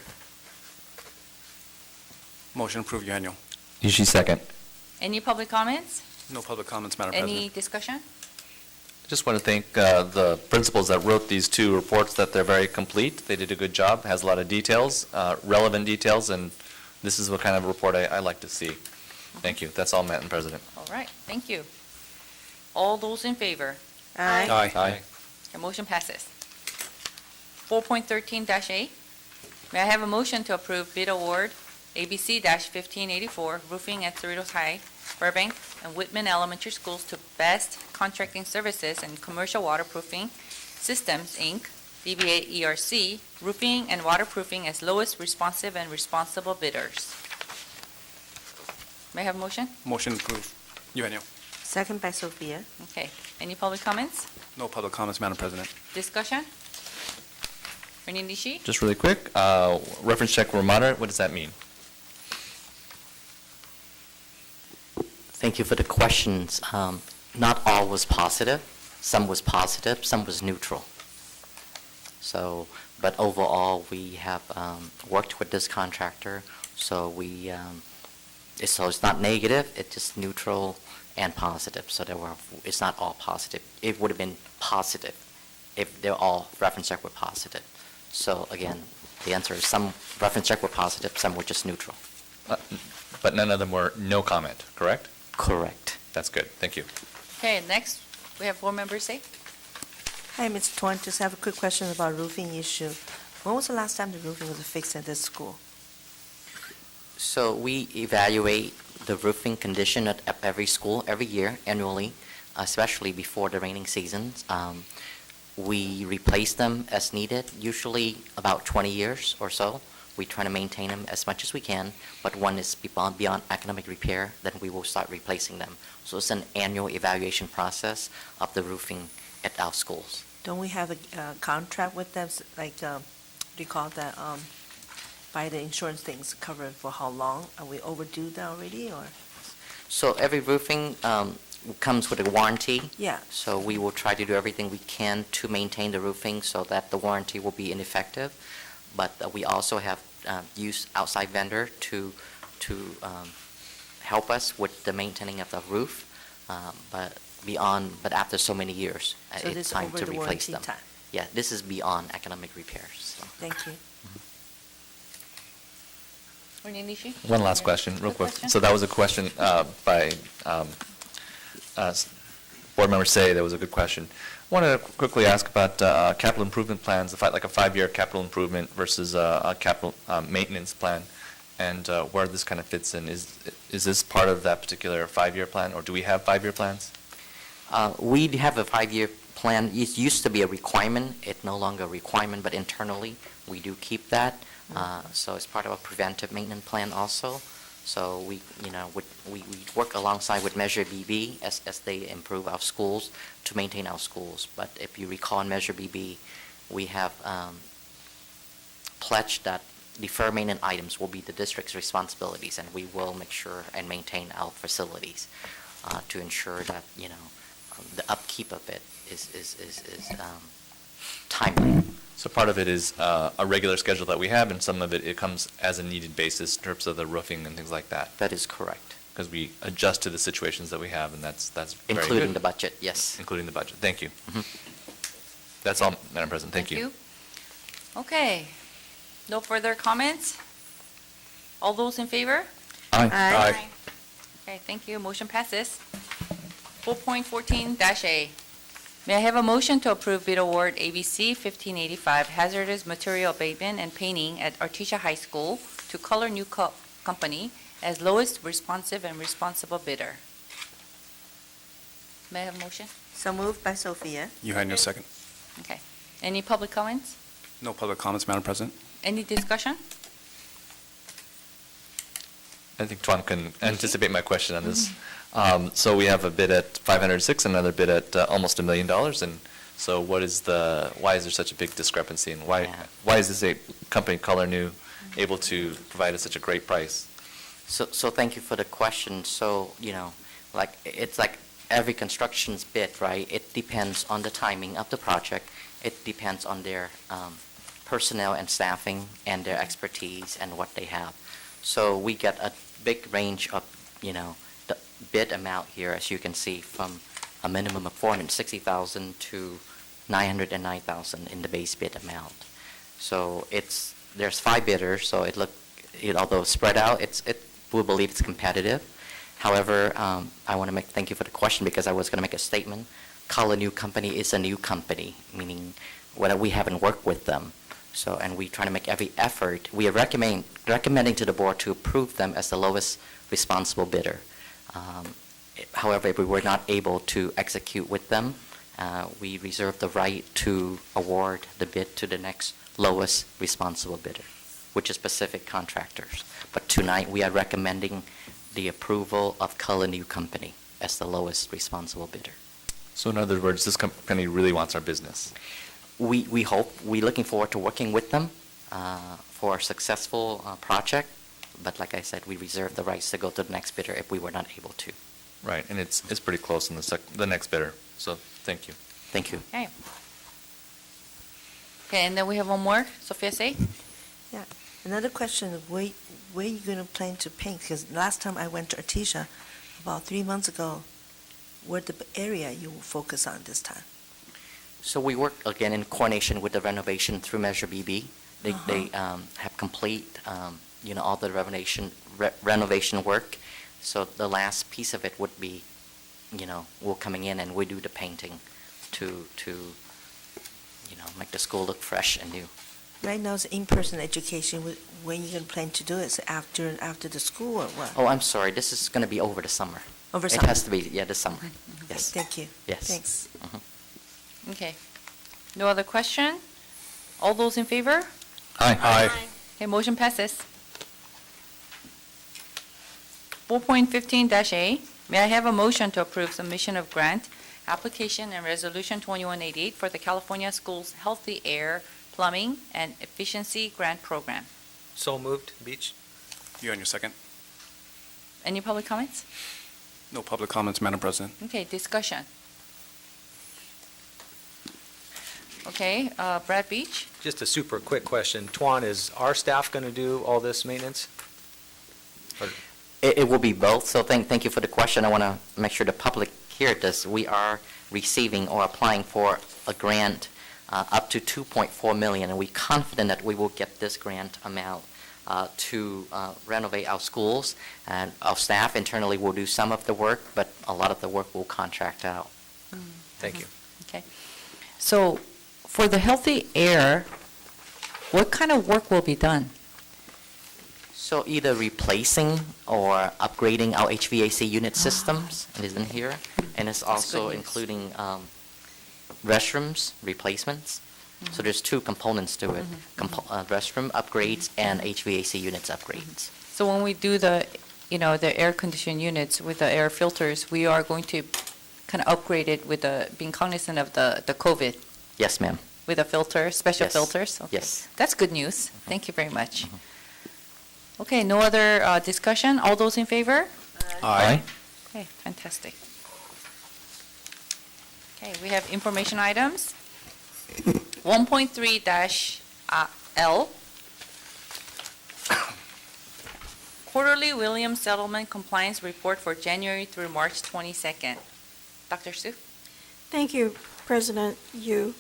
Motion approved, Eugenio. Usually second. Any public comments? No public comments, Madam Any President. discussion? Just want to thank the principals that wrote these 2 reports, that they're very complete. They did a good job, has a lot of details, relevant details, and this is what kind of report I like to see. Thank you. That's all, Madam President. All right, thank you. All those in favor? Aye. Aye. The motion passes. 4.13-A. May I have a motion to approve bid award ABC-1584 roofing at Cerritos High, Burbank, and Whitman Elementary Schools to Best Contracting Services and Commercial Waterproofing Systems, Inc., DBA ERC, roofing and waterproofing as lowest responsive and responsible bidders. May I have a motion? Motion approved, Eugenio. Second by Sophia. Okay. Any public comments? No public comments, Madam President. Discussion? Ernie Nishi? Just really quick, reference check were moderate. What does that mean? Thank you for the questions. Not all was positive. Some was positive, some was neutral. So, but overall, we have worked with this contractor, so it's not negative, it's just neutral and positive. So it's not all positive. It would have been positive if they're all reference check were positive. So again, the answer is some reference check were positive, some were just neutral. But none of them were no comment, correct? Correct. That's good. Thank you. Okay, next, we have board members say. Hi, Ms. Tuan, just have a quick question about roofing issue. When was the last time the roofing was fixed at this school? So we evaluate the roofing condition at every school every year annually, especially before the raining seasons. We replace them as needed, usually about 20 years or so. We try to maintain them as much as we can, but when it's beyond academic repair, then we will start replacing them. So it's an annual evaluation process of the roofing at our schools. Don't we have a contract with them, like, do you call that, by the insurance things covered for how long? Are we overdue that already, or? So every roofing comes with a warranty. Yeah. So we will try to do everything we can to maintain the roofing so that the warranty will be ineffective. But we also have used outside vendor to help us with the maintaining of the roof. But after so many years, So it's this time over to the replace warranty them. time? Yeah, this is beyond academic repairs. So. Thank you. Ernie Nishi? One last question, real quick. question? So that was a question by board member Say. That was a good question. I wanted to quickly ask about capital improvement plans, like a 5-year capital improvement versus a capital maintenance plan, and where this kind of fits in. Is this part of that particular 5-year plan, or do we have 5-year plans? We have a 5-year plan. It used to be a requirement. It's no longer a requirement, but internally we do keep that. So it's part of a preventive maintenance plan also. So we work alongside with Measure BB as they improve our schools to maintain our schools. But if you recall in Measure BB, we have pledged that deferred maintenance items will be the district's responsibilities, and we will make sure and maintain our facilities to ensure that the upkeep of it is timely. So part of it is a regular schedule that we have, and some of it comes as a needed basis in terms of the roofing and things like that. That is correct. Because we adjust to the situations that we have, and that's very good. Including the budget, yes. Including the budget. Thank you. That's all, Madam President. Thank you. Okay. No further comments? All those in favor? Aye. Aye. Okay, thank you. Motion passes. 4.14-A. May I have a motion to approve bid award ABC 1585 hazardous material abatement and painting at Artesia High School to Color New Company as lowest responsive and responsible bidder? May I have a motion? So moved by Sophia. Eugenio, second. Okay. Any public comments? No public comments, Madam President. Any discussion? I think Tuan can anticipate my question on this. So we have a bid at 506, another bid at almost $1 million, and so why is there such a big discrepancy, and why is this a company, Color New, able to provide us such a great price? So thank you for the question. So, it's like every construction's bid, right? It depends on the timing of the project. It depends on their personnel and staffing and their expertise and what they have. So we get a big range of, the bid amount here, as you can see, from a minimum of $460,000 to $909,000 in the base bid amount. So there's 5 bidders, so although spread out, we believe it's competitive. However, I want to thank you for the question, because I was going to make a statement. Color New Company is a new company, meaning we haven't worked with them. So, and we try to make every effort. We are recommending to the board to approve them as the lowest responsible bidder. However, if we were not able to execute with them, we reserve the right to award the bid to the next lowest responsible bidder, which is Pacific Contractors. But tonight, we are recommending the approval of Color New Company as the lowest responsible bidder. So in other words, this company really wants our business. We hope. We're looking forward to working with them for a successful project. But like I said, we reserve the rights to go to the next bidder if we were not able to. Right, and it's pretty close in the next bidder. So thank you. Thank you. Okay. Okay, and then we have one more. Sophia say? Yeah. Another question, where you going to plan to paint? Because last time I went to Artesia, about 3 months ago, where the area you will focus on this time? So we work, again, in coordination with the renovation through Measure BB. They have complete, all the renovation work. So the last piece of it would be, we're coming in and we do the painting to make the school look fresh and new. Right now it's in-person education. When you going to plan to do it? Is it after the school or what? Oh, I'm sorry. This is going to be over the summer. Over It summer? has to be, this summer. Yes. Thank you. Yes. Thanks. Okay. No other question? All those in favor? Aye. Okay, motion passes. 4.15-A, may I have a motion to approve submission of grant application and resolution 2188 for the California Schools Healthy Air, Plumbing, and Efficiency Grant Program? So moved. Beach? You on your second? Any public comments? No public comments, Madam President. Okay, discussion. Okay, Brad Beach? Just a super quick question. Tuan, is our staff going to do all this maintenance? It will be both, so thank you for the question. I want to make sure the public hear this. We are receiving or applying for a grant up to $2.4 million, and we're confident that we will get this grant amount to renovate our schools. And our staff internally will do some of the work, but a lot of the work will contract out. Thank you. Okay. So for the healthy air, what kind of work will be done? So either replacing or upgrading our HVAC unit systems, it is in here, and it's also including restrooms replacements. So there's 2 components to it, restroom upgrades and HVAC units upgrades. So when we do the air conditioned units with the air filters, we are going to kind of upgrade it with being cognizant of the COVID? Yes, ma'am. With a filter, special Yes. filters? Okay. Yes. That's good news. Thank you very much. Okay, no other discussion? All those in favor? Aye. Okay, fantastic. Okay, we have information items. 1.3-L. Quarterly Williams Settlement Compliance Report for January through March 22nd. Dr. Su? Thank you, President Yu.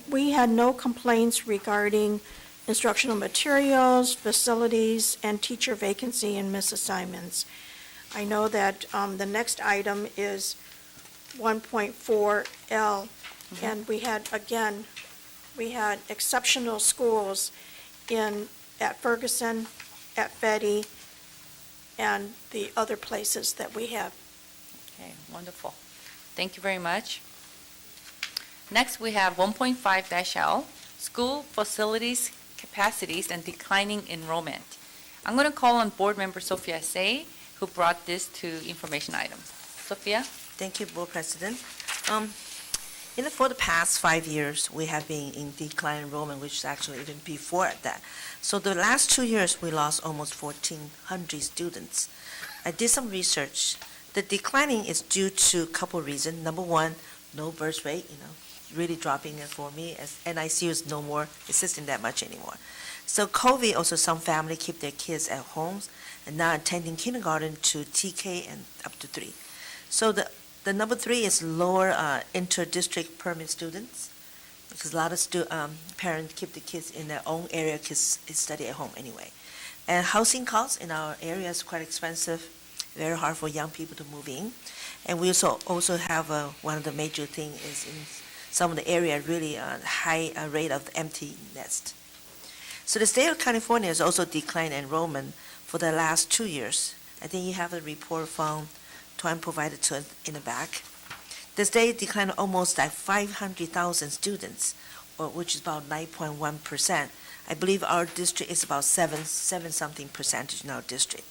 We had no complaints regarding instructional materials, facilities, and teacher vacancy and misassignments. I know that the next item is 1.4L, and we had exceptional schools at Ferguson, at Fetty, and the other places that we have. Okay, wonderful. Thank you very much. Next, we have 1.5-L, School Facilities Capacities and Declining Enrollment. I'm going to call on Board Member Sophia Say, who brought this to information item. Sophia? Thank you, Board President. For the past 5 years, we have been in decline enrollment, which is actually even before that. So the last 2 years, we lost almost 1,400 students. I did some research. The declining is due to a couple of reasons. Number one, no birth rate, really dropping it for me, as NICU is no more assisting that much anymore. So COVID, also some family keep their kids at homes and now attending kindergarten to TK and up to 3. So the number 3 is lower inter-district permit students, because a lot of parents keep the kids in their own area because they study at home anyway. And housing costs in our area is quite expensive, very hard for young people to move in. And we also have one of the major things is in some of the area really high rate of empty nest. So the state of California has also declined enrollment for the last 2 years. I think you have a report from Tuan provided to us in the back. The state declined almost like 500,000 students, which is about 9.1%. I believe our district is about 7 something percentage in our district.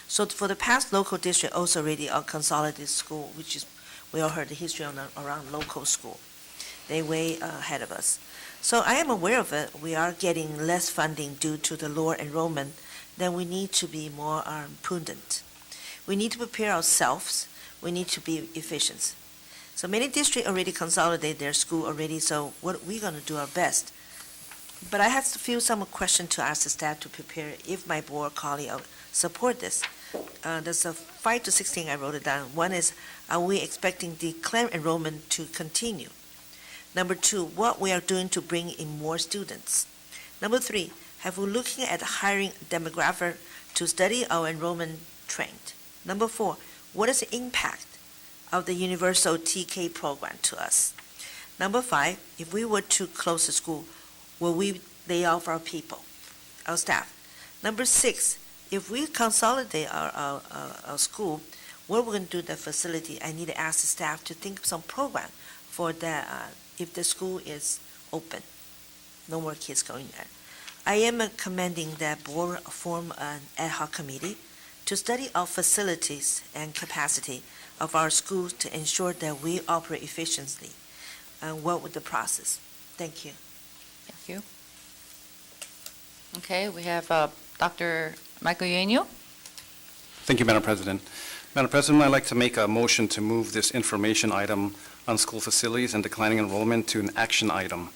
So for the past local district also already a consolidated school, which is, we all heard the history around local school. They way ahead of us. So I am aware of it. We are getting less funding due to the lower enrollment. Then we need to be more prudent. We need to prepare ourselves. We need to be efficient. So many districts already consolidate their school already, so what we're going to do our best. But I have to feel some question to ask the staff to prepare if my board colleague support this. There's 5 to 6 things I wrote it down. One is, are we expecting decline enrollment to continue? Number 2, what we are doing to bring in more students. Number 3, have we looking at hiring demographic to study our enrollment trend? Number 4, what is the impact of the universal TK program to us? Number 5, if we were to close the school, will we lay off our people, our staff? Number 6, if we consolidate our school, what we're going to do with the facility, I need to ask the staff to think of some program for that if the school is open. No more kids going there. I am commending that board form an ad hoc committee to study our facilities and capacity of our schools to ensure that we operate efficiently and work with the process. Thank you. Thank you. Okay, we have Dr. Michael Eugenio. Thank you, Madam President. Madam President, I'd like to make a motion to move this information item on school facilities and declining enrollment to an action item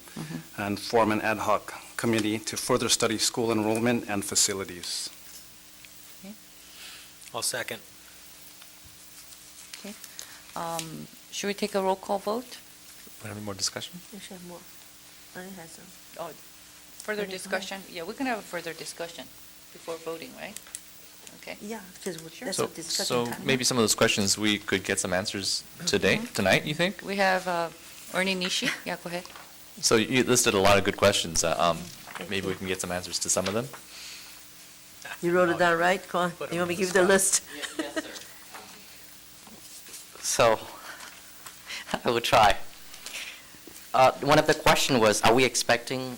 and form an ad hoc committee to further study school enrollment and facilities. Okay. I'll second. Okay. Should we take a roll call vote? Any more discussion? We should have more. Ernie has some. Oh, further Any discussion? Yeah, we can have a further discussion before voting, right? Okay. Yeah, because that's So, what discussion so time. maybe some of those questions we could get some answers tonight, you think? We have Ernie Nishi. Yeah, go ahead. So you listed a lot of good questions. Maybe we can get some answers to some of them. You wrote it down, right? Come on, you want me to give you the list? Yes, sir. So, I will try. One of the question was, are we expecting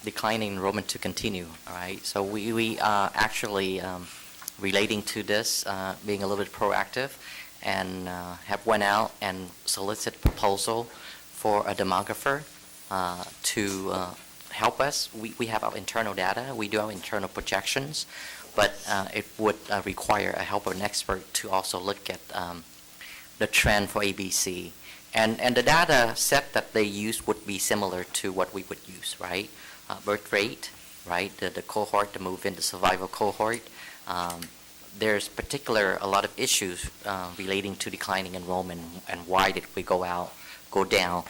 declining enrollment to continue? All right, so we are actually relating to this, being a little bit proactive, and have went out and solicited proposal for a demographer to help us. We have our internal data, we do our internal projections, but it would require a help of an expert to also look at the trend for ABC. And the data set that they use would be similar to what we would use, right? Birth rate, right? The cohort, the move-in, the survival cohort. There's a lot of issues relating to declining enrollment and why did we go down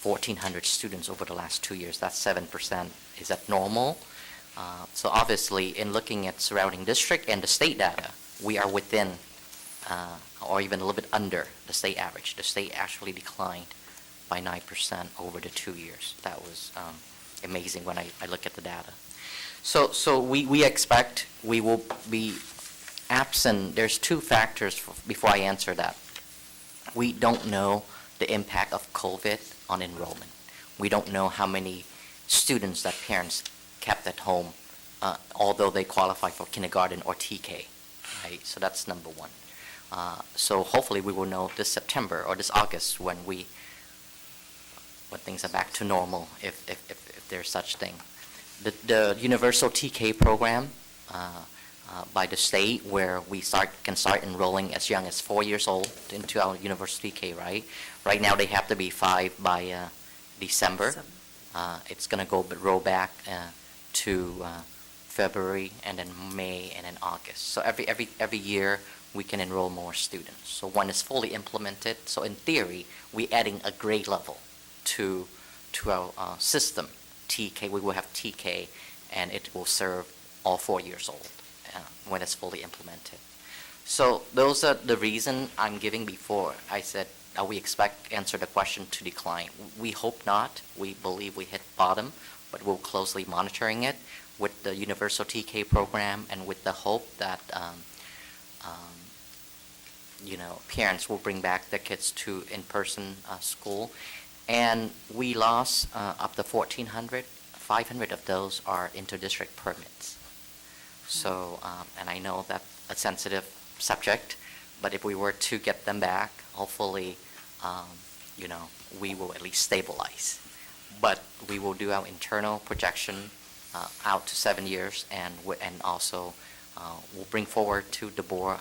1,400 students over the last 2 years. That's 7%. Is that normal? So obviously, in looking at surrounding district and the state data, we are within or even a little bit under the state average. The state actually declined by 9% over the 2 years. That was amazing when I look at the data. So we expect we will be absent. There's 2 factors before I answer that. We don't know the impact of COVID on enrollment. We don't know how many students that parents kept at home although they qualify for kindergarten or TK, right? So that's number one. So hopefully we will know this September or this August when things are back to normal, if there's such thing. The universal TK program by the state, where we can start enrolling as young as 4 years old into our universal TK, right? Right now they have to be 5 by December. It's going to roll back to February, and then May, and then August. So every year we can enroll more students. So when it's fully implemented, so in theory, we're adding a grade level to our system. TK, we will have TK, and it will serve all 4 years old when it's fully implemented. So those are the reason I'm giving before. I said, we expect answer the question to decline. We hope not. We believe we hit bottom, but we're closely monitoring it with the universal TK program, and with the hope that parents will bring back their kids to in-person school. And we lost up to 1,400. 500 of those are inter-district permits. So, and I know that's a sensitive subject, but if we were to get them back, hopefully, we will at least stabilize. But we will do our internal projection out to 7 years, and also we'll bring forward to the board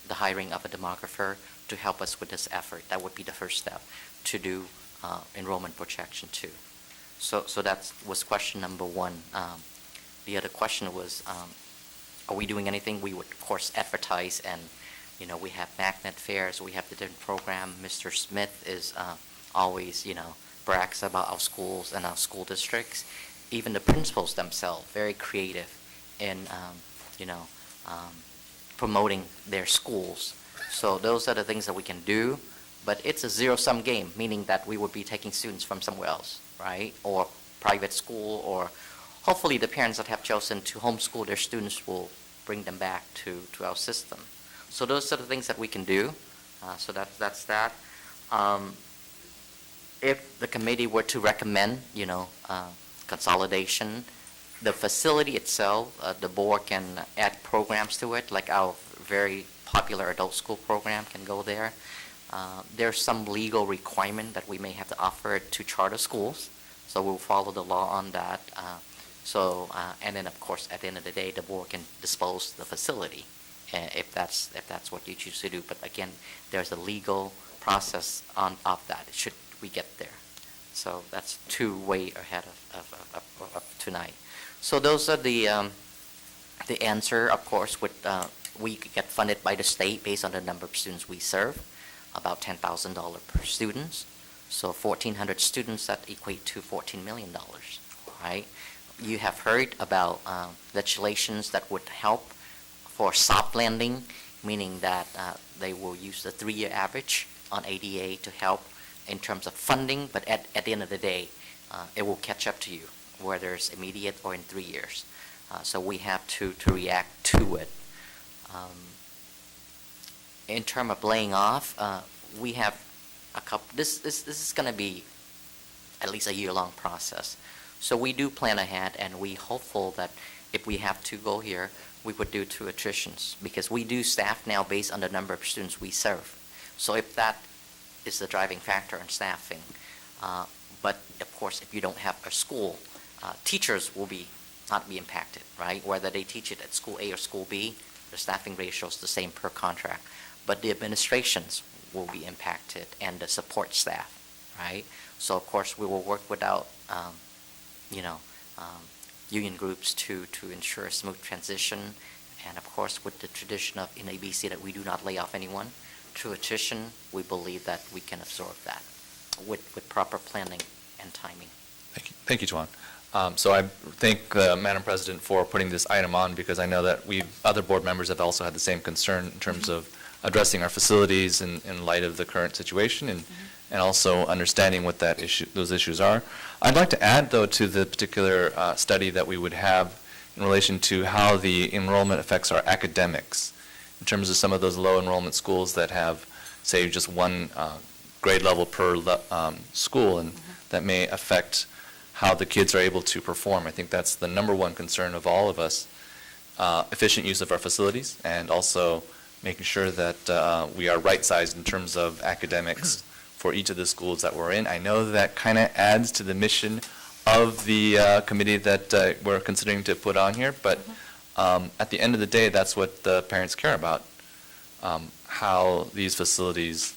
the hiring of a demographer to help us with this effort. That would be the first step, to do enrollment projection too. So that was question number one. The other question was, are we doing anything? We would, of course, advertise, and we have magnet fairs, we have the different program. Mr. Smith is always, brags about our schools and our school districts. Even the principals themselves, very creative in, promoting their schools. So those are the things that we can do, but it's a zero-sum game, meaning that we would be taking students from somewhere else, right? Or private school, or hopefully the parents that have chosen to homeschool their students will bring them back to our system. So those are the things that we can do. So that's that. If the committee were to recommend, consolidation, the facility itself, the board can add programs to it, like our very popular adult school program can go there. There's some legal requirement that we may have to offer it to charter schools, so we'll follow the law on that. And then of course, at the end of the day, the board can dispose the facility if that's what you choose to do. But again, there's a legal process of that, should we get there. So that's 2 way ahead of tonight. So those are the answer. Of course, we get funded by the state based on the number of students we serve, about $10,000 per student. So 1,400 students, that equate to $14 million, right? You have heard about legislations that would help for soft landing, meaning that they will use the 3-year average on ADA to help in terms of funding, but at the end of the day, it will catch up to you, whether it's immediate or in 3 years. So we have to react to it. In terms of laying off, we have a couple. This is going to be at least a year-long process. So we do plan ahead, and we hopeful that if we have to go here, we would do 2 attritions, because we do staff now based on the number of students we serve. So if that is the driving factor in staffing, but of course, if you don't have a school, teachers will not be impacted, right? Whether they teach it at school A or school B, the staffing ratio is the same per contract, but the administrations will be impacted, and the support staff, right? So of course, we will work without, union groups to ensure a smooth transition, and of course, with the tradition of in ABC that we do not lay off anyone. Through attrition, we believe that we can absorb that with proper planning and timing. Thank you, Tuan. So I thank Madam President for putting this item on, because I know that other board members have also had the same concern in terms of addressing our facilities in light of the current situation, and also understanding what those issues are. I'd like to add, though, to the particular study that we would have in relation to how the enrollment affects our academics, in terms of some of those low enrollment schools that have, say, just 1 grade level per school, and that may affect how the kids are able to perform. I think that's the number one concern of all of us. Efficient use of our facilities, and also making sure that we are right-sized in terms of academics for each of the schools that we're in. I know that kind of adds to the mission of the committee that we're considering to put on here, but at the end of the day, that's what the parents care about, how these facilities,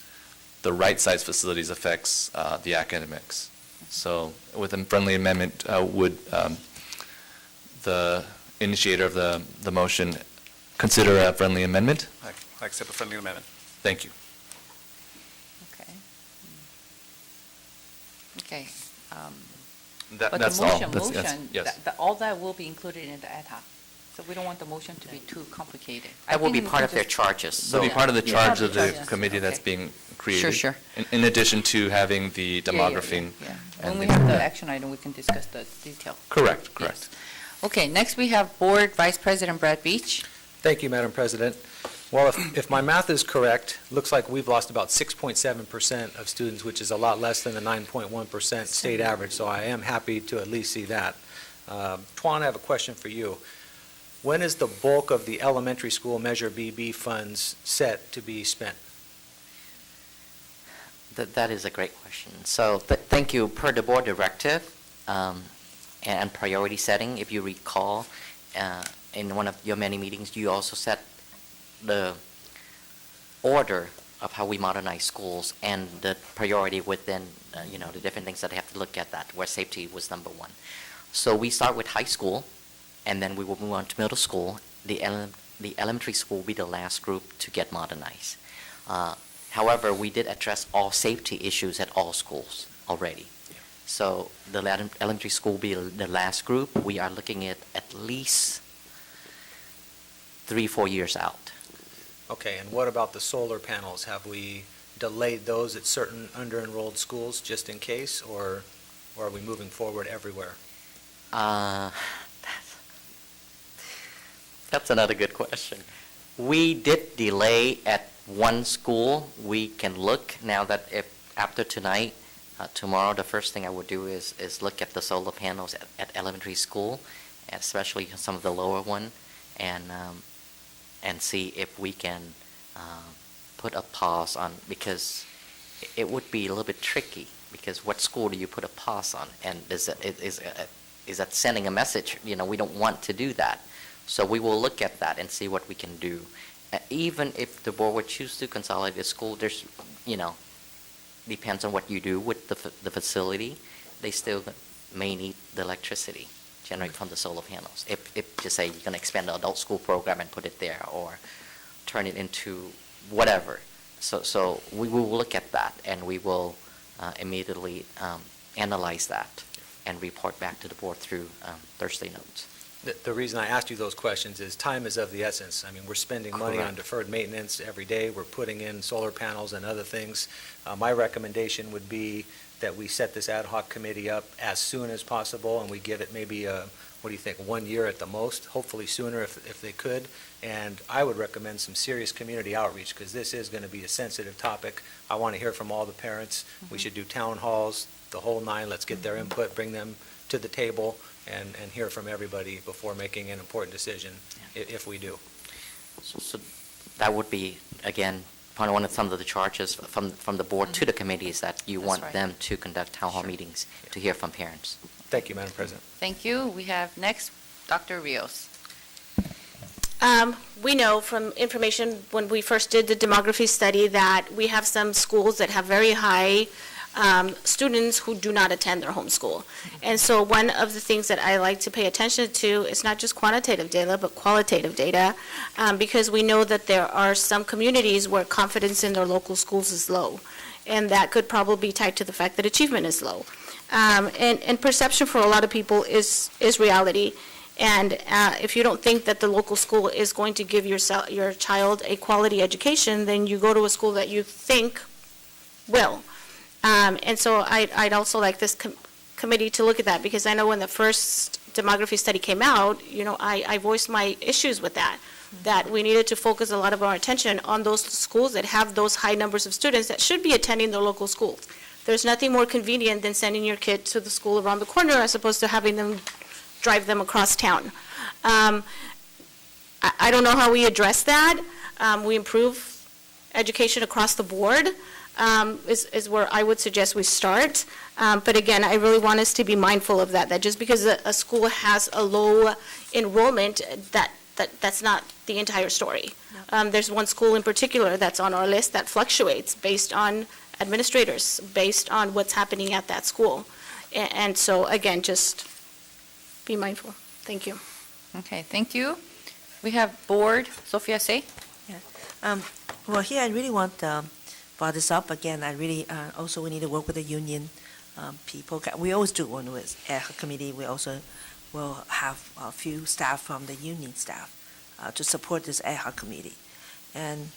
the right-sized facilities, affects the academics. So with a friendly amendment, would the initiator of the motion consider a friendly amendment? I accept a friendly amendment. Thank you. Okay. Okay. That- But that's the all. motion, That's- yes. all that will be included in the ad hoc. So we don't want the motion to be too complicated. I That will be think we part can of their just- charges. That'll be So- part of the Yeah. charge of the Charges. committee that's Okay. being created. Sure. In addition to having the Yeah, yeah, demography. yeah. and When we the- have the action item, we can discuss the detail. Correct. Okay, next we have Board Vice President Brad Beach. Thank you, Madam President. Well, if my math is correct, looks like we've lost about 6.7% of students, which is a lot less than the 9.1% state average, so I am happy to at least see that. Tuan, I have a question for you. When is the bulk of the elementary school Measure BB funds set to be spent? That is a great question. So thank you. Per the board directive and priority setting, if you recall, in one of your many meetings, you also set the order of how we modernize schools and the priority within, the different things that they have to look at, that where safety was number one. So we start with high school, and then we will move on to middle school. The elementary school will be the last group to get modernized. However, we did address all safety issues at all schools already. So the elementary school will be the last group. We are looking at least 3-4 years out. Okay, and what about the solar panels? Have we delayed those at certain under-enrolled schools just in case, or are we moving forward everywhere? That's another good question. We did delay at one school. We can look now that if after tonight, tomorrow, the first thing I would do is look at the solar panels at elementary school, especially some of the lower one, and see if we can put a pause on, because it would be a little bit tricky, because what school do you put a pause on? And is that sending a message? We don't want to do that. So we will look at that and see what we can do. Even if the board would choose to consolidate the school, there's, depends on what you do with the facility. They still may need the electricity generated from the solar panels. If just say you're going to expand the adult school program and put it there, or turn it into whatever. So we will look at that, and we will immediately analyze that and report back to the board through Thursday notes. The reason I asked you those questions is time is of the essence. I mean, we're spending money on Correct. deferred maintenance every day. We're putting in solar panels and other things. My recommendation would be that we set this ad hoc committee up as soon as possible, and we give it maybe, what do you think, 1 year at the most, hopefully sooner if they could. And I would recommend some serious community outreach, because this is going to be a sensitive topic. I want to hear from all the parents. We should do town halls, the whole nine. Let's get their input, bring them to the table, and hear from everybody before making an important decision, if we do. So that would be, again, one of some of the charges from the board to the committee, is that you want right. them to conduct town hall meetings to hear from parents. Thank you, Madam President. Thank you. We have next Dr. Rios. We know from information when we first did the demography study that we have some schools that have very high students who do not attend their home school. And so one of the things that I like to pay attention to is not just quantitative data, but qualitative data, because we know that there are some communities where confidence in their local schools is low. And that could probably be tied to the fact that achievement is low. And perception for a lot of people is reality. And if you don't think that the local school is going to give your child a quality education, then you go to a school that you think will. And so I'd also like this committee to look at that, because I know when the first demography study came out, I voiced my issues with that we needed to focus a lot of our attention on those schools that have those high numbers of students that should be attending their local schools. There's nothing more convenient than sending your kid to the school around the corner as opposed to having them drive them across town. I don't know how we address that. We improve education across the board, is where I would suggest we start. But again, I really want us to be mindful of that just because a school has a low enrollment, that's not the entire story. There's one school in particular that's on our list that fluctuates based on administrators, based on what's happening at that school. And so, again, just be mindful. Thank you. Okay, thank you. We have board, Sophia Say. Well, here I really want to brought this up again. I really also we need to work with the union people. We always do one with ad hoc committee. We also will have a few staff from the union staff to support this ad hoc committee. And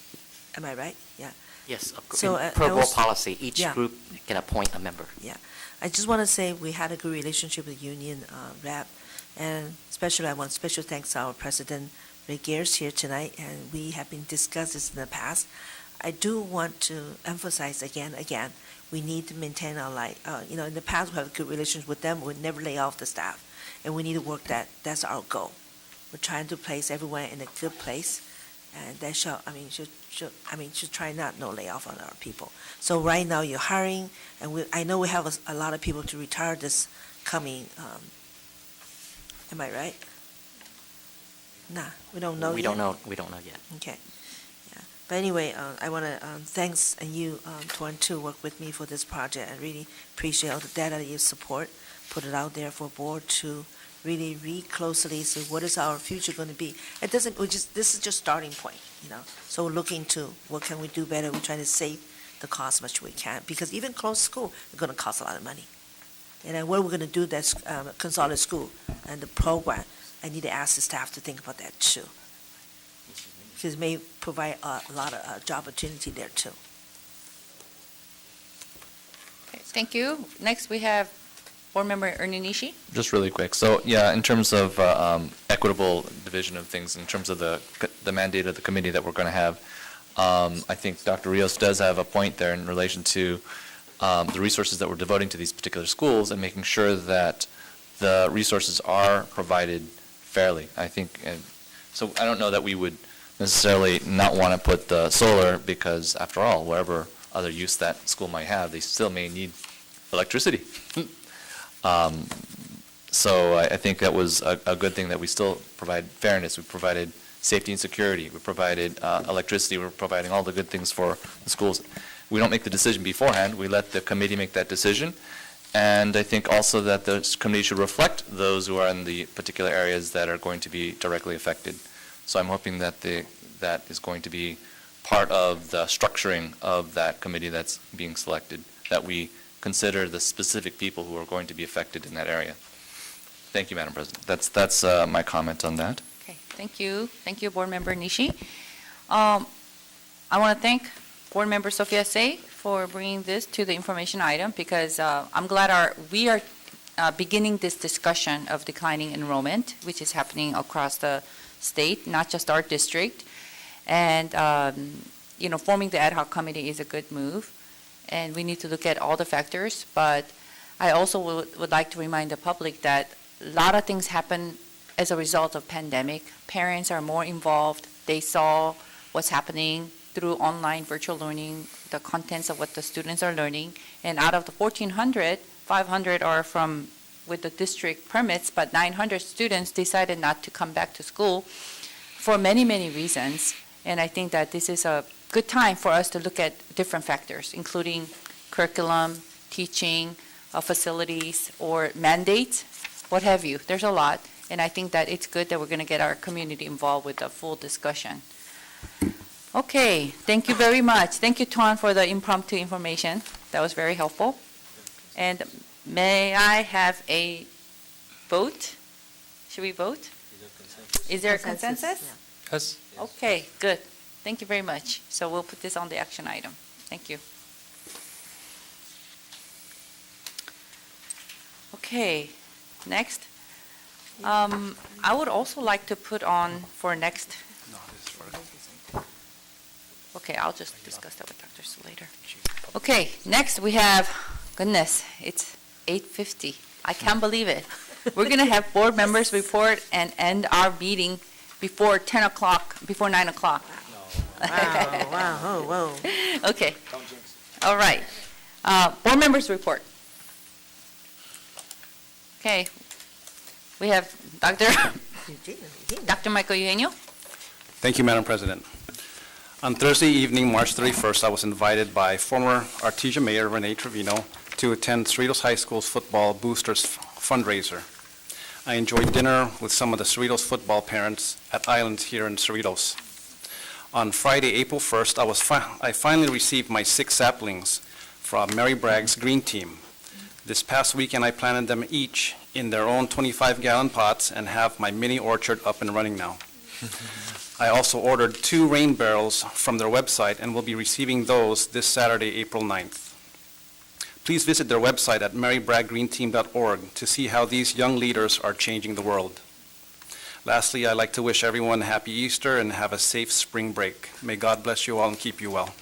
am I right? Yeah. Yes, So, per I board also- policy, each yeah. group can appoint a member. Yeah, I just want to say we had a good relationship with union rep, and especially I want special thanks to our president, Ray Gears, here tonight, and we have been discussed this in the past. I do want to emphasize again, we need to maintain our in the past we have a good relations with them, we never lay off the staff, and we need to work that, that's our goal. We're trying to place everyone in a good place, and that should try not no layoff on our people. So right now you're hiring, and I know we have a lot of people to retire this coming, am I right? Nah, we don't know yet. We don't know yet. Okay. Yeah. But anyway, I want to thanks you, Tuan, to work with me for this project. I really appreciate all the data that you support, put it out there for board to really read closely, so what is our future going to be? It doesn't, this is just starting point, So we're looking to what can we do better. We're trying to save the cost as much as we can, because even closed school is going to cost a lot of money. And then what we're going to do that's consolidated school and the program, I need to ask the staff to think about that too. Because it may provide a lot of job opportunity there too. Okay, thank you. Next, we have Board Member Ernie Nishi. Just really quick. So, yeah, in terms of equitable division of things, in terms of the mandate of the committee that we're going to have, I think Dr. Rios does have a point there in relation to the resources that we're devoting to these particular schools and making sure that the resources are provided fairly. I think, so I don't know that we would necessarily not want to put the solar, because after all, whatever other use that school might have, they still may need electricity. So I think that was a good thing, that we still provide fairness. We provided safety and security. We provided electricity. We're providing all the good things for the schools. We don't make the decision beforehand. We let the committee make that decision. And I think also that the committee should reflect those who are in the particular areas that are going to be directly affected. So I'm hoping that that is going to be part of the structuring of that committee that's being selected, that we consider the specific people who are going to be affected in that area. Thank you, Madam President. That's my comment on that. Okay, thank you. Thank you, Board Member Nishi. I want to thank Board Member Sophia Say for bringing this to the information item, because I'm glad we are beginning this discussion of declining enrollment, which is happening across the state, not just our district. And, forming the ad hoc committee is a good move, and we need to look at all the factors. But I also would like to remind the public that a lot of things happen as a result of pandemic. Parents are more involved. They saw what's happening through online virtual learning, the contents of what the students are learning. And out of the 1,400, 500 are with the district permits, but 900 students decided not to come back to school for many, many reasons. And I think that this is a good time for us to look at different factors, including curriculum, teaching, facilities, or mandates, what have you. There's a lot. And I think that it's good that we're going to get our community involved with a full discussion. Okay, thank you very much. Thank you, Tuan, for the impromptu information. That was very helpful. And may I have a vote? Should we vote? Is there a consensus? Yes. Okay, good. Thank you very much. So we'll put this on the action item. Thank you. Okay, next. I would also like to put on for next. Okay, I'll just discuss that with Dr. Slater. Okay, next we have Goodness, it's 8:50. I can't believe it. We're going to have board members report and end our meeting before 10 o'clock, before 9 o'clock. Wow, whoa. Okay. All right. Board members report. Okay. We have Dr. Michael Eugenio. Thank you, Madam President. On Thursday evening, March 31st, I was invited by former Artesia Mayor Renee Trevino to attend Cerritos High School's football boosters fundraiser. I enjoyed dinner with some of the Cerritos football parents at Islands here in Cerritos. On Friday, April 1st, I finally received my 6 saplings from Mary Bragg's green team. This past weekend, I planted them each in their own 25-gallon pots and have my mini orchard up and running now. I also ordered 2 rain barrels from their website and will be receiving those this Saturday, April 9th. Please visit their website at marybragggreenteam.org to see how these young leaders are changing the world. Lastly, I'd like to wish everyone a happy Easter and have a safe spring break. May God bless you all and keep you well.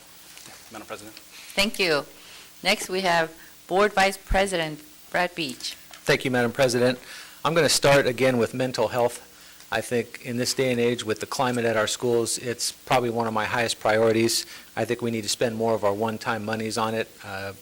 Madam President. Thank you. Next, we have Board Vice President Brad Beach. Thank you, Madam President. I'm going to start again with mental health. I think in this day and age with the climate at our schools, it's probably one of my highest priorities. I think we need to spend more of our one-time monies on it.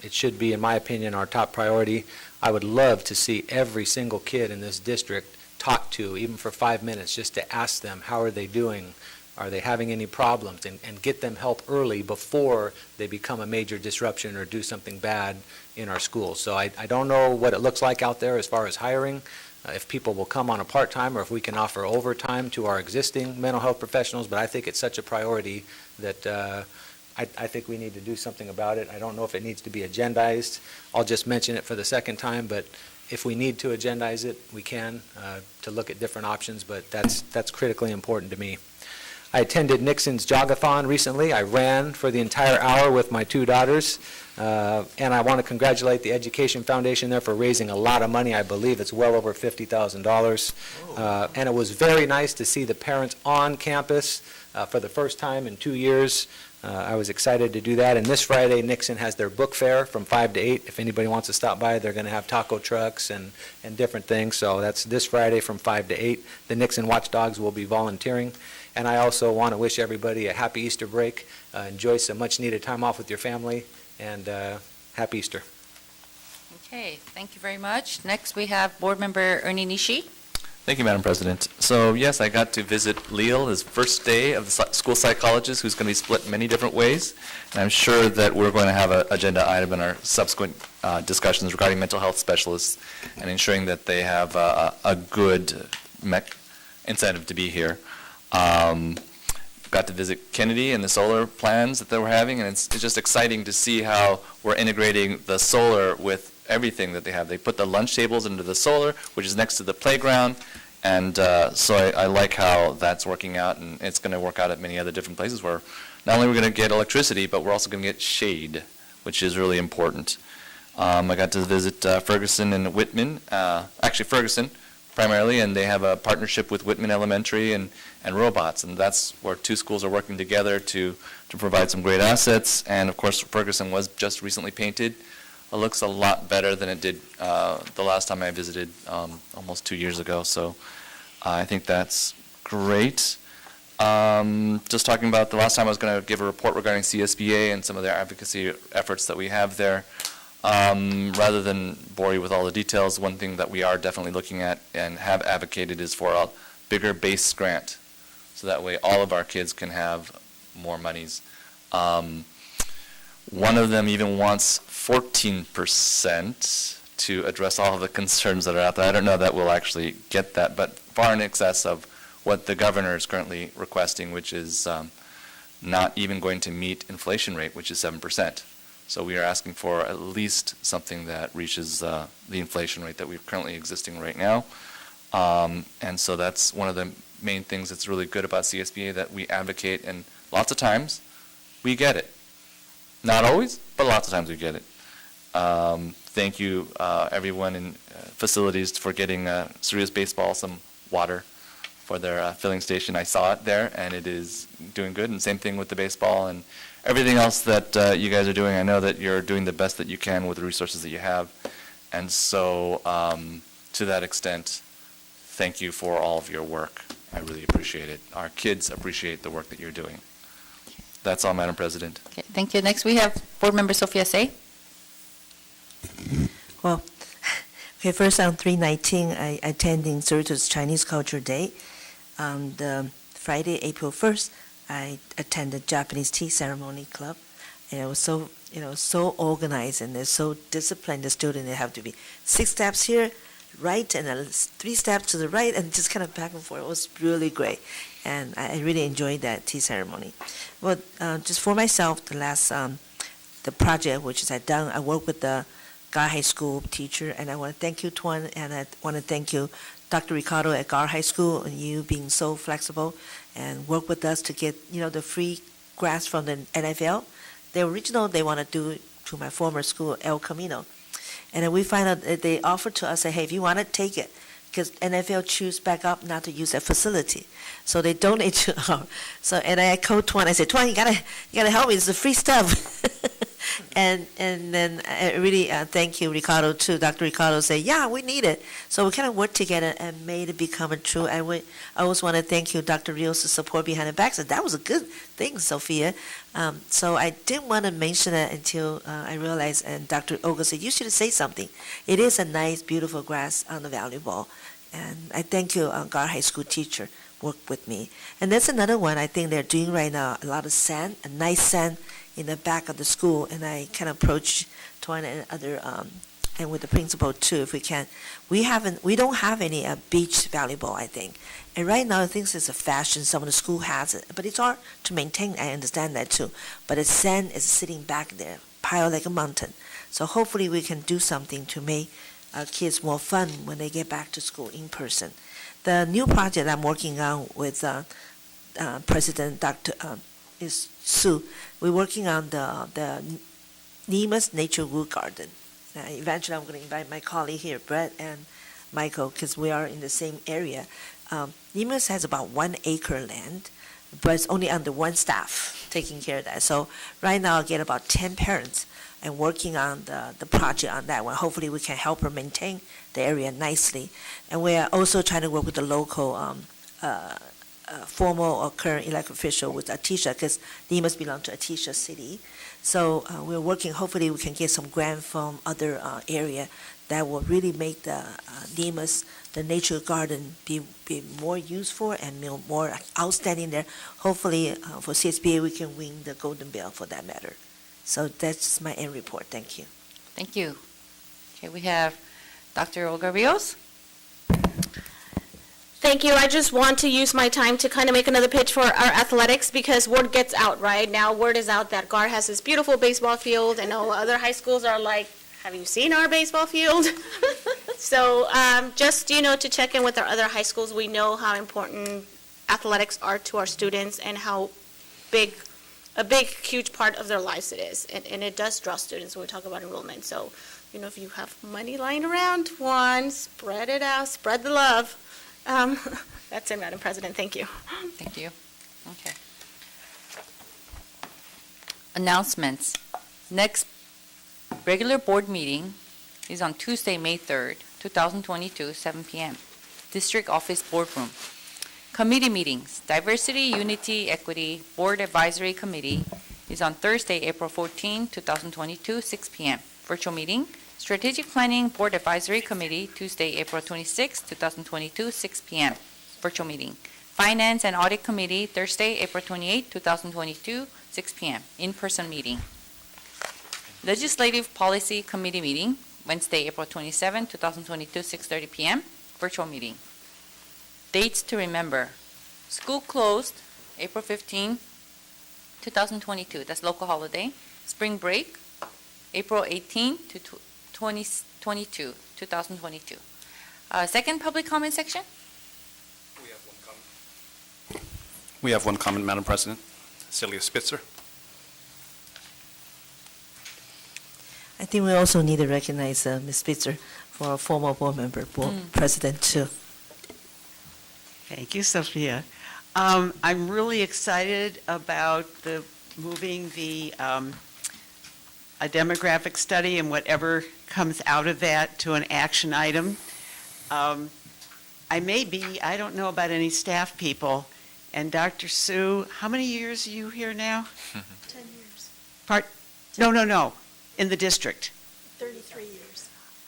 It should be, in my opinion, our top priority. I would love to see every single kid in this district talked to, even for 5 minutes, just to ask them, how are they doing? Are they having any problems? And get them help early before they become a major disruption or do something bad in our schools. So I don't know what it looks like out there as far as hiring. If people will come on a part-time or if we can offer overtime to our existing mental health professionals, but I think it's such a priority that I think we need to do something about it. I don't know if it needs to be agendized. I'll just mention it for the second time, but if we need to agendize it, we can to look at different options, but that's critically important to me. I attended Nixon's Jogathon recently. I ran for the entire hour with my 2 daughters, and I want to congratulate the Education Foundation there for raising a lot of money. I believe it's well over $50,000. And it was very nice to see the parents on campus for the first time in 2 years. I was excited to do that. And this Friday, Nixon has their book fair from 5 to 8. If anybody wants to stop by, they're going to have taco trucks and different things. So that's this Friday from 5 to 8. The Nixon Watchdogs will be volunteering. And I also want to wish everybody a happy Easter break. Enjoy some much-needed time off with your family, and happy Easter. Okay, thank you very much. Next, we have Board Member Ernie Nishi. Thank you, Madam President. So yes, I got to visit Leal, his first day of the school psychologist, who's going to be split many different ways. And I'm sure that we're going to have an agenda item in our subsequent discussions regarding mental health specialists and ensuring that they have a good incentive to be here. Got to visit Kennedy and the solar plans that they were having, and it's just exciting to see how we're integrating the solar with everything that they have. They put the lunch tables into the solar, which is next to the playground, and so I like how that's working out, and it's going to work out at many other different places where not only we're going to get electricity, but we're also going to get shade, which is really important. I got to visit Ferguson and Whitman, actually Ferguson primarily, and they have a partnership with Whitman Elementary and robots, and that's where 2 schools are working together to provide some great assets. And of course, Ferguson was just recently painted. It looks a lot better than it did the last time I visited almost 2 years ago, so I think that's great. Just talking about the last time I was going to give a report regarding CSBA and some of their advocacy efforts that we have there. Rather than bore you with all the details, one thing that we are definitely looking at and have advocated is for a bigger base grant, so that way all of our kids can have more monies. One of them even wants 14% to address all of the concerns that are out there. I don't know that we'll actually get that, but far in excess of what the governor is currently requesting, which is not even going to meet inflation rate, which is 7%. So we are asking for at least something that reaches the inflation rate that we're currently existing right now. And so that's one of the main things that's really good about CSBA, that we advocate, and lots of times we get it. Not always, but lots of times we get it. Thank you, everyone in facilities, for getting Cerritos baseball some water for their filling station. I saw it there, and it is doing good. And same thing with the baseball and everything else that you guys are doing. I know that you're doing the best that you can with the resources that you have. And so to that extent, thank you for all of your work. I really appreciate it. Our kids appreciate the work that you're doing. That's all, Madam President. Okay, thank you. Next, we have Board Member Sophia Say. Well, okay, first on 3/19, I attending Cerritos Chinese Culture Day. On the Friday, April 1st, I attended Japanese Tea Ceremony Club. And it was so, so organized, and they're so disciplined, the student. They have to be 6 steps here, right, and then 3 steps to the right, and just kind of back and forth. It was really great, and I really enjoyed that tea ceremony. Well, just for myself, the project which is I done, I worked with the Gar High School teacher, and I want to thank you, Tuan, and I want to thank you, Dr. Ricardo at Gar High School, and you being so flexible and work with us to get, the free grass from the NFL. The original, they want to do it to my former school, El Camino. And then we find out that they offered to us, say, hey, if you want to take it, because NFL choose back up not to use that facility. So they donate to our, and I called Tuan, I said, Tuan, you gotta help me, it's the free stuff. and then I really thank you, Ricardo, too. Dr. Ricardo said, yeah, we need it. So we kind of worked together and made it become true. I also want to thank you, Dr. Rios' support behind the back. So that was a good thing, Sophia. So I didn't want to mention it until I realized, and Dr. Oga said, you should say something. It is a nice, beautiful grass on the volleyball. And I thank you, Gar High School teacher, worked with me. And that's another one I think they're doing right now, a lot of sand, a nice sand in the back of the school. And I kind of approach Tuan and other, and with the principal too, if we can. We don't have any beach volleyball, I think. And right now, I think it's a fashion. Some of the school has it, but it's hard to maintain. I understand that too. But the sand is sitting back there, piled like a mountain. So hopefully we can do something to make our kids more fun when they get back to school in person. The new project I'm working on with President Dr. is Sue. We're working on the Nemus Nature Wood Garden. Eventually, I'm going to invite my colleague here, Brett and Michael, because we are in the same area. Nemus has about 1 acre land, but it's only under 1 staff taking care of that. So right now, I get about 10 parents and working on the project on that one. Hopefully, we can help her maintain the area nicely. And we are also trying to work with the local formal or current elected official with Atisha, because Nemus belongs to Atisha City. So we're working, hopefully we can get some grant from other area that will really make the Nemus, the nature garden, be more useful and more outstanding there. Hopefully for CSBA we can win the Golden Bell for that matter. So that's my end report. Thank you. Thank you. Okay, we have Dr. Olga Rios. Thank you. I just want to use my time to kind of make another pitch for our athletics, because word gets out, right? Now word is out that GAR has this beautiful baseball field. I know other high schools are like, have you seen our baseball field? So just, to check in with our other high schools, we know how important athletics are to our students and how a big, huge part of their lives it is. And it does draw students when we talk about enrollment. So, if you have money lying around, spread it out, spread the love. That's it, Madam President. Thank you. Thank you. Okay. Announcements. Next regular board meeting is on Tuesday, May 3rd, 2022, 7 p.m. District Office Boardroom. Committee meetings. Diversity, Unity, Equity Board Advisory Committee is on Thursday, April 14, 2022, 6 p.m. Virtual meeting. Strategic Planning Board Advisory Committee, Tuesday, April 26, 2022, 6 p.m. Virtual meeting. Finance and Audit Committee, Thursday, April 28, 2022, 6 p.m. In-person meeting. Legislative Policy Committee meeting, Wednesday, April 27, 2022, 6:30 p.m. Virtual meeting. Dates to remember. School closed April 15, 2022. That's local holiday. Spring break, April 18 to 2022. Second public comment section. We have one comment, Madam President. Celia Spitzer. I think we also need to recognize Ms. Spitzer for a former board member, board president too. Thank you, Sophia. I'm really excited about moving a demographic study and whatever comes out of that to an action item. I don't know about any staff people, and Dr. Sue, how many years are you here now? 10 years, No, in the district. 33 years.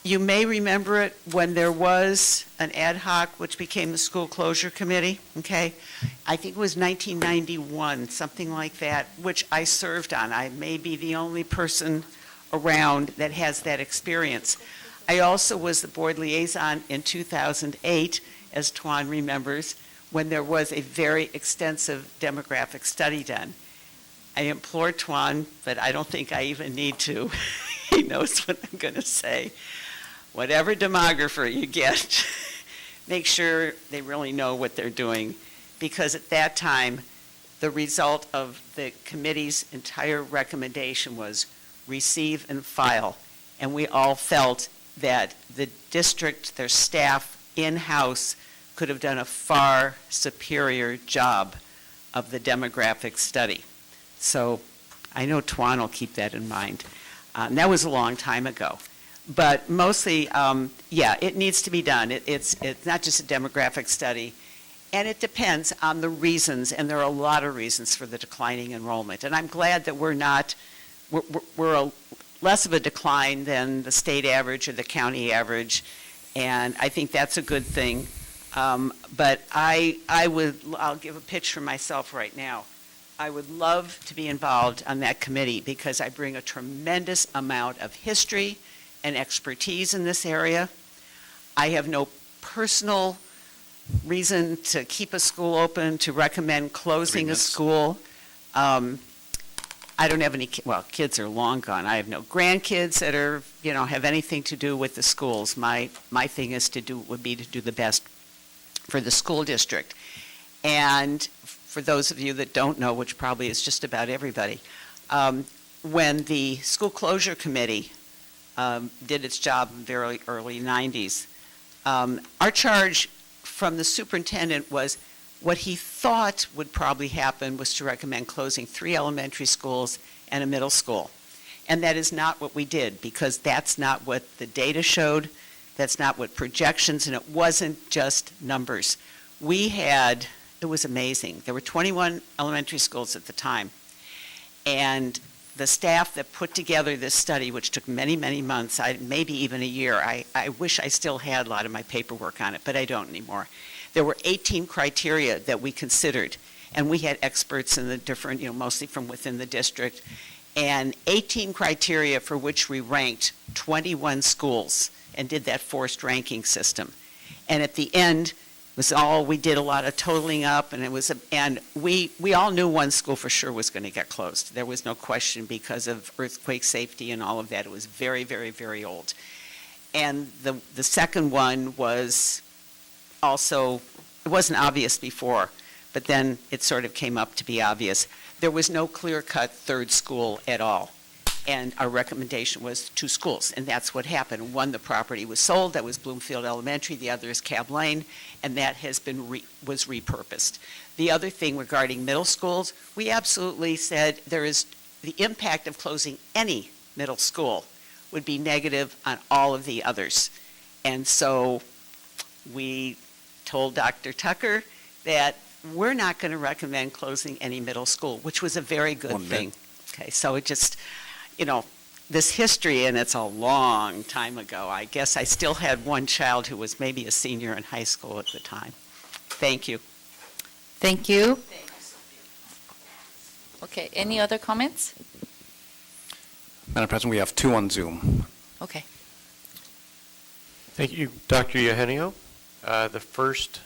You may remember it when there was an ad hoc, which became the school closure committee, okay? I think it was 1991, something like that, which I served on. I may be the only person around that has that experience. I also was the board liaison in 2008, as Tuan remembers, when there was a very extensive demographic study done. I implore Tuan, but I don't think I even need to. He knows what I'm going to say. Whatever demographer you get, make sure they really know what they're doing, because at that time, the result of the committee's entire recommendation was receive and file, and we all felt that the district, their staff in-house, could have done a far superior job of the demographic study. So I know Tuan will keep that in mind. And that was a long time ago. But mostly, it needs to be done. It's not just a demographic study. And it depends on the reasons, and there are a lot of reasons for the declining enrollment. And I'm glad that we're less of a decline than the state average or the county average, and I think that's a good thing. But I'll give a pitch for myself right now. I would love to be involved on that committee because I bring a tremendous amount of history and expertise in this area. I have no personal reason to keep a school open, to recommend closing a school. I don't have any, kids are long gone. I have no grandkids that are, have anything to do with the schools. My thing would be to do the best for the school district. And for those of you that don't know, which probably is just about everybody, when the school closure committee did its job in the very early 90s, our charge from the superintendent was what he thought would probably happen was to recommend closing 3 elementary schools and a middle school. And that is not what we did, because that's not what the data showed, that's not what projections, and it wasn't just numbers. It was amazing. There were 21 elementary schools at the time, and the staff that put together this study, which took many, many months, maybe even a year, I wish I still had a lot of my paperwork on it, but I don't anymore. There were 18 criteria that we considered, and we had experts in the different, mostly from within the district, and 18 criteria for which we ranked 21 schools and did that forced ranking system. And at the end, we did a lot of totaling up, and we all knew one school for sure was going to get closed. There was no question because of earthquake safety and all of that. It was very, very, very old. And the second one was also, it wasn't obvious before, but then it sort of came up to be obvious. There was no clear-cut third school at all. And our recommendation was 2 schools, and that's what happened. One, the property was sold, that was Bloomfield Elementary, the other is Cab Lane, and that was repurposed. The other thing regarding middle schools, we absolutely said the impact of closing any middle school would be negative on all of the others. And so we told Dr. Tucker that we're not going to recommend closing any middle school, which was a very good thing. Okay, so it just, this history, and it's a long time ago. I guess I still had one child who was maybe a senior in high school at the time. Thank you. Thank you. Okay, any other comments? Madam President, we have 2 on Zoom. Okay. Thank you, Dr. Eugenio. The first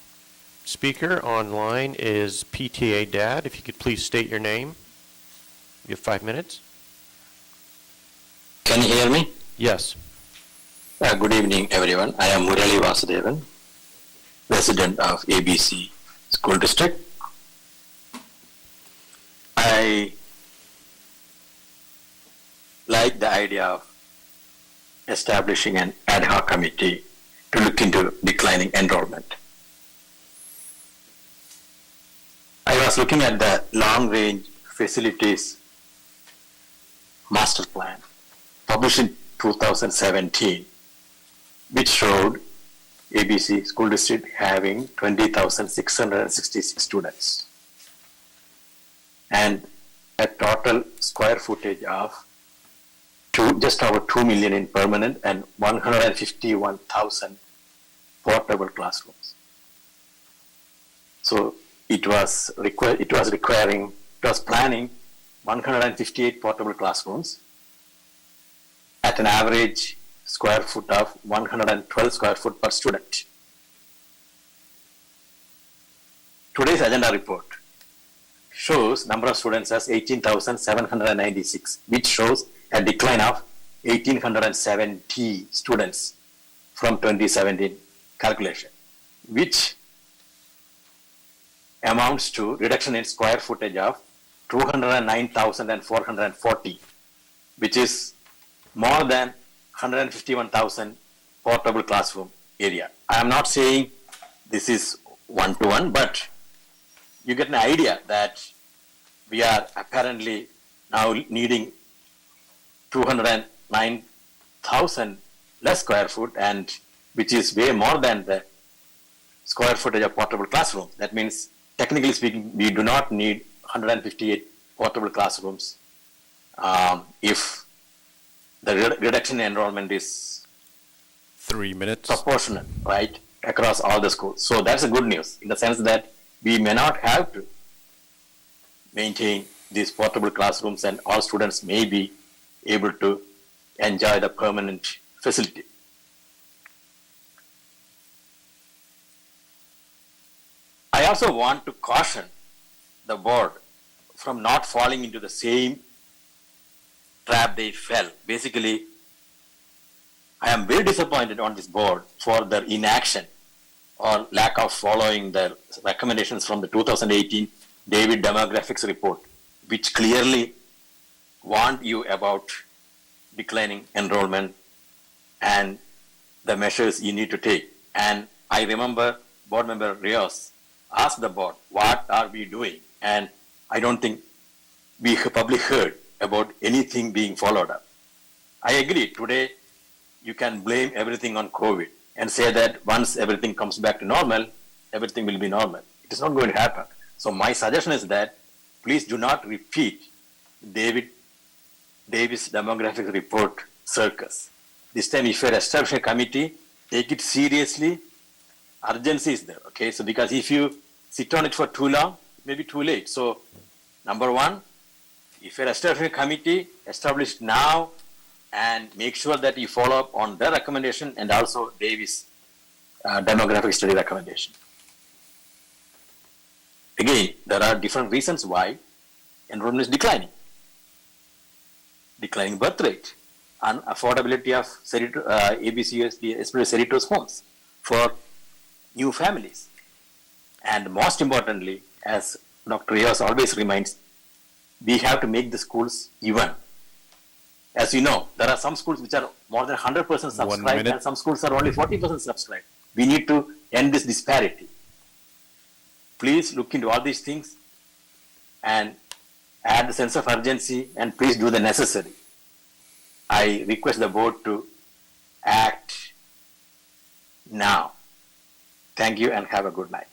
speaker online is PTA Dad. If you could please state your name. You have 5 minutes. Can you hear me? Yes. Good evening, everyone. I am Murali Vasudevan, resident of ABC School District. I like the idea of establishing an ad hoc committee to look into declining enrollment. was looking at the long-range facilities master plan published in 2017, which showed ABC school district having 20,666 students and a total square footage of just over 2 million in permanent and 151,000 portable classrooms. So it was planning 158 portable classrooms at an average square foot of 112 square foot per student. Today's agenda report shows number of students as 18,796, which shows a decline of 1,870 students from 2017 calculation, which amounts to reduction in square footage of 209,440, which is more than 151,000 portable classroom area. I am not saying this is one-to-one, but you get an idea that we are apparently now needing 209,000 less square foot, and which is way more than the square footage of portable classroom. That means, technically speaking, we do not need 158 portable classrooms if the reduction in enrollment is 3 minutes proportional, right, across all the schools. So that's a good news in the sense that we may not have to maintain these portable classrooms and all students may be able to enjoy the permanent facility. I also want to caution the board from not falling into the same trap they fell. Basically, I am very disappointed on this board for their inaction or lack of following the recommendations from the 2018 David Demographics Report, which clearly warned you about declining enrollment and the measures you need to take. And I remember board member Rios asked the board, what are we doing? And I don't think we probably heard about anything being followed up. I agree, today you can blame everything on COVID and say that once everything comes back to normal, everything will be normal. It is not going to happen. So my suggestion is that please do not repeat Davis demographic report circus. This time if you establish a committee, take it seriously, urgency is there, okay? So because if you sit on it for too long, it may be too late. So number one, if you're establishing a committee, establish it now and make sure that you follow up on their recommendation and also Davis demographic study recommendation. Again, there are different reasons why enrollment is declining. Declining birth rate, unaffordability of ABCUSD, especially Cerritos homes for new families. And most importantly, as Dr. Rios always reminds, we have to make the schools even. As you know, there are some schools which are more than 100% subscribed and some schools are only 40% subscribed. We need to end this disparity. Please look into all these things and add the sense of urgency and please do the necessary. I request the board to act now. Thank you and have a good night.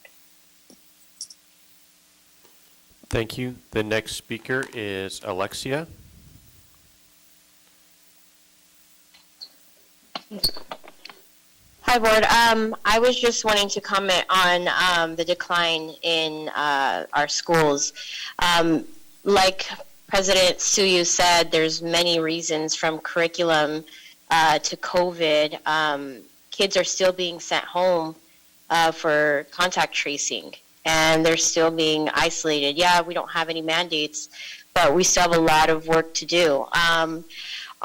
Thank you. The next speaker is Alexia. Hi, Board. I was just wanting to comment on the decline in our schools. Like President Suyu said, there's many reasons from curriculum to COVID. Kids are still being sent home for contact tracing, and they're still being isolated. Yeah, we don't have any mandates, but we still have a lot of work to do.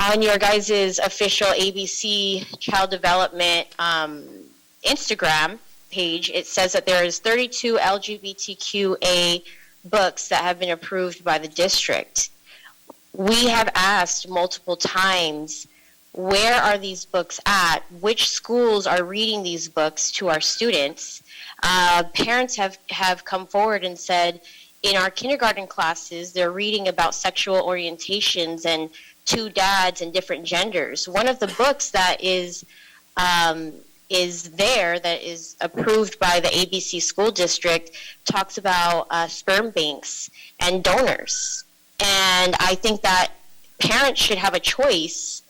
On your guys' official ABC Child Development Instagram page, it says that there is 32 LGBTQA books that have been approved by the district. We have asked multiple times, where are these books at? Which schools are reading these books to our students? Parents have come forward and said, in our kindergarten classes, they're reading about sexual orientations and two dads and different genders. One of the books that is there that is approved by the ABC school district talks about sperm banks and donors. And I think that parents should have a choice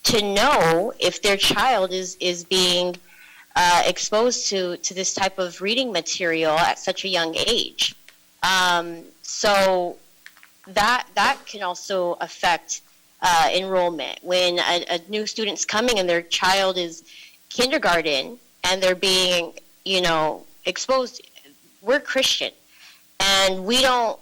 to know if their child is being exposed to this type of reading material at such a young age. So that can also affect enrollment. When a new student's coming and their child is kindergarten and they're being, exposed, we're Christian. And we don't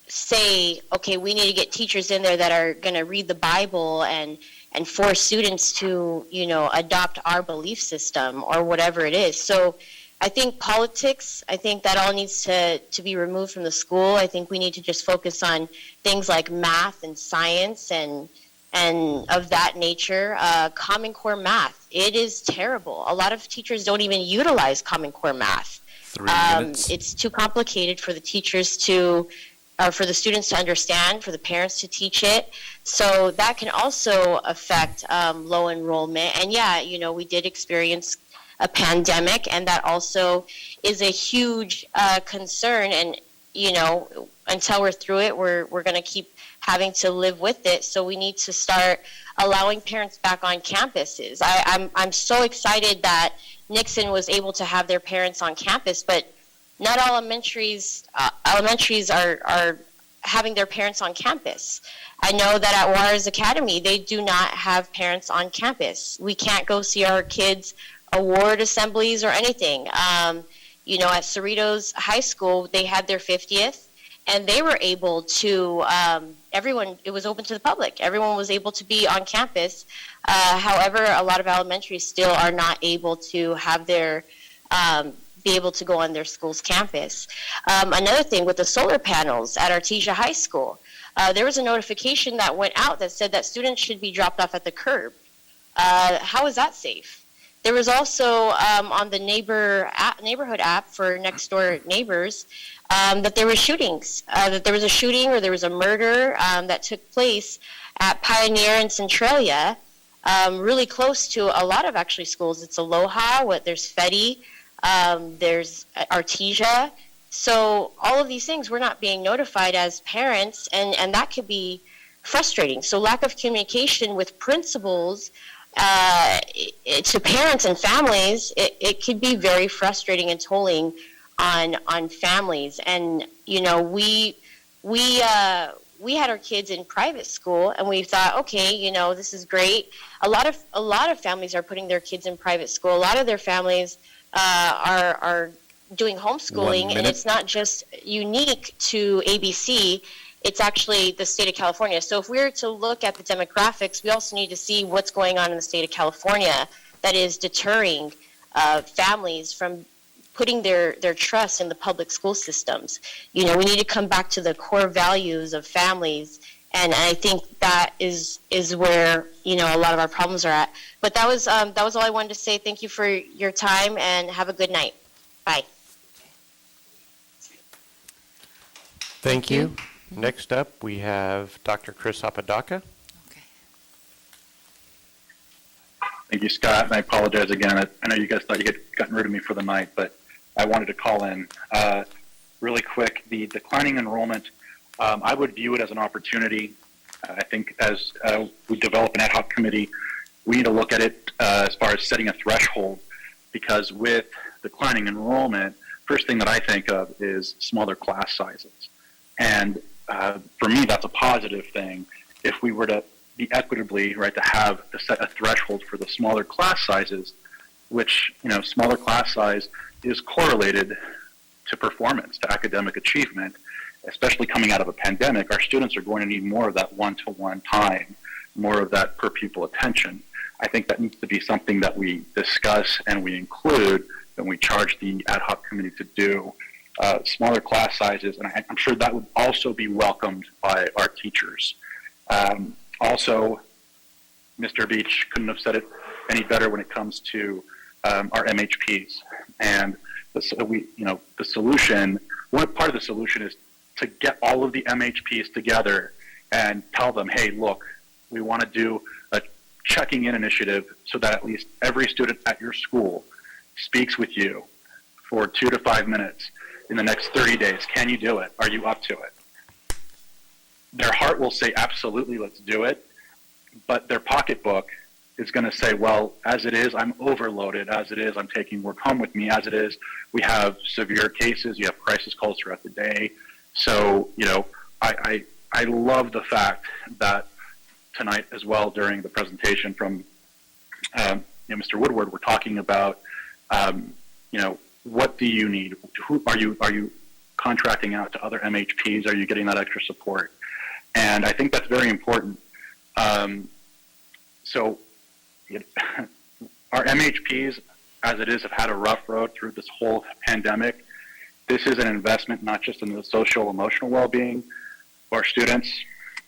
say, okay, we need to get teachers in there that are going to read the Bible and force students to, adopt our belief system or whatever it is. So I think politics, I think that all needs to be removed from the school. I think we need to just focus on things like math and science and of that nature. Common Core math, it is terrible. A lot of teachers don't even utilize Common Core math. 3 minutes. It's too complicated for the teachers to, or for the students to understand, for the parents to teach it. So that can also affect low enrollment. And yeah, we did experience a pandemic, and that also is a huge concern. And, until we're through it, we're going to keep having to live with it. So we need to start allowing parents back on campuses. I'm so excited that Nixon was able to have their parents on campus, but not all elementaries are having their parents on campus. I know that at Juarez Academy, they do not have parents on campus. We can't go see our kids' award assemblies or anything. At Cerritos High School, they had their 50th, and they were able to, it was open to the public. Everyone was able to be on campus. However, a lot of elementaries still are not able to have their, be able to go on their school's campus. Another thing with the solar panels at Artesia High School, there was a notification that went out that said that students should be dropped off at the curb. How is that safe? There was also on the neighborhood app for next door neighbors that there were shootings, that there was a shooting or there was a murder that took place at Pioneer and Centralia, really close to a lot of actually schools. It's Aloha, there's Fetty, there's Artesia. So all of these things we're not being notified as parents, and that could be frustrating. So lack of communication with principals to parents and families, it could be very frustrating and tolling on families. And we had our kids in private school, and we thought, okay, this is great. A lot of families are putting their kids in private school. A lot of their families are doing homeschooling, and it's not just unique to ABC. It's actually the state of California. So if we were to look at the demographics, we also need to see what's going on in the state of California that is deterring families from putting their trust in the public school systems. We need to come back to the core values of families, and I think that is where a lot of our problems are at. But that was all I wanted to say. Thank you for your time, and have a good night. Bye. Thank you. Next up, we have Dr. Chris Apodaca. Thank you, Scott, and I apologize again. I know you guys thought you had gotten rid of me for the night, but I wanted to call in. Really quick, the declining enrollment, I would view it as an opportunity. I think as we develop an ad hoc committee, we need to look at it as far as setting a threshold, because with declining enrollment, first thing that I think of is smaller class sizes. And for me, that's a positive thing. If we were to be equitably, right, to set a threshold for the smaller class sizes, which, smaller class size is correlated to performance, to academic achievement, especially coming out of a pandemic. Our students are going to need more of that one-to-one time, more of that per pupil attention. I think that needs to be something that we discuss and we include when we charge the ad hoc committee to do. Smaller class sizes, and I'm sure that would also be welcomed by our teachers. Also, Mr. Beach couldn't have said it any better when it comes to our MHPs. And the solution, one part of the solution is to get all of the MHPs together and tell them, hey, look, we want to do a checking in initiative so that at least every student at your school speaks with you for 2 to 5 minutes in the next 30 days. Can you do it? Are you up to it? Their heart will say, absolutely, let's do it. But their pocketbook is going to say, well, as it is, I'm overloaded. As it is, I'm taking work home with me. As it is, we have severe cases. You have crisis calls throughout the day. So, you know, I love the fact that tonight as well during the presentation from Mr. Woodward, we're talking about, you know, what do you need? Who are you contracting out to other MHPs? Are you getting that extra support? And I think that's very important. So our MHPs, as it is, have had a rough road through this whole pandemic. This is an investment not just in the social, emotional well-being of our students,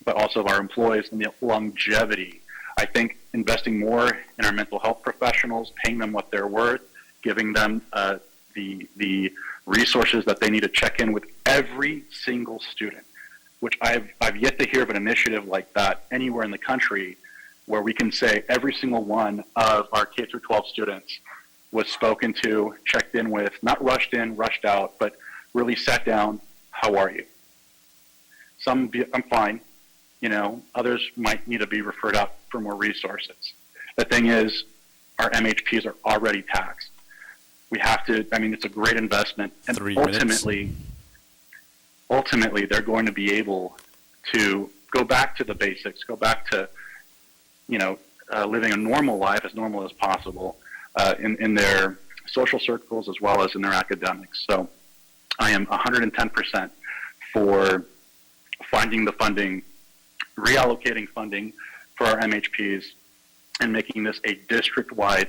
but also of our employees and the longevity. I think investing more in our mental health professionals, paying them what they're worth, giving them the resources that they need to check in with every single student, which I've yet to hear of an initiative like that anywhere in the country where we can say every single one of our K through 12 students was spoken to, checked in with, not rushed in, rushed out, but really sat down, how are you? Some, I'm fine, you know, others might need to be referred out for more resources. The thing is, our MHPs are already taxed. We have to, I mean, it's a great investment, and ultimately, they're going to be able to go back to the basics, go back to, you know, living a normal life, as normal as possible, in their social circles as well as in their academics. So I am 110% for finding the funding, reallocating funding for our MHPs, and making this a district-wide,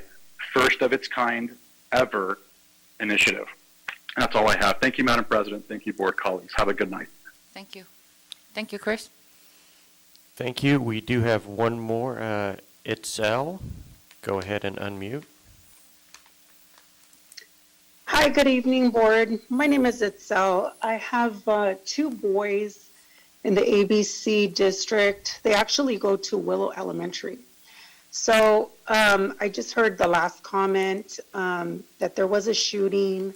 first of its kind ever initiative. That's all I have. Thank you, Madam President. Thank you, board colleagues. Have a good night. Thank you. Thank you, Chris. Thank you. We do have one more. Itzel, go ahead and unmute. Hi, good evening, board. My name is Itzel. I have 2 boys in the ABC district. They actually go to Willow Elementary. So I just heard the last comment that there was a shooting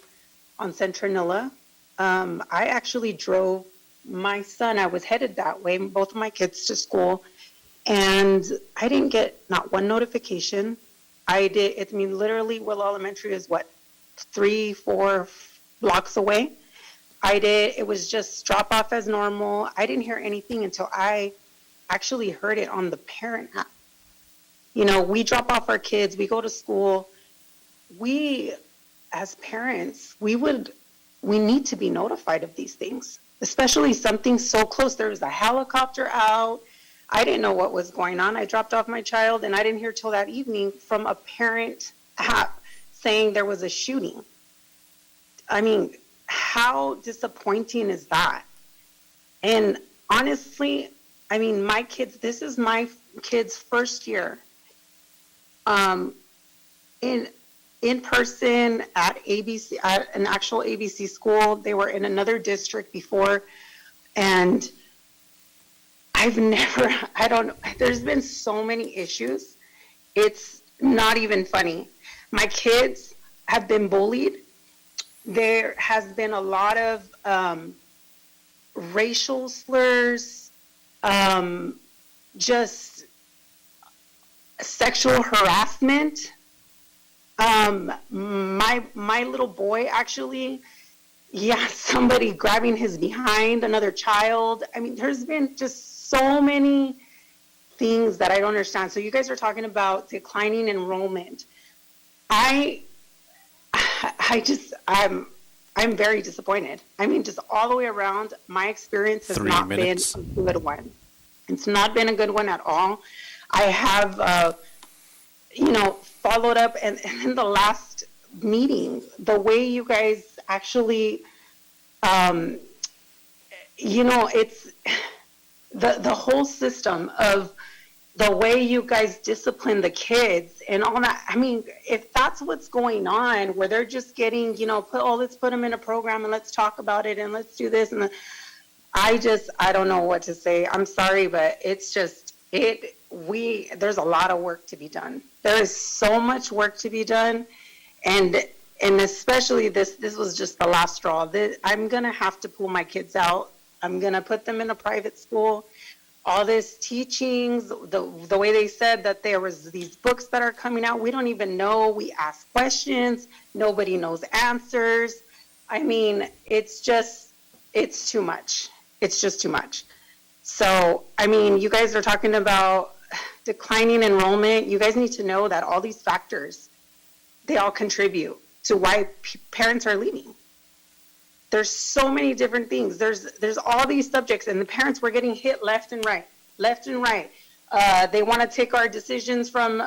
on Centranilla. I actually drove my son, I was headed that way, both of my kids to school, and I didn't get not one notification. I mean, literally, Willow Elementary is what, 3-4 blocks away. It was just drop off as normal. I didn't hear anything until I actually heard it on the parent app. You know, we drop off our kids, we go to school. We, as parents, we need to be notified of these things, especially something so close. There was a helicopter out. I didn't know what was going on. I dropped off my child, and I didn't hear till that evening from a parent app saying there was a shooting. I mean, how disappointing is that? And honestly, I mean, my kids, this is my kids' first year in person at ABC, at an actual ABC school. They were in another district before, and there's been so many issues. It's not even funny. My kids have been bullied. There has been a lot of racial slurs, just sexual harassment. My little boy actually, somebody grabbing his behind, another child. I mean, there's been just so many things that I don't understand. So you guys are talking about declining enrollment. I'm very disappointed. I mean, just all the way around, my experience has not been a good one. It's not been a good one at all. I have, followed up, and in the last meeting, the way you guys actually, it's the whole system of the way you guys discipline the kids and all that. I mean, if that's what's going on, where they're just getting, let's put them in a program and let's talk about it and let's do this. And I don't know what to say. I'm sorry, but it's just, there's a lot of work to be done. There is so much work to be done. And especially this was just the last straw. I'm going to have to pull my kids out. I'm going to put them in a private school. All this teachings, the way they said that there was these books that are coming out, we don't even know. We ask questions. Nobody knows answers. I mean, it's too much. It's just too much. So, I mean, you guys are talking about declining enrollment. You guys need to know that all these factors, they all contribute to why parents are leaving. There's so many different things. There's all these subjects, and the parents were getting hit left and right. They want to take our decisions from,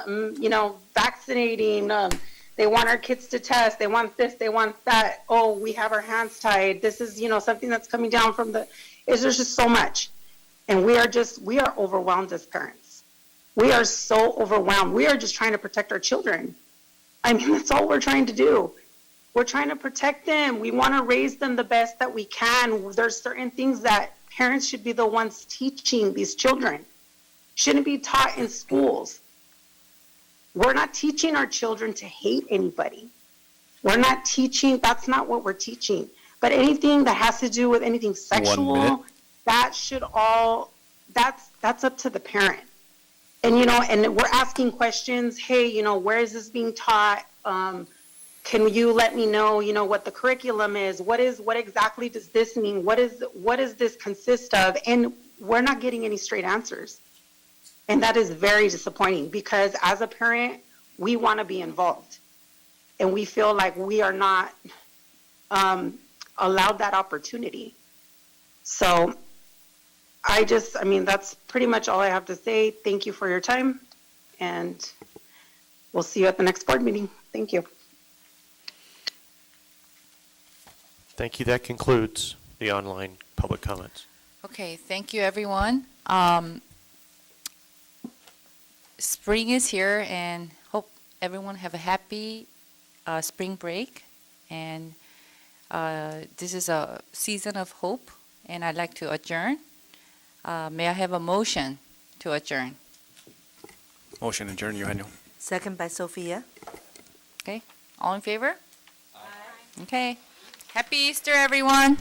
vaccinating. They want our kids to test. They want this. They want that. Oh, we have our hands tied. This is, something that's coming down from there's just so much. And we are overwhelmed as parents. We are so overwhelmed. We are just trying to protect our children. I mean, that's all we're trying to do. We're trying to protect them. We want to raise them the best that we can. There's certain things that parents should be the ones teaching these children. Shouldn't be taught in schools. We're not teaching our children to hate anybody. We're not teaching, that's not what we're teaching. But anything that has to do with anything sexual, that should that's up to the parent. And, and we're asking questions, hey, where is this being taught? Can you let me know, what the curriculum is? What exactly does this mean? What does this consist of? And we're not getting any straight answers. And that is very disappointing because as a parent, we want to be involved. And we feel like we are not allowed that opportunity. So that's pretty much all I have to say. Thank you for your time. And we'll see you at the next board meeting. Thank you. Thank you. That concludes the online public comments. Okay, thank you, everyone. Spring is here, and hope everyone have a happy spring break. And this is a season of hope, and I'd like to adjourn. May I have a motion to adjourn? Motion adjourn, Eugenio. Second by Sophia. Okay, all in favor? Aye. Okay. Happy Easter, everyone.